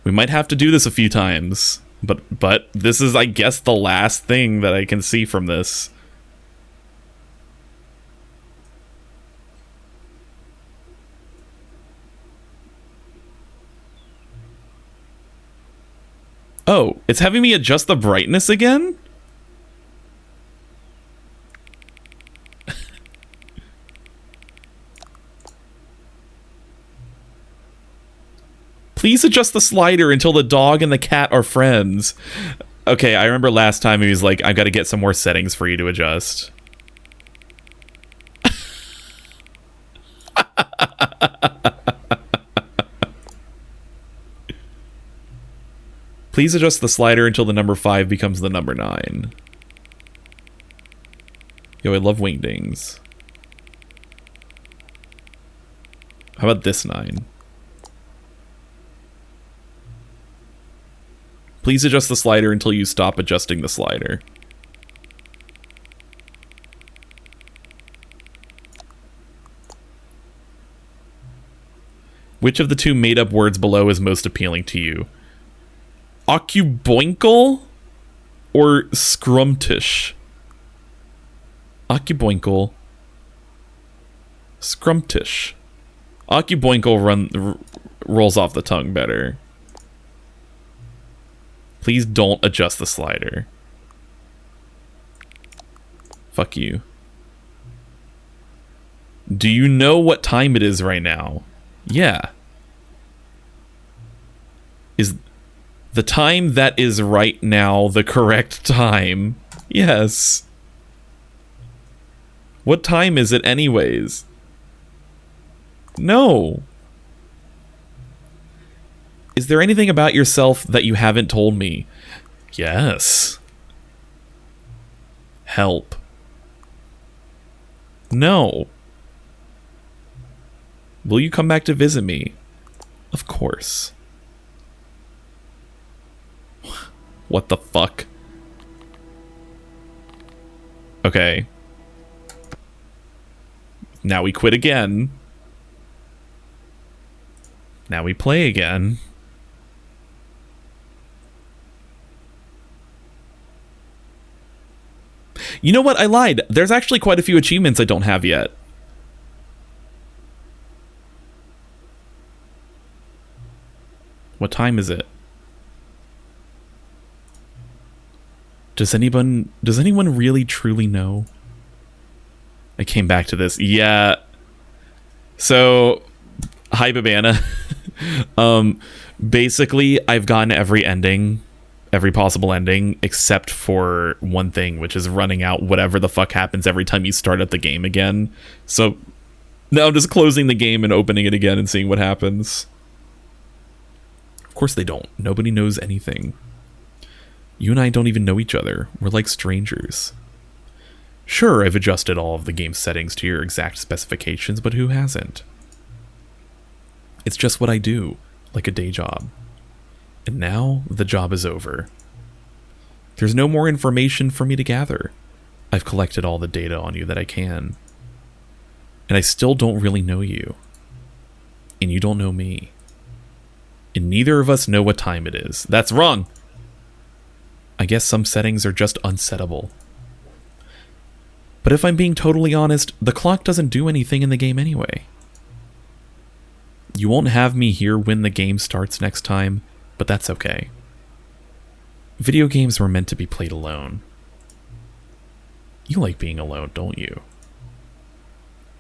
We might have to do this a few times, but this is, I guess, the last thing that I can see from this. Oh, it's having me adjust the brightness again? Please adjust the slider until the dog and the cat are friends. Okay, I remember last time he was like, I've got to get some more settings for you to adjust. Please adjust the slider until the number 5 becomes the number 9. Yo, I love wingdings. How about this 9? Please adjust the slider until you stop adjusting the slider. Which of the two made-up words below is most appealing to you? Occuboinkle or scrumptious? Occuboinkle. Scrumptious. Occuboinkle rolls off the tongue better. Please don't adjust the slider. Fuck you. Do you know what time it is right now? Yeah. Is the time that is right now the correct time? Yes. What time is it anyways? No. Is there anything about yourself that you haven't told me? Yes. Help. No. Will you come back to visit me? Of course. What the fuck? Okay. Now we quit again. Now we play again. You know what? I lied. There's actually quite a few achievements I don't have yet. What time is it? Does anyone really truly know? I came back to this. Yeah. So, hi Babana. Basically, I've gotten every ending, every possible ending, except for one thing, which is running out whatever the fuck happens every time you start up the game again. So, now I'm just closing the game and opening it again and seeing what happens. Of course they don't. Nobody knows anything. You and I don't even know each other. We're like strangers. Sure, I've adjusted all of the game settings to your exact specifications, but who hasn't? It's just what I do, like a day job. And now, the job is over. There's no more information for me to gather. I've collected all the data on you that I can. And I still don't really know you. And you don't know me. And neither of us know what time it is. That's wrong! I guess some settings are just unsettable. But if I'm being totally honest, the clock doesn't do anything in the game anyway. You won't have me here when the game starts next time, but that's okay. Video games were meant to be played alone. You like being alone, don't you?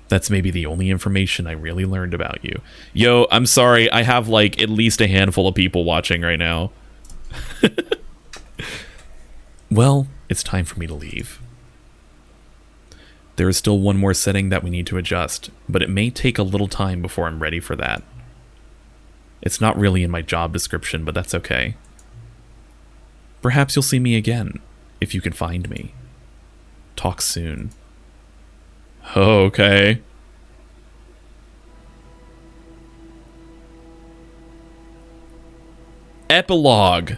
That's maybe the only information I really learned about you. Yo, I'm sorry, I have like at least a handful of people watching right now. Well, it's time for me to leave. There is still one more setting that we need to adjust, but it may take a little time before I'm ready for that. It's not really in my job description, but that's okay. Perhaps you'll see me again, if you can find me. Talk soon. Okay. Epilogue.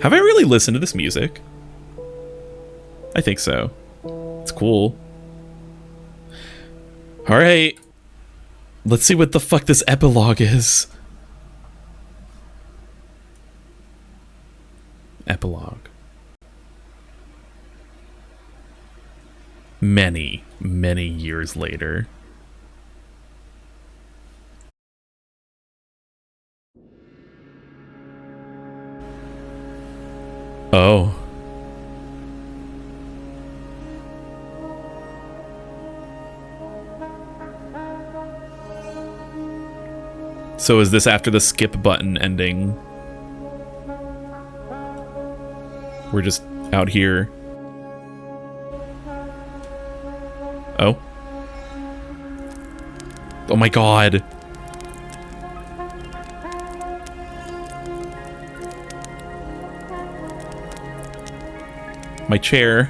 Have I really listened to this music? I think so. It's cool. Alright. Let's see what the fuck this epilogue is. Epilogue. Many, many years later. Oh. So is this after the skip button ending? We're just out here. Oh. Oh my god. My chair.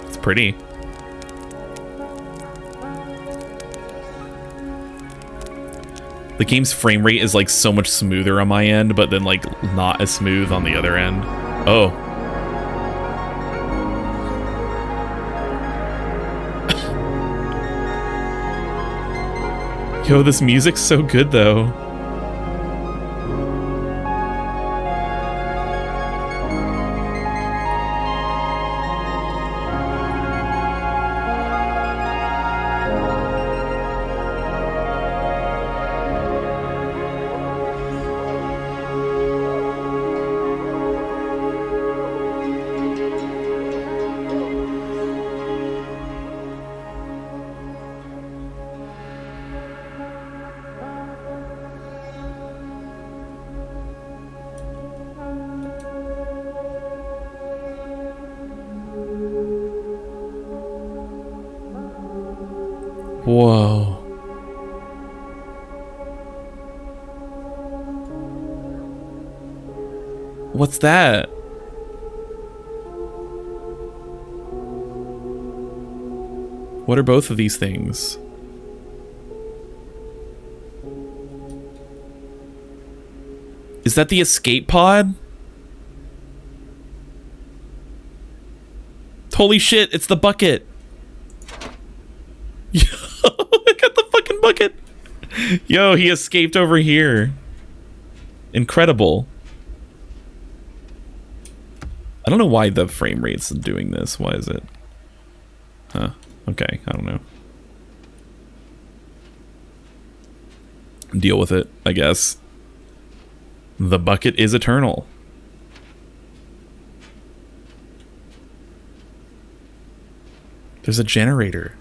It's pretty. The game's frame rate is like so much smoother on my end, but then like not as smooth on the other end. Oh. Yo, this music's so good though. Whoa. What's that? What are both of these things? Is that the escape pod? Holy shit, it's the bucket. Yo, I got the fucking bucket. Yo, he escaped over here. Incredible. I don't know why the frame rate's doing this. Why is it? Huh. Okay, I don't know. Deal with it, I guess. The bucket is eternal. There's a generator.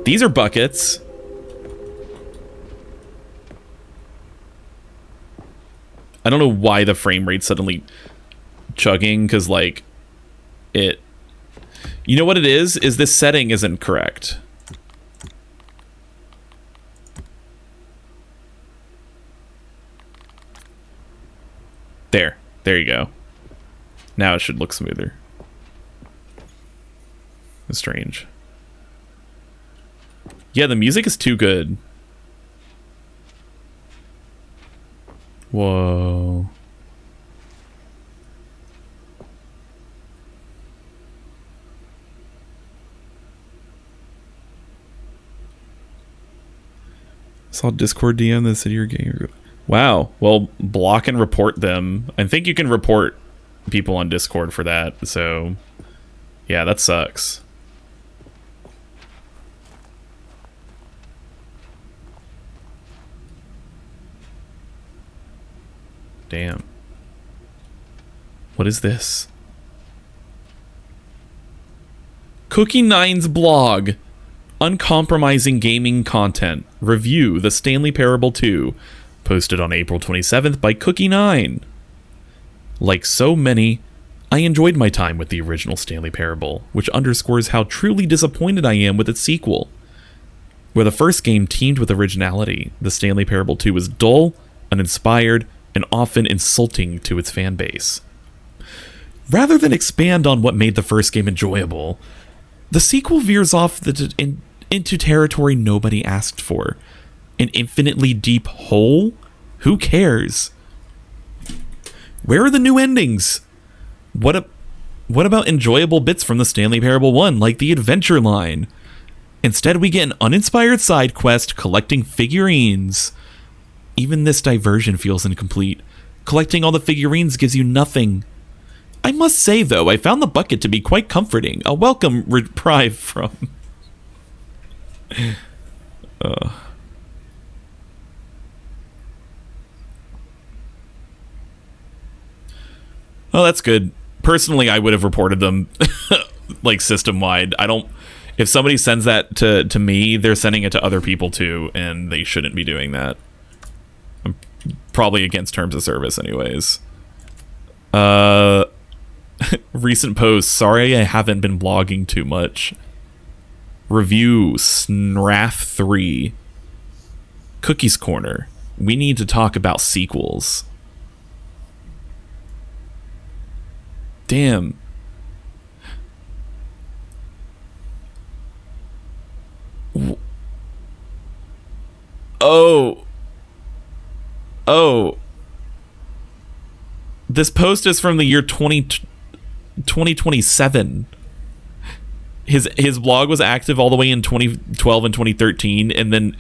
These are buckets. I don't know why the frame rate's suddenly chugging, because, like, it... You know what it is this setting isn't correct. There you go. Now it should look smoother. It's strange. Yeah, the music is too good. Whoa. Saw Discord DM that said you're gay. Wow. Well, block and report them. I think you can report people on Discord for that. So, yeah, that sucks. Damn. What is this? Cookie9's blog. Uncompromising gaming content. Review The Stanley Parable 2. Posted on April 27th by Cookie9. Like so many, I enjoyed my time with the original Stanley Parable, which underscores how truly disappointed I am with its sequel. Where the first game teamed with originality, the Stanley Parable 2 was dull, uninspired, and often insulting to its fan base. Rather than expand on what made the first game enjoyable, the sequel veers off into territory nobody asked for. An infinitely deep hole? Who cares? Where are the new endings? What about enjoyable bits from the Stanley Parable 1, like the adventure line? Instead, we get an uninspired side quest collecting figurines. Even this diversion feels incomplete. Collecting all the figurines gives you nothing. I must say, though, I found the bucket to be quite comforting. A welcome reprieve from... Oh, that's good. Personally, I would have reported them, like, system-wide. I don't... If somebody sends that to me, they're sending it to other people, too, and they shouldn't be doing that. I'm probably against terms of service, anyways. Recent posts. Sorry I haven't been blogging too much. Review Snrath 3. Cookies Corner. We need to talk about sequels. Damn. Oh. this post is from the year 2027. His blog was active all the way in 2012 and 2013, and then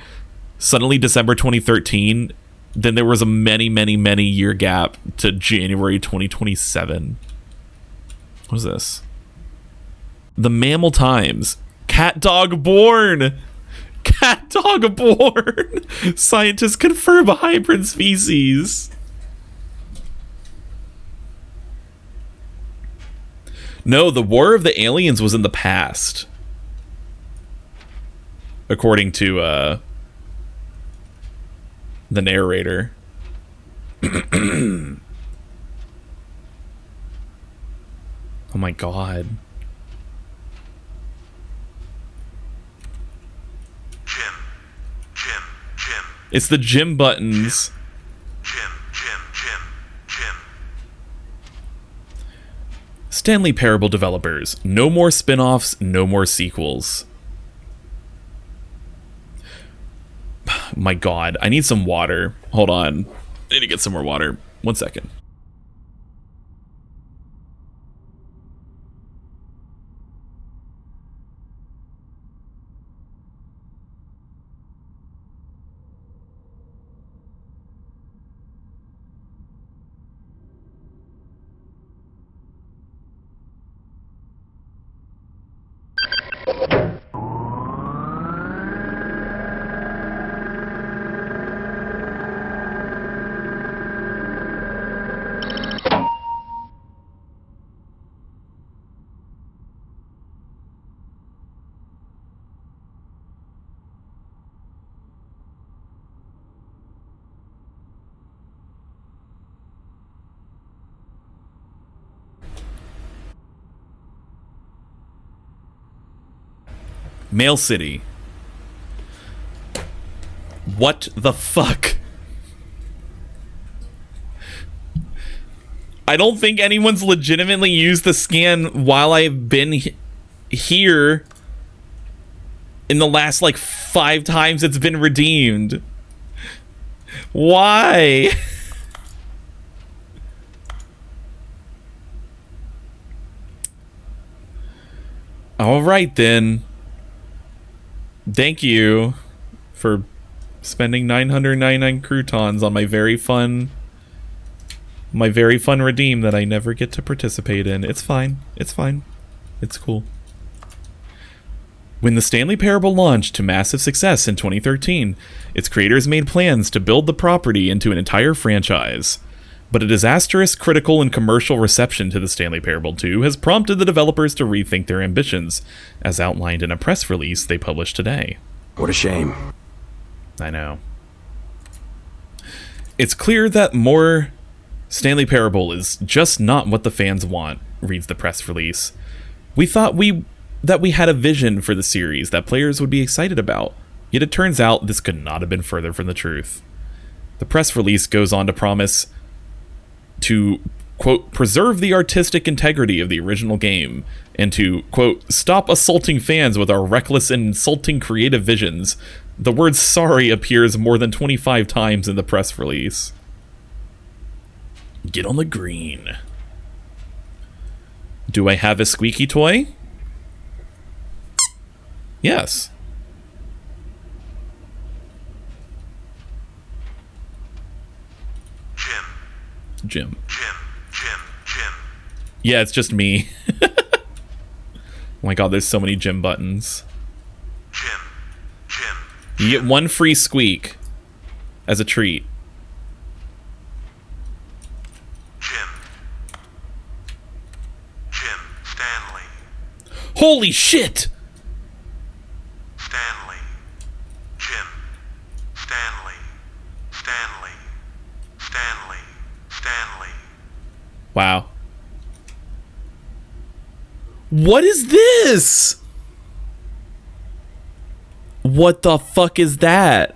suddenly December 2013, then there was a many year gap to January 2027. What is this? The Mammal Times. Cat dog born. Cat dog born. Scientists confirm a hybrid species. No, the War of the Aliens was in the past, according to the narrator. Oh my god. Jim. It's the Jim buttons. Jim. Stanley Parable developers. No more spin-offs, no more sequels. My god, I need some water. Hold on. I need to get some more water. 1 second. Mail City. What the fuck? I don't think anyone's legitimately used the scan while I've been here in the last like 5 times it's been redeemed. Why? All right then. Thank you for spending 999 croutons on my very fun redeem that I never get to participate in. It's fine. It's fine. It's cool. When the Stanley Parable launched to massive success in 2013, its creators made plans to build the property into an entire franchise. But a disastrous critical and commercial reception to the Stanley Parable 2 has prompted the developers to rethink their ambitions, as outlined in a press release they published today. What a shame. I know. It's clear that more Stanley Parable is just not what the fans want, reads the press release. We thought that we had a vision for the series that players would be excited about, yet it turns out this could not have been further from the truth. The press release goes on to promise to, quote, preserve the artistic integrity of the original game, and to, quote, stop assaulting fans with our reckless and insulting creative visions. The word sorry appears more than 25 times in the press release. Get on the green. Do I have a squeaky toy? Yes. Jim. Yeah, it's just me. Oh my god, there's so many Jim buttons. You get 1 free squeak as a treat. Stanley. Holy shit! Stanley. Wow. What is this? What the fuck is that?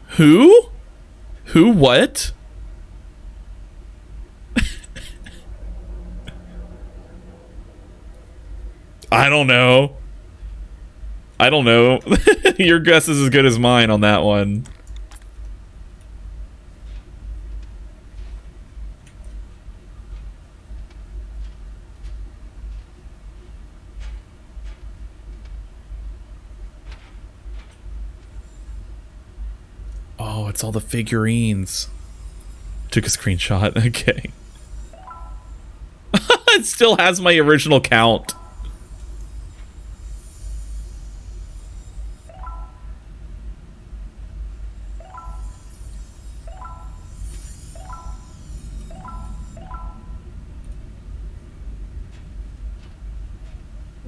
Who? Who what? I don't know. I don't know. Your guess is as good as mine on that one. Oh, it's all the figurines. Took a screenshot. Okay. It still has my original count.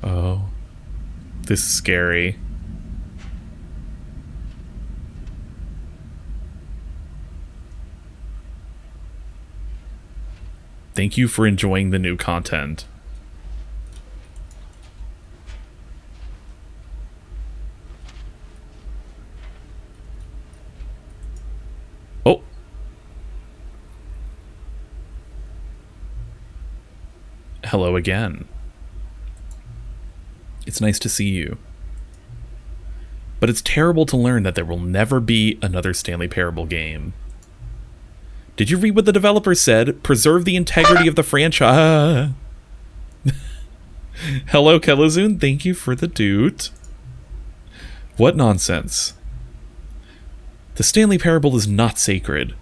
Oh. This is scary. Thank you for enjoying the new content. Oh. Hello again. It's nice to see you. But it's terrible to learn that there will never be another Stanley Parable game. Did you read what the developer said? Preserve the integrity of the franchise. Hello, Kelazun. Thank you for the doot. What nonsense. The Stanley Parable is not sacred.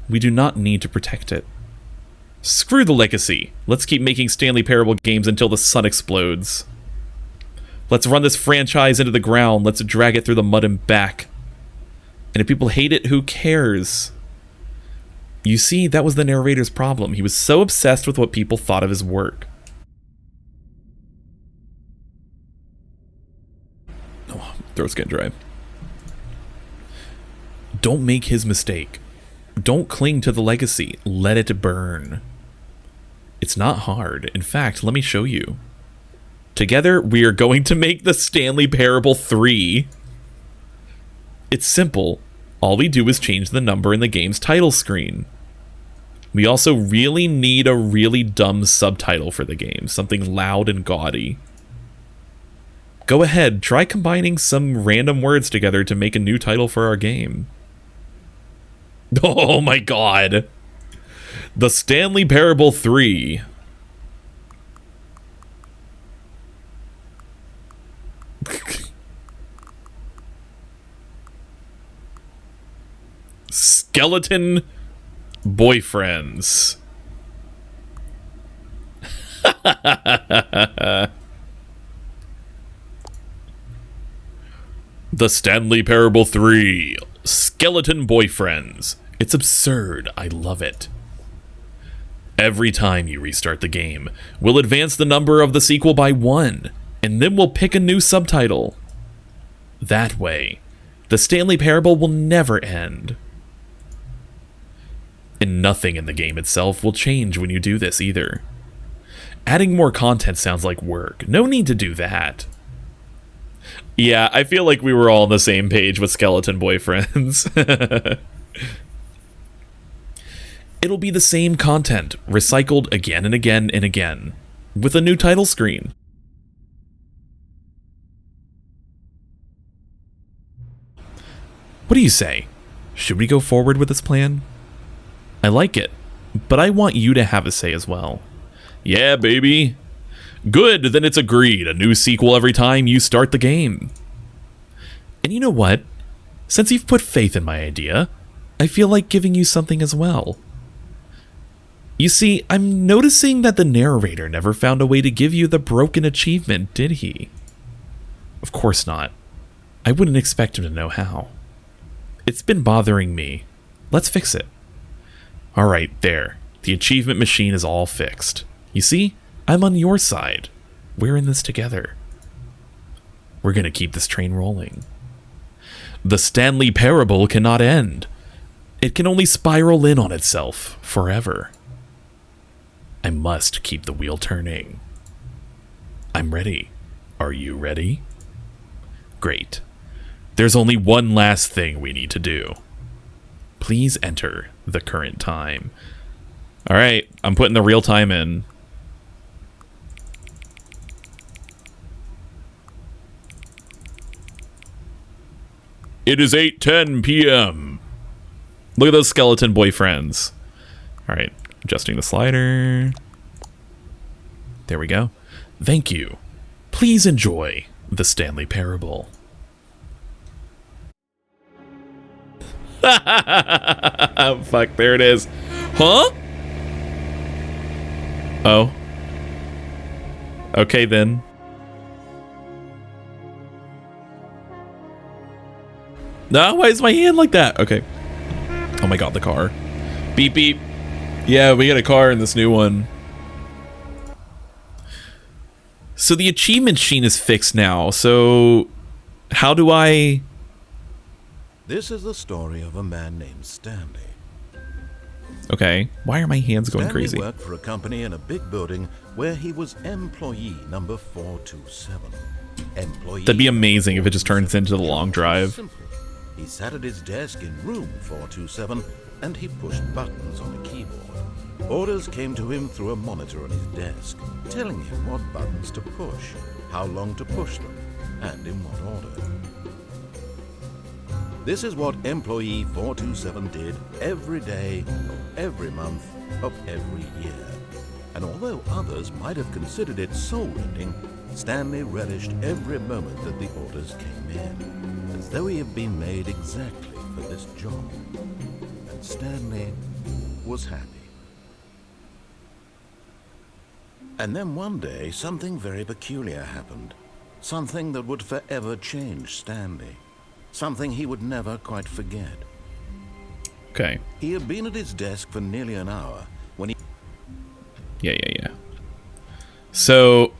We do not need to protect it. Screw the legacy. Let's keep making Stanley Parable games until the sun explodes. Let's run this franchise into the ground. Let's drag it through the mud and back. And if people hate it, who cares? You see, that was the narrator's problem. He was so obsessed with what people thought of his work. Oh, throat's getting dry. Don't make his mistake. Don't cling to the legacy. Let it burn. It's not hard. In fact, let me show you. Together, we are going to make the Stanley Parable 3. It's simple. All we do is change the number in the game's title screen. We also really need a really dumb subtitle for the game, something loud and gaudy. Go ahead, try combining some random words together to make a new title for our game. Oh my god! The Stanley Parable 3. Skeleton boyfriends. The Stanley Parable 3. Skeleton boyfriends. It's absurd. I love it. Every time you restart the game, we'll advance the number of the sequel by 1, and then we'll pick a new subtitle. That way, the Stanley Parable will never end. And nothing in the game itself will change when you do this either. Adding more content sounds like work. No need to do that. Yeah, I feel like we were all on the same page with skeleton boyfriends. It'll be the same content, recycled again and again and again, with a new title screen. What do you say? Should we go forward with this plan? I like it, but I want you to have a say as well. Yeah, baby. Good, then it's agreed. A new sequel every time you start the game. And you know what? Since you've put faith in my idea, I feel like giving you something as well. You see, I'm noticing that the narrator never found a way to give you the broken achievement, did he? Of course not. I wouldn't expect him to know how. It's been bothering me. Let's fix it. Alright, there. The achievement machine is all fixed. You see? I'm on your side. We're in this together. We're gonna keep this train rolling. The Stanley Parable cannot end. It can only spiral in on itself forever. I must keep the wheel turning. I'm ready. Are you ready? Great. There's only one last thing we need to do. Please enter the current time. All right, I'm putting the real time in. It is 8:10 p.m. Look at those skeleton boyfriends. All right, adjusting the slider. There we go. Thank you. Please enjoy the Stanley Parable. Fuck, there it is. Huh? Oh. Okay, then. No, why is my hand like that? Okay. Oh my god, the car. Beep, beep. Yeah, we got a car in this new one. So the achievement machine is fixed now. So how do I... This is the story of a man named Stanley. Okay. Why are my hands going Stanley crazy? worked for a company in a big building where he was employee number 427. Employee That'd be amazing if it just turns into the long drive. Simple. He sat at his desk in room 427 and he pushed buttons on a keyboard. Orders came to him through a monitor on his desk, telling him what buttons to push, how long to push them, and in what order. This is what employee 427 did every day, of every month, of every year. And although others might have considered it soul-rending, Stanley relished every moment that the orders came in, as though he had been made exactly for this job. And Stanley was happy. And then one day, something very peculiar happened. Something that would forever change Stanley. Something he would never quite forget. Okay. He had been at his desk for nearly an hour when he... Yeah. So...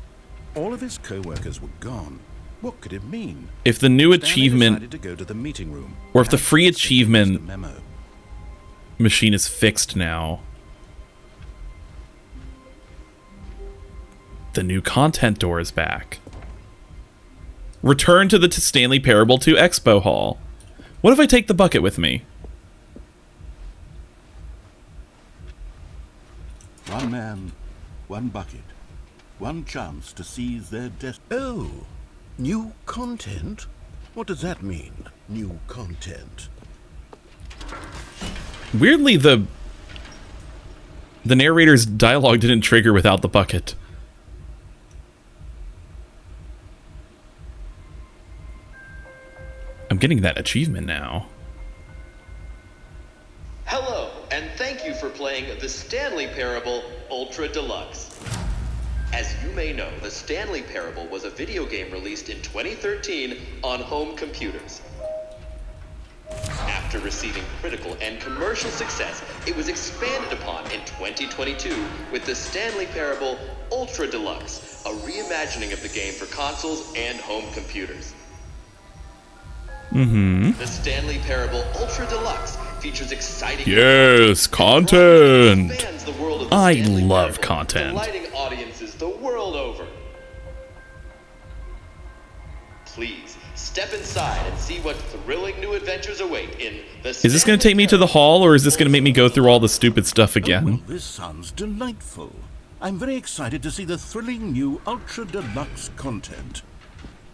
all of his co-workers were gone. What could it mean? if the new Stanley achievement... decided to go to the meeting room, or if the and free send achievement the memo. machine is fixed now, the new content door is back. Return to the Stanley Parable 2 Expo Hall. What if I take the bucket with me? One man, one bucket, one chance to seize their destiny. Oh, new content? What does that mean, new content? Weirdly, the narrator's dialogue didn't trigger without the bucket. I'm getting that achievement now. Hello, and thank you for playing the Stanley Parable Ultra Deluxe. As you may know, the Stanley Parable was a video game released in 2013 on home computers. After receiving critical and commercial success, it was expanded upon in 2022 with the Stanley Parable Ultra Deluxe, a reimagining of the game for consoles and home computers. The Stanley Parable Ultra Deluxe features exciting... Yes, content! expands the world of the I Stanley love Parable, content. delighting audiences the world over. Please, step inside and see what thrilling new adventures await in the Is this going to take me to the hall, or is this going to make me go through all the stupid stuff Oh, well, again? this sounds delightful. I'm very excited to see the thrilling new Ultra Deluxe content.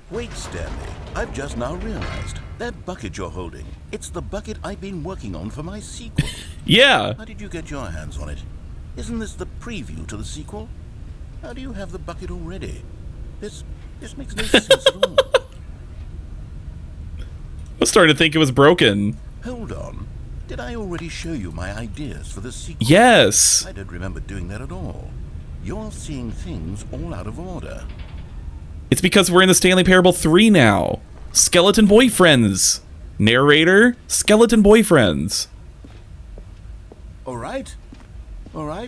Wait, Stanley, I've just now realized. That bucket you're holding, it's the bucket I've been working on for my sequel. Yeah! How did you get your hands on it? Isn't this the preview to the sequel? How do you have the bucket already? This makes no sense at all. I was starting to think it was broken. Hold on. Did I already show you my ideas for the sequel? Yes! I don't remember doing that at all. You're seeing things all out of order. It's because we're in the Stanley Parable 3 now. Skeleton boyfriends. Narrator, skeleton boyfriends. All right,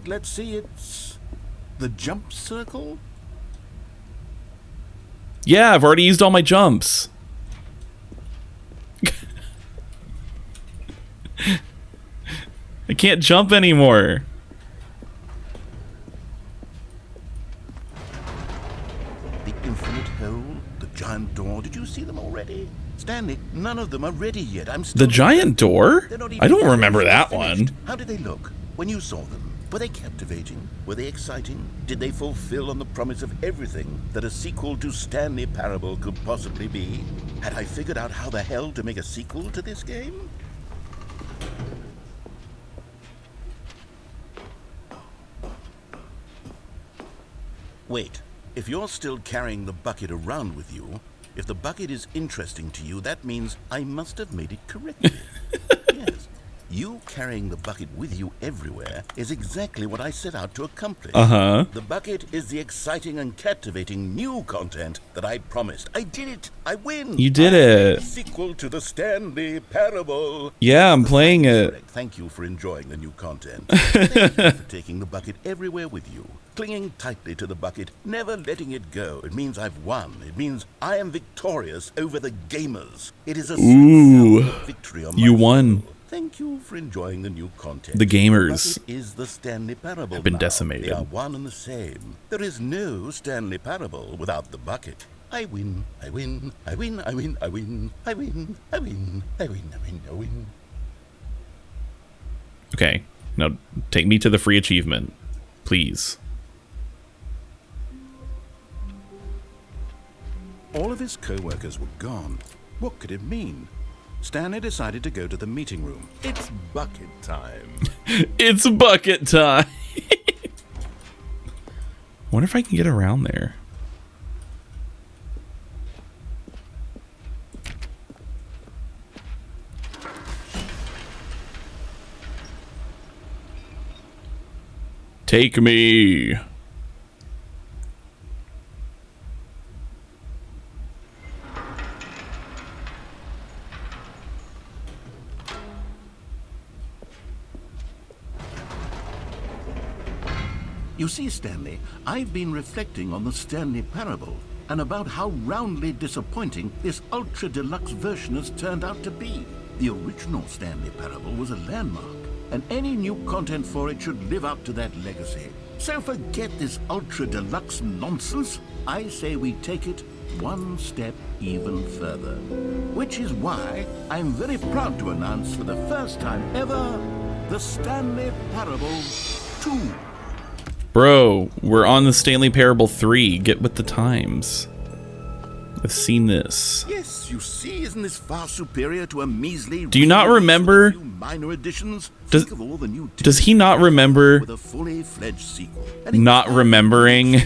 let's see. It's the jump circle. Yeah, I've already used all my jumps. I can't jump anymore. The infinite hole, the giant door. Did you see them already? Stanley, none of them are ready yet. I'm still... The giant door? They're not even I don't remember finished. that They're one. finished. How did they look when you saw them? Were they captivating? Were they exciting? Did they fulfill on the promise of everything that a sequel to Stanley Parable could possibly be? Had I figured out how the hell to make a sequel to this game? Wait, if you're still carrying the bucket around with you, if the bucket is interesting to you, that means I must have made it correctly. Yes. You carrying the bucket with you everywhere is exactly what I set out to accomplish. Uh-huh. The bucket is the exciting and captivating new content that I promised. I did it! I win! You did it. A sequel to the Stanley Parable. Yeah, I'm playing it. Thank you for enjoying the new content. Thank you for taking the bucket everywhere with you. Clinging tightly to the bucket, never letting it go. It means I've won. It means I am victorious over the gamers. It is a victory on you my won. soul. Thank you for enjoying the new content. The gamers The bucket is the Stanley Parable have been now. decimated. They are one and the same. There is no Stanley Parable without the bucket. I win, I win, I win, I win, I win, I win, I win, I win, I win, I win. Okay, now take me to the free achievement, please. All of his co-workers were gone. What could it mean? Stanley decided to go to the meeting room. It's bucket time. It's bucket time. Wonder if I can get around there. Take me. You see, Stanley, I've been reflecting on the Stanley Parable and about how roundly disappointing this ultra deluxe version has turned out to be. The original Stanley Parable was a landmark, and any new content for it should live up to that legacy. So forget this ultra deluxe nonsense. I say we take it one step even further. Which is why I'm very proud to announce for the first time ever, the Stanley Parable 2. Bro, we're on the Stanley Parable 3. Get with the times. I've seen this. Yes, you see, isn't this far superior to a measly... Do you not remember? Minor additions? Does, Think of all the new does he not remember with a fully fledged sequel. not remembering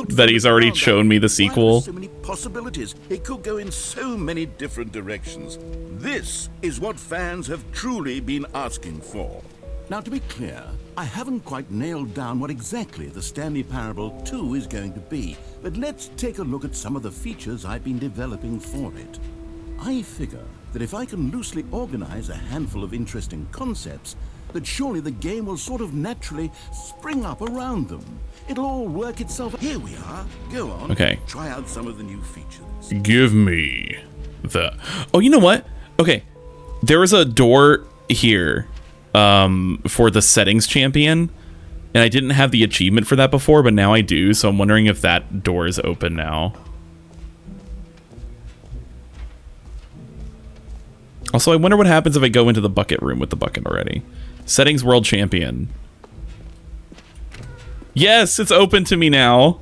that he's already shown me the sequel? So many possibilities. It could go in so many different directions. This is what fans have truly been asking for. Now, to be clear, I haven't quite nailed down what exactly the Stanley Parable 2 is going to be, but let's take a look at some of the features I've been developing for it. I figure that if I can loosely organize a handful of interesting concepts, that surely the game will sort of naturally spring up around them. It'll all work itself. Here we are. Go on. Okay. Try out some of the new features. Give me the... Oh, you know what? Okay. There was a door here for the settings champion, and I didn't have the achievement for that before, but now I do, so I'm wondering if that door is open now. Also, I wonder what happens if I go into the bucket room with the bucket already. Settings world champion. Yes, it's open to me now.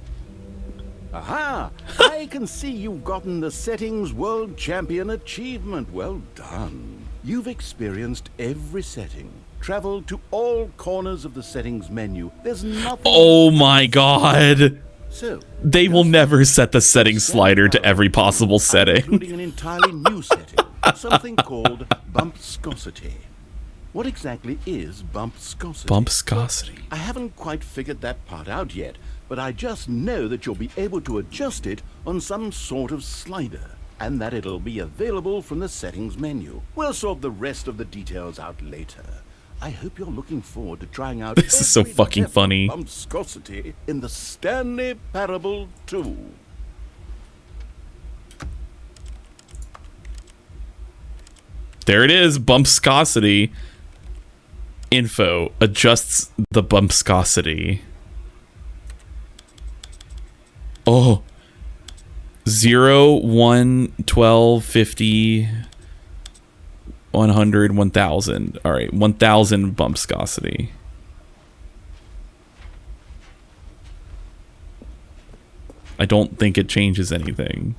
Aha! I can see you've gotten the Settings World Champion achievement. Well done. You've experienced every setting, traveled to all corners of the settings menu. There's nothing... Oh my god! So, they will never set the settings slider to every possible setting. Including an entirely new setting, something called bumpscosity. What exactly is bumpscosity? Bumpscosity. I haven't quite figured that part out yet, but I just know that you'll be able to adjust it on some sort of slider, and that it'll be available from the settings menu. We'll sort the rest of the details out later. I hope you're looking forward to trying out this is so fucking funny. bumpscosity in the Stanley Parable 2. There it is, bumpscosity. Info adjusts the bumpscosity. Oh. 0, 1, 12, 50, 100, 1000. All right, 1000 bumpscosity. I don't think it changes anything.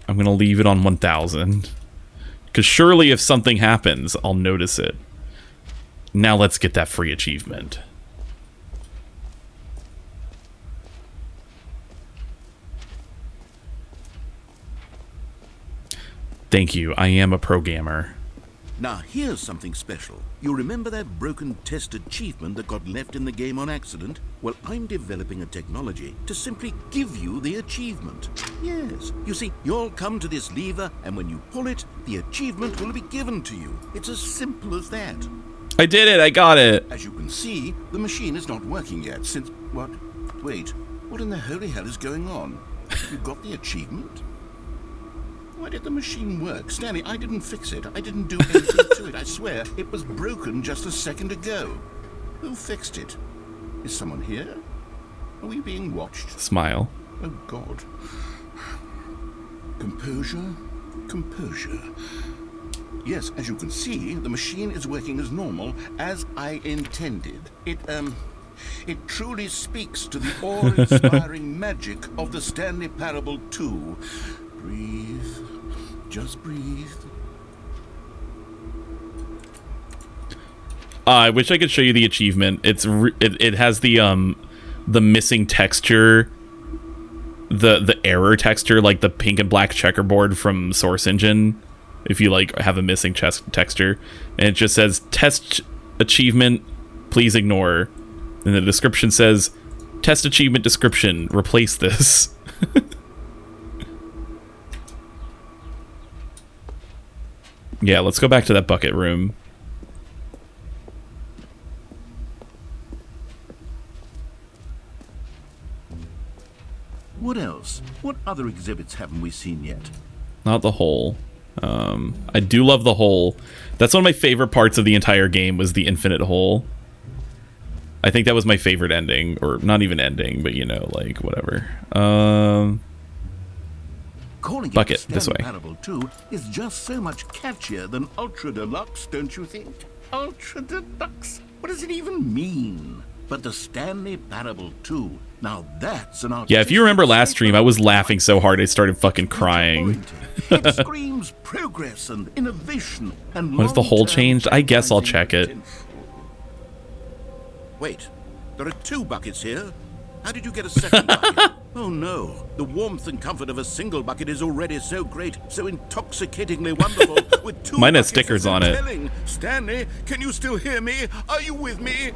I'm gonna leave it on 1000. Because surely if something happens, I'll notice it. Now let's get that free achievement. Thank you, I am a pro gamer. Now, here's something special. You remember that broken test achievement that got left in the game on accident? Well, I'm developing a technology to simply give you the achievement. Yes. You see, you'll come to this lever, and when you pull it, the achievement will be given to you. It's as simple as that. I did it, I got it. As you can see, the machine is not working yet since... What? Wait, what in the holy hell is going on? You got the achievement? Why did the machine work? Stanley, I didn't fix it. I didn't do anything to it. I swear, it was broken just a second ago. Who fixed it? Is someone here? Are we being watched? Smile. Oh, God. Composure. Composure. Yes, as you can see, the machine is working as normal, as I intended. It truly speaks to the awe-inspiring magic of the Stanley Parable 2. Breathe. Just breathe. I wish I could show you the achievement. It has the missing texture, the error texture, like the pink and black checkerboard from Source Engine. If you like have a missing texture, and it just says test achievement, please ignore. And the description says test achievement description, replace this. Yeah, let's go back to that bucket room. What else? What other exhibits haven't we seen yet? Not the hole. I do love the hole. That's one of my favorite parts of the entire game, was the infinite hole. I think that was my favorite ending, or not even ending, but you know, like whatever. Calling bucket it this way. Parable 2 is just so much catchier than Ultra Deluxe, don't you think? Ultra Deluxe? What does it even mean? But the Stanley Parable 2, now that's an yeah, if you remember last stream, I was laughing so hard I started fucking crying. It screams progress and innovation and what if the hole changed? I guess I'll check it. Wait, there are 2 buckets here. How did you get a second bucket? Oh no, the warmth and comfort of a single bucket is already so great, so intoxicatingly wonderful. With 2 mine has buckets stickers on it. Telling. Stanley, can you still hear me? Are you with me?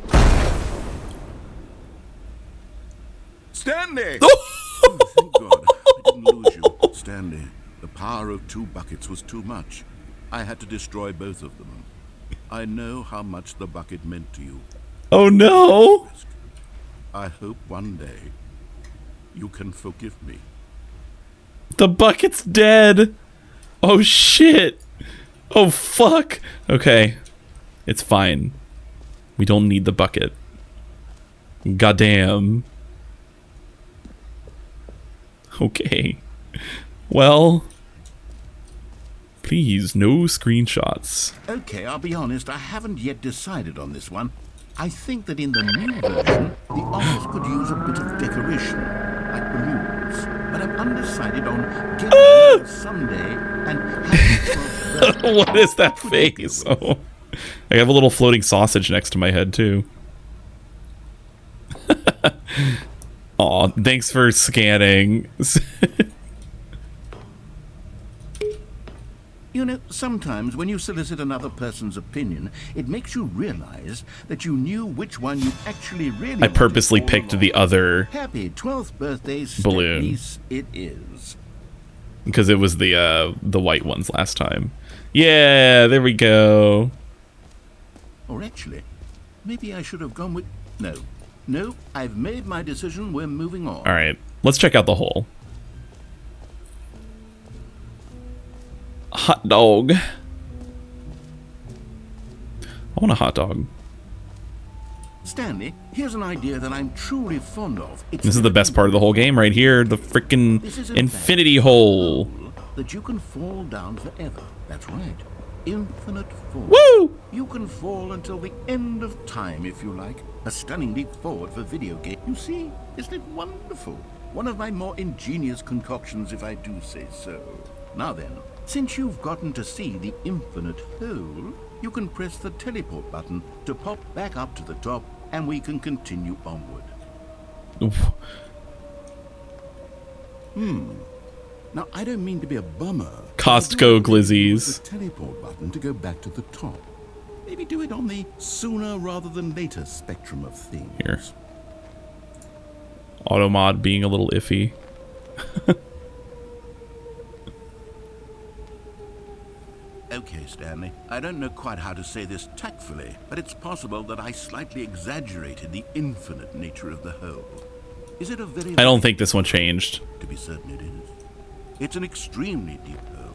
Stanley! Oh, thank God, I didn't lose you. Stanley, the power of 2 buckets was too much. I had to destroy both of them. I know how much the bucket meant to you. Oh no! I hope one day you can forgive me. The bucket's dead! Oh shit! Oh fuck! Okay. It's fine. We don't need the bucket. Goddamn. Okay. Well... Please, no screenshots. Okay, I'll be honest, I haven't yet decided on this one. I think that in the new version, the office could use a bit of decoration, like balloons. But I'm undecided on getting it someday and having it. What is that face? Oh, I have a little floating sausage next to my head, too. Aw, thanks for scanning. You know, sometimes when you solicit another person's opinion, it makes you realize that you knew which one you actually really I purposely wanted picked all the along. other Happy 12th birthday, balloon. It is. Because it was the white ones last time. Yeah, there we go. Or actually, maybe I should have gone with... No, I've made my decision. We're moving on. All right, let's check out the hole. Hot dog. I want a hot dog. Stanley, here's an idea that I'm truly fond of. This is the best part of the whole game right here. The freaking infinity hole. That you can fall down forever. That's right. infinite fall. Woo! You can fall until the end of time if you like. A stunning leap forward for video game. You see, isn't it wonderful? One of my more ingenious concoctions, if I do say so. Now then, since you've gotten to see the infinite hole, you can press the teleport button to pop back up to the top, and we can continue onward. Now, I don't mean to be a bummer. Costco glizzies. The teleport button to go back to the top. Maybe do it on the sooner rather than later spectrum of things. Here. Automod being a little iffy. Okay, Stanley. I don't know quite how to say this tactfully, but it's possible that I slightly exaggerated the infinite nature of the hole. Is it a very... I don't think this one changed. To be certain it is. It's an extremely deep hole.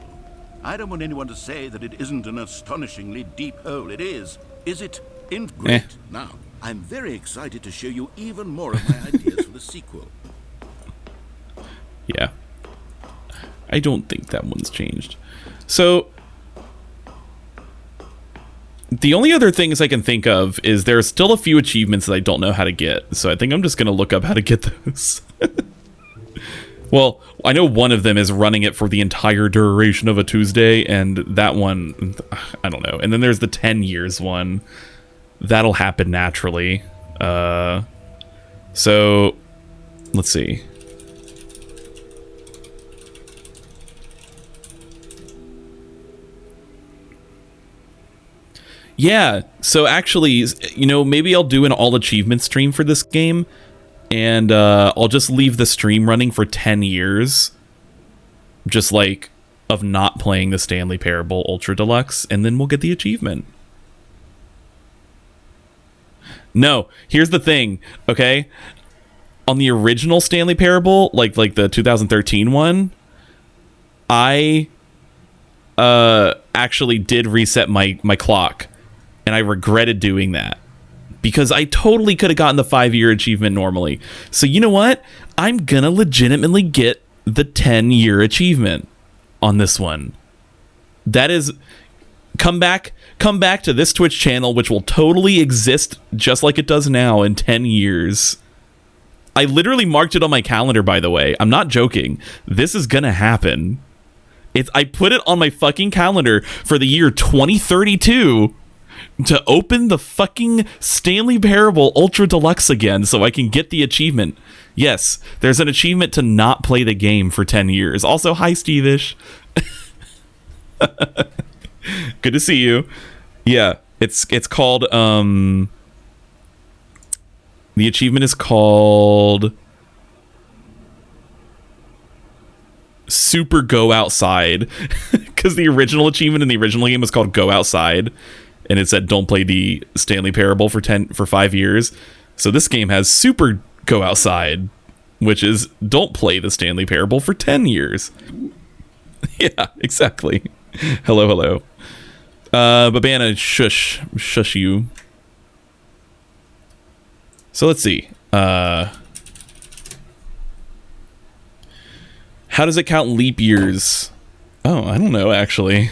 I don't want anyone to say that it isn't an astonishingly deep hole. It is. Is it? Great. Now, I'm very excited to show you even more of my ideas for the sequel. Yeah. I don't think that one's changed. So... the only other things I can think of is there's still a few achievements that I don't know how to get, so I think I'm just going to look up how to get those. Well, I know one of them is running it for the entire duration of a Tuesday, and that one, I don't know. And then there's the 10 years one. That'll happen naturally. So, let's see. Yeah, so actually, you know, maybe I'll do an all achievement stream for this game, and I'll just leave the stream running for 10 years, just like, of not playing the Stanley Parable Ultra Deluxe, and then we'll get the achievement. No, here's the thing, okay? On the original Stanley Parable, like the 2013 one, I actually did reset my clock. And I regretted doing that because I totally could have gotten the 5-year achievement normally. So you know what? I'm gonna legitimately get the 10-year achievement on this one. That is, come back to this Twitch channel, which will totally exist just like it does now in 10 years. I literally marked it on my calendar, by the way. I'm not joking. This is gonna happen. I put it on my fucking calendar for the year 2032 to open the fucking Stanley Parable Ultra Deluxe again so I can get the achievement. Yes, there's an achievement to not play the game for 10 years. Also, hi, Steve-ish. Good to see you. Yeah, it's called, the achievement is called Super Go Outside, because the original achievement in the original game was called Go Outside, and it said don't play the Stanley Parable for 5 years. So this game has Super Go Outside, which is don't play the Stanley Parable for 10 years. Yeah, exactly. Hello. Babana, shush you. So let's see. How does it count leap years? Oh, I don't know, actually.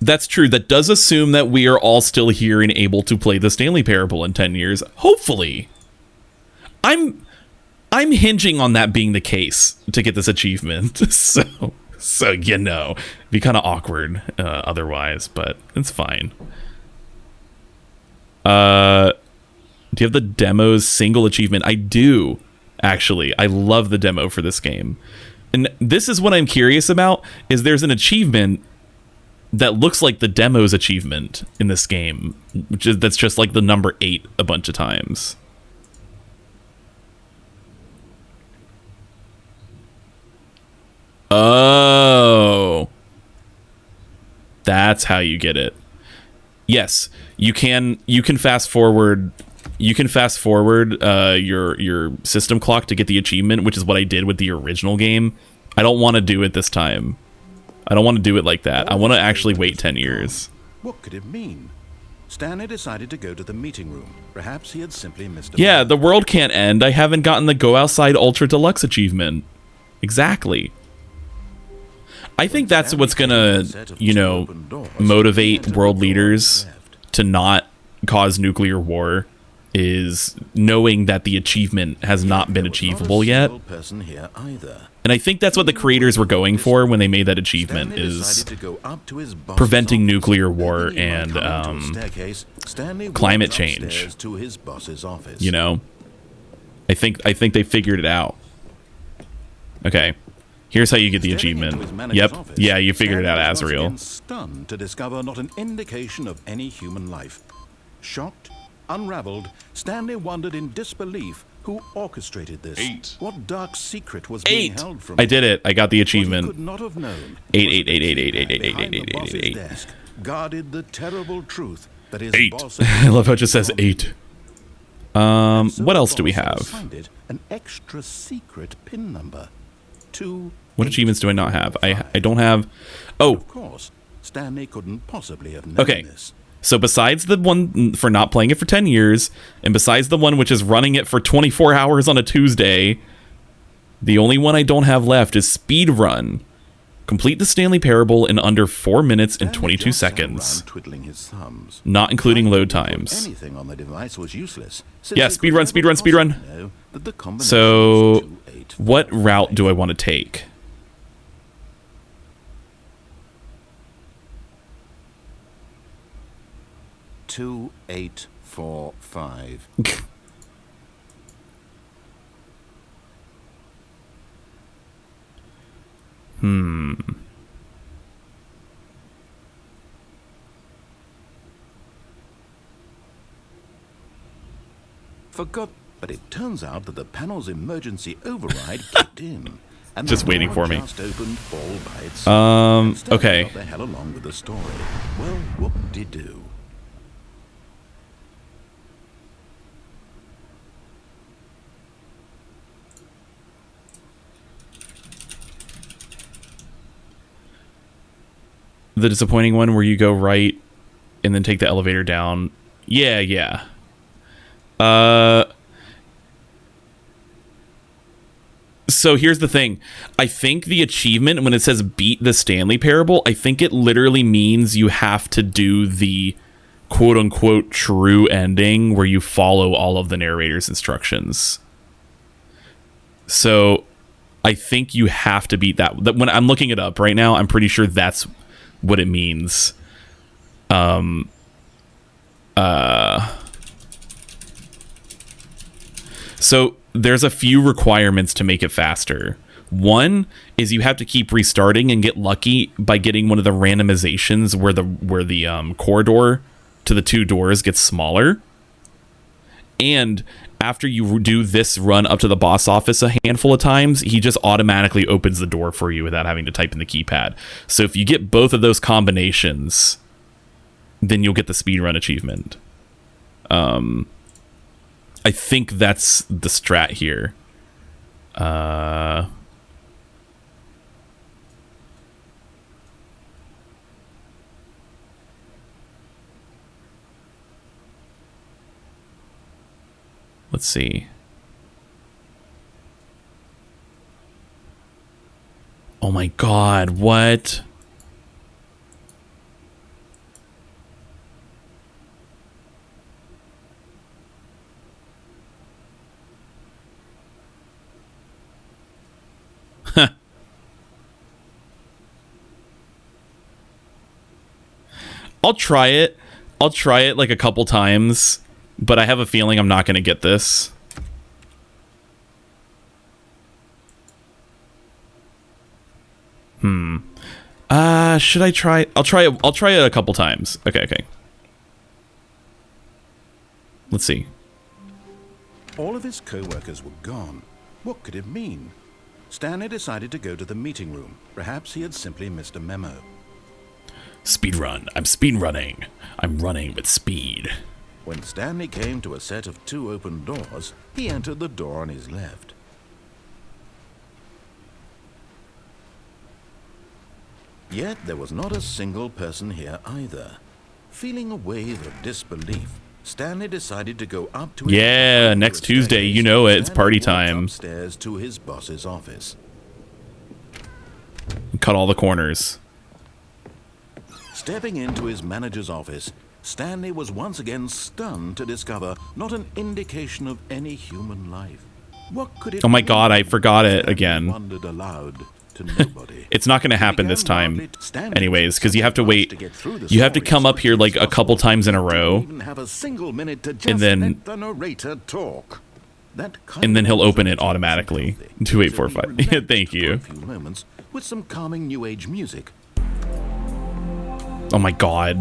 That's true. That does assume that we are all still here and able to play the Stanley Parable in 10 years. Hopefully. I'm hinging on that being the case to get this achievement. So you know, it'd be kind of awkward otherwise, but it's fine. Do you have the demo's single achievement? I do, actually. I love the demo for this game. And this is what I'm curious about, is there's an achievement that looks like the demo's achievement in this game, that's just like the number 8 a bunch of times. Oh, that's how you get it. Yes, you can fast forward. You can fast forward your system clock to get the achievement, which is what I did with the original game. I don't want to do it this time. I don't want to do it like that. I want to actually wait 10 years. What could it mean? Stanley decided to go to the meeting room. Perhaps he had simply missed a Yeah, the world can't end. I haven't gotten the Go Outside Ultra Deluxe achievement. Exactly. I think that's what's gonna, you know, motivate world leaders to not cause nuclear war, is knowing that the achievement has not been achievable yet. And I think that's what the creators were going for when they made that achievement, is preventing nuclear war and climate change. You know, I think they figured it out. Okay, here's how you get the achievement. Yep, yeah, you figured it out, Azrael. Stunned to discover not an indication of any human life. Shocked, unraveled, Stanley wondered in disbelief who orchestrated this. 8. What dark secret was being held from I did it. I got the achievement. Could not have known. 8. Desk guarded the terrible truth that his 8. boss I love how it just says 8. What else do we have? An extra secret pin number. What achievements do I not have? I don't have. Oh, of course, Stanley couldn't possibly have known this. So besides the one for not playing it for 10 years, and besides the one which is running it for 24 hours on a Tuesday, the only one I don't have left is Speedrun. Complete the Stanley Parable in under 4 minutes and 22 seconds. Twiddling his thumbs. Not including load times. Anything on the device was useless. Yeah, speedrun. So, what route do I want to take? Two, 8, 4, 5. Forgot, but it turns out that the panel's emergency override kicked in. And just waiting for me. Just opened all by itself. Okay. Got the hell along with the story. Well, whoop-de-doo. The disappointing one where you go right and then take the elevator down. Yeah. So here's the thing. I think the achievement, when it says beat the Stanley Parable, I think it literally means you have to do the quote-unquote true ending where you follow all of the narrator's instructions. So I think you have to beat that. When I'm looking it up right now, I'm pretty sure that's what it means. So there's a few requirements to make it faster. One is you have to keep restarting and get lucky by getting one of the randomizations where the corridor to the two doors gets smaller. And after you do this run up to the boss office a handful of times, he just automatically opens the door for you without having to type in the keypad. So if you get both of those combinations, then you'll get the speedrun achievement. I think that's the strat here. Let's see. Oh my god, what? I'll try it. I'll try it like a couple times, but I have a feeling I'm not going to get this. Should I try? I'll try it a couple times. Okay. Let's see. All of his co-workers were gone. What could it mean? Stanley decided to go to the meeting room. Perhaps he had simply missed a memo. Speedrun. I'm speedrunning. I'm running with speed. When Stanley came to a set of 2 open doors, he entered the door on his left. Yet there was not a single person here either. Feeling a wave of disbelief, Stanley decided to go up to next Tuesday, you know it. It's party time. Upstairs to his boss's office. Cut all the corners. Stepping into his manager's office, Stanley was once again stunned to discover not an indication of any human life. What could it Oh my mean? god, I forgot it Stanley again. wondered aloud to nobody. It's not going to happen this time anyways, because you have to wait. You have to come up here like a couple times in a row, Even have a single minute to just and then let the narrator talk. That kind and then of he'll open it observation automatically. was healthy, 2845. so he relaxed Thank for you. a few moments with some calming new age music. Oh my god.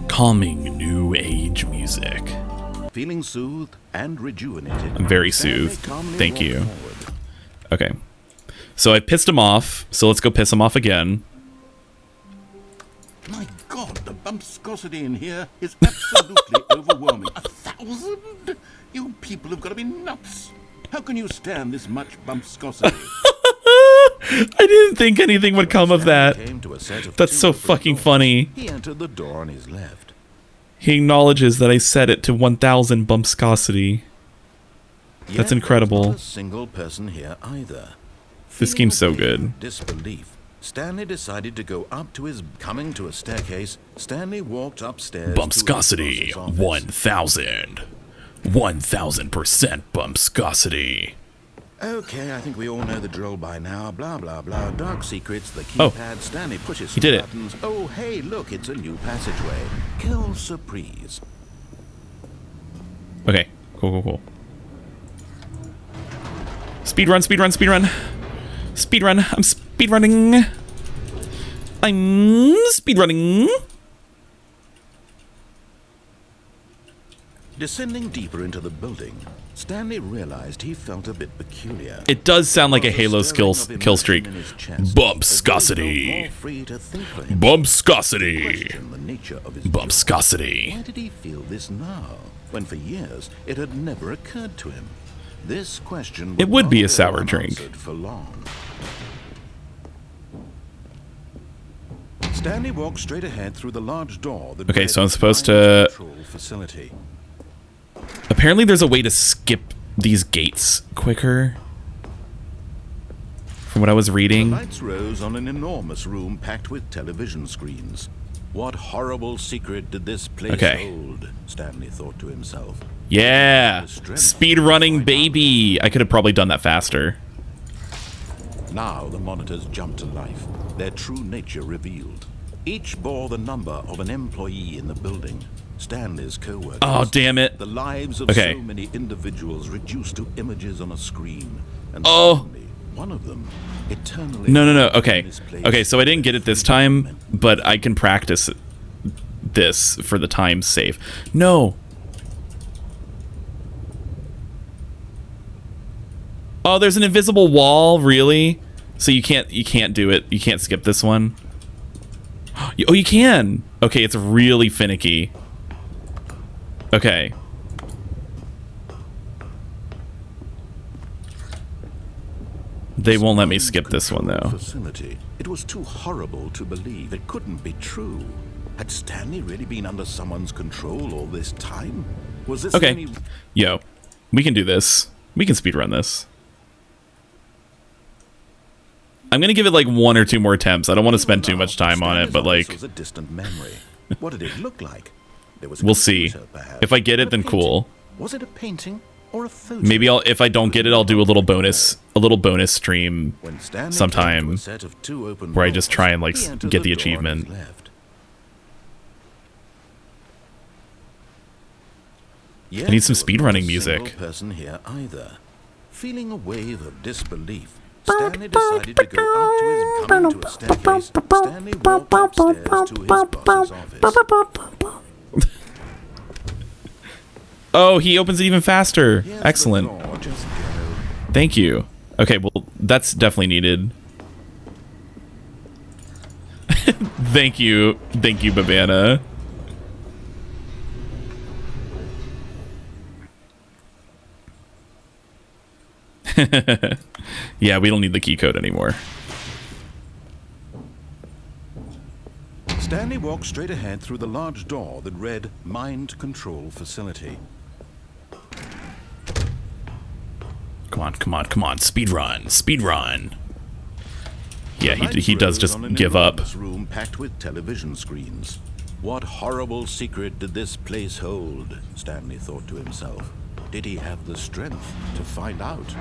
Calming new age music. Feeling soothed and rejuvenated. I'm very Stanley soothed. calmly Thank walked you. forward. Okay. So I pissed him off, so let's go piss him off again. My God, the bumpscosity in here is absolutely overwhelming. 1,000? You people have got to be nuts. How can you stand this much bumpscosity? I didn't think anything would come of that. Came to a set of That's two so open fucking doors. funny. He entered the door on his left. He acknowledges that I set it to 1000 bumpscosity. Yet That's incredible. Not a single person here either. This Feeling game's so a wave good. of disbelief, Stanley decided to go up to his. Coming to a staircase, Stanley walked upstairs. Bumpscosity to his boss's office. 1000. 1000% bumpscosity. Okay, I think we all know the drill by now. Blah, blah, blah. Dark secrets, the Oh. keypad. Stanley pushes He some did it. buttons. Oh, hey, look, it's a new passageway. Kill surprise. Okay, cool. Speedrun. Speedrun. I'm speedrunning. Descending deeper into the building, Stanley realized he felt a bit peculiar. It does sound like a There Halo was stirring kill of streak. emotion in his chest, Bumpscosity. as though he felt more free to think for himself. Bumpscosity. Question the nature of his Bumpscosity. Why did he feel this now, when for years it had never occurred to him? This question It would not be a go sour drink. unanswered for long. Stanley walked straight ahead through the large door that Okay, led so I'm to supposed the mind to- control facility. Apparently there's a way to skip these gates quicker. From what I was The reading. lights rose on an enormous room packed with television screens. What horrible secret did this place Okay. hold? Stanley thought to himself. Yeah. Speedrunning baby. I could have probably done that faster. Now the monitors jumped to life, their true nature revealed. Each bore the number of an employee in the building. Stanley's co-workers. Oh, damn it. The lives of Okay. so many individuals reduced to images on a screen. And Oh. suddenly, one of them eternally. No. Okay. misplaced Okay, so I didn't get it this time, but I can practice this for the time's sake. No. Oh, there's an invisible wall, really? So you can't do it. You can't skip this one. Oh, you can. Okay, it's really finicky. Okay. They won't let me skip this one though. Facility. It was too horrible to believe. It couldn't be true. Had Stanley really been under someone's control all this time? Was this Okay. only... Yo, we can do this. We can speedrun this. I'm gonna give it like 1 or 2 more attempts. I don't want to spend too much time on it, but Stanley's office like, was a distant memory. What did it look like? There was a we'll see. computer, perhaps. If I get Or it, a then painting. cool. Was it a painting or a photo? Maybe if I don't get it, I'll do a little bonus stream When Stanley sometime came to a set of 2 open where I just doors, try and like he entered get the door on his achievement. left. I need some Yet there was not speedrunning a music. single person here either. Feeling a wave of disbelief, Stanley decided to go up to his coming to a staircase. Stanley walked upstairs to his boss's office. Oh, he opens it even faster. Here's the Excellent. door, just go. Thank you. Okay, well, that's definitely needed. Thank you, Babana. Yeah, we don't need the key code anymore. Stanley walked straight ahead through the large door that read Mind Control Facility. on, come on, come on. Speed run, speed run. Yeah, he does just give up. Room packed with television screens. What horrible secret did this place hold? Stanley thought to himself. Did he have the strength to find out?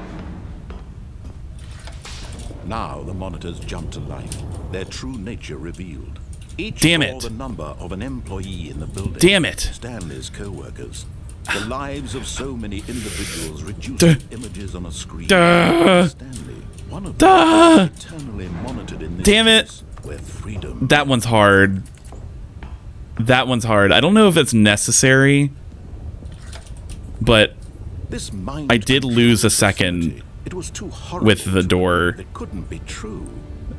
Now the monitors jumped to life, their true nature revealed. Each saw the number of an employee in the building. Damn it! Stanley's co-workers. The lives of so many individuals reduced to images on a screen. Stanley, one of them, eternally monitored in this place where freedom. That one's hard. That one's hard. I don't know if it's necessary, but I did lose a second with the door. It couldn't be true.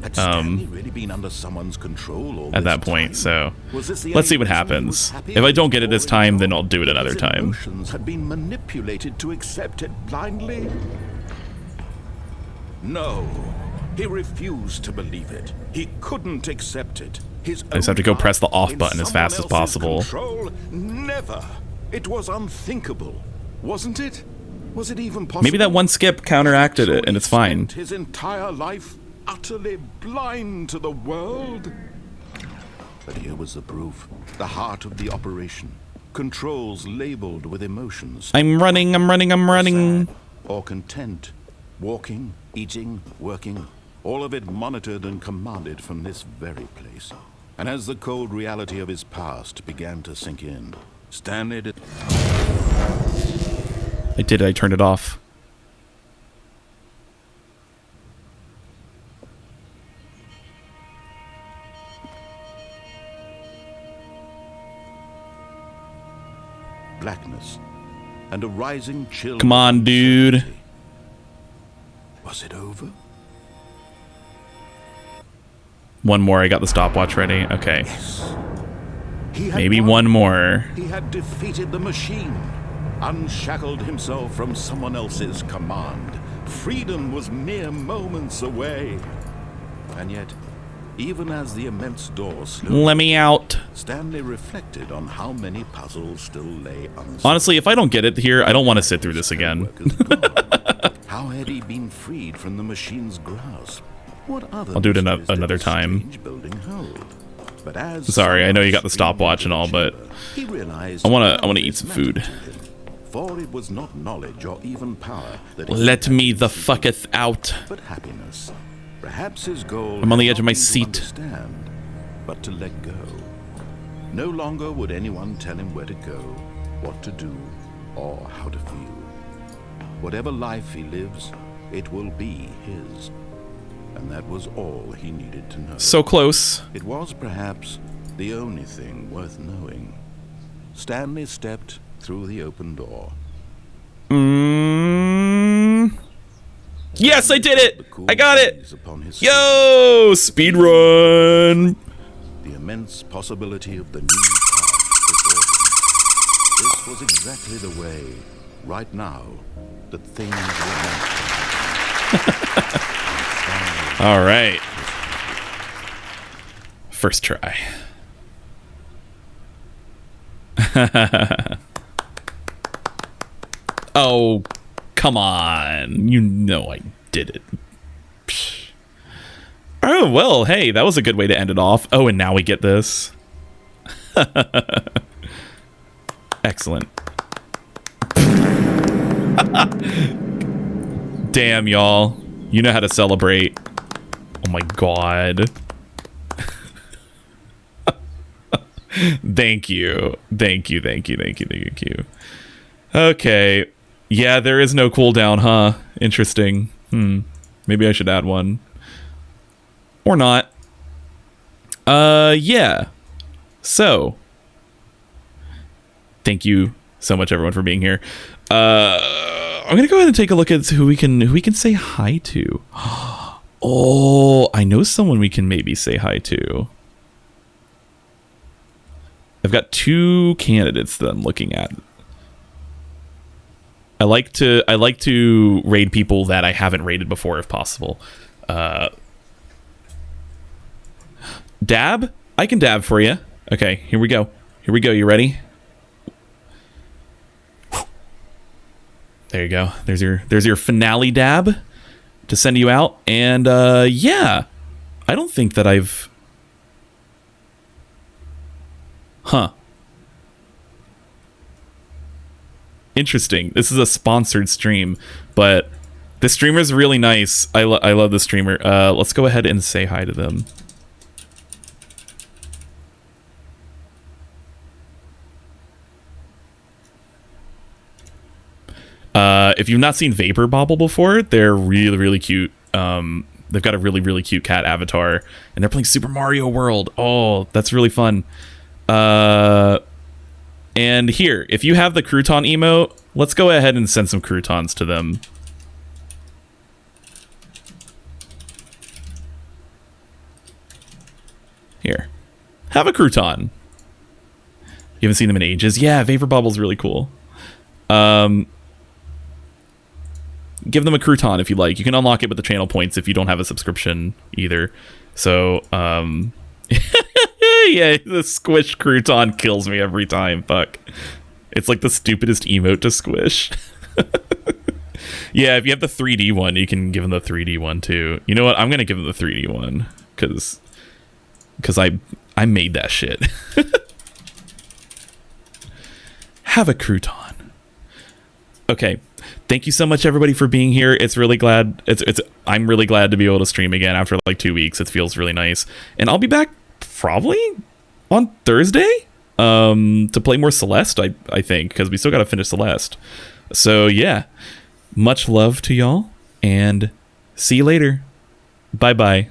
Had Stanley really been under someone's control all at that point, so let's see what happens. If I don't get it this time, then I'll do it another time. Emotions had been manipulated to accept it blindly? No. He refused to believe it. He couldn't accept it. I just have to go press the off button as fast as possible. Control? Never. It was unthinkable, wasn't it? Was it even possible? Maybe that one skip counteracted it, and it's fine. His entire life utterly blind to the world. But here was the proof. The heart of the operation. Controls labeled with emotions. I'm running, I'm running, I'm running. Sad or content. Walking, eating, working. All of it monitored and commanded from this very place. And as the cold reality of his past began to sink in, Stanley did... I turned it off. Blackness and a rising chill. Come on, dude. Was it over? One more. I got the stopwatch ready. Okay. Yes. Maybe one more. He had defeated the machine, unshackled himself from someone else's command. Freedom was mere moments away. And yet, even as the immense door slowly... Let me out. Stanley reflected on how many puzzles still lay unsolved. Honestly, if I don't get it here, I don't want to sit through this again. How had he been freed from the machine's grasp? What other I'll do it another time. But as sorry, I know you got the stopwatch and all, but I wanna eat some food. For it was not knowledge or even power that let me the fucketh out. But happiness. Perhaps his goal. I'm on the edge of my seat. But to let go. No longer would anyone tell him where to go, what to do, or how to feel. Whatever life he lives, it will be his. And that was all he needed to know. So close. It was perhaps the only thing worth knowing. Stanley stepped through the open door. Yes, I did it! I got it! Yo! Speed run! The immense possibility of the new path before him. This was exactly the way, right now, that things were meant. All right. First try. Oh, come on. You know I did it. Psh. Oh, well, hey, that was a good way to end it off. Oh, and now we get this. Excellent. Damn, y'all. You know how to celebrate. Oh my god. Thank you. Thank you, thank you, thank you, thank you. Okay. Yeah, there is no cooldown, huh? Interesting. Maybe I should add one. Or not. Yeah. So. Thank you so much, everyone, for being here. I'm gonna go ahead and take a look at who we can say hi to. Oh, I know someone we can maybe say hi to. I've got two candidates that I'm looking at. I like to raid people that I haven't raided before if possible. Dab? I can dab for you. Okay, here we go. Here we go. You ready? There you go. There's your finale dab to send you out. And yeah, I don't think that I've... Huh. Interesting. This is a sponsored stream, but the streamer's really nice. I love the streamer. Let's go ahead and say hi to them. If you've not seen Vapor Bobble before, they're really, really cute. They've got a really, really cute cat avatar, and they're playing Super Mario World. Oh, that's really fun. And here, if you have the crouton emote, let's go ahead and send some croutons to them. Here. Have a crouton. You haven't seen them in ages? Yeah, Vapor Bubble's really cool. Give them a crouton if you like. You can unlock it with the channel points if you don't have a subscription either. So, yeah, the squish crouton kills me every time. Fuck. It's like the stupidest emote to squish. Yeah, if you have the 3D one, you can give them the 3D one too. You know what? I'm gonna give them the 3D one because I made that shit. Have a crouton. Okay. Thank you so much, everybody, for being here. It's really glad. I'm really glad to be able to stream again after like 2 weeks. It feels really nice, and I'll be back probably on Thursday to play more Celeste. I think because we still got to finish Celeste. So yeah, much love to y'all, and see you later. Bye bye.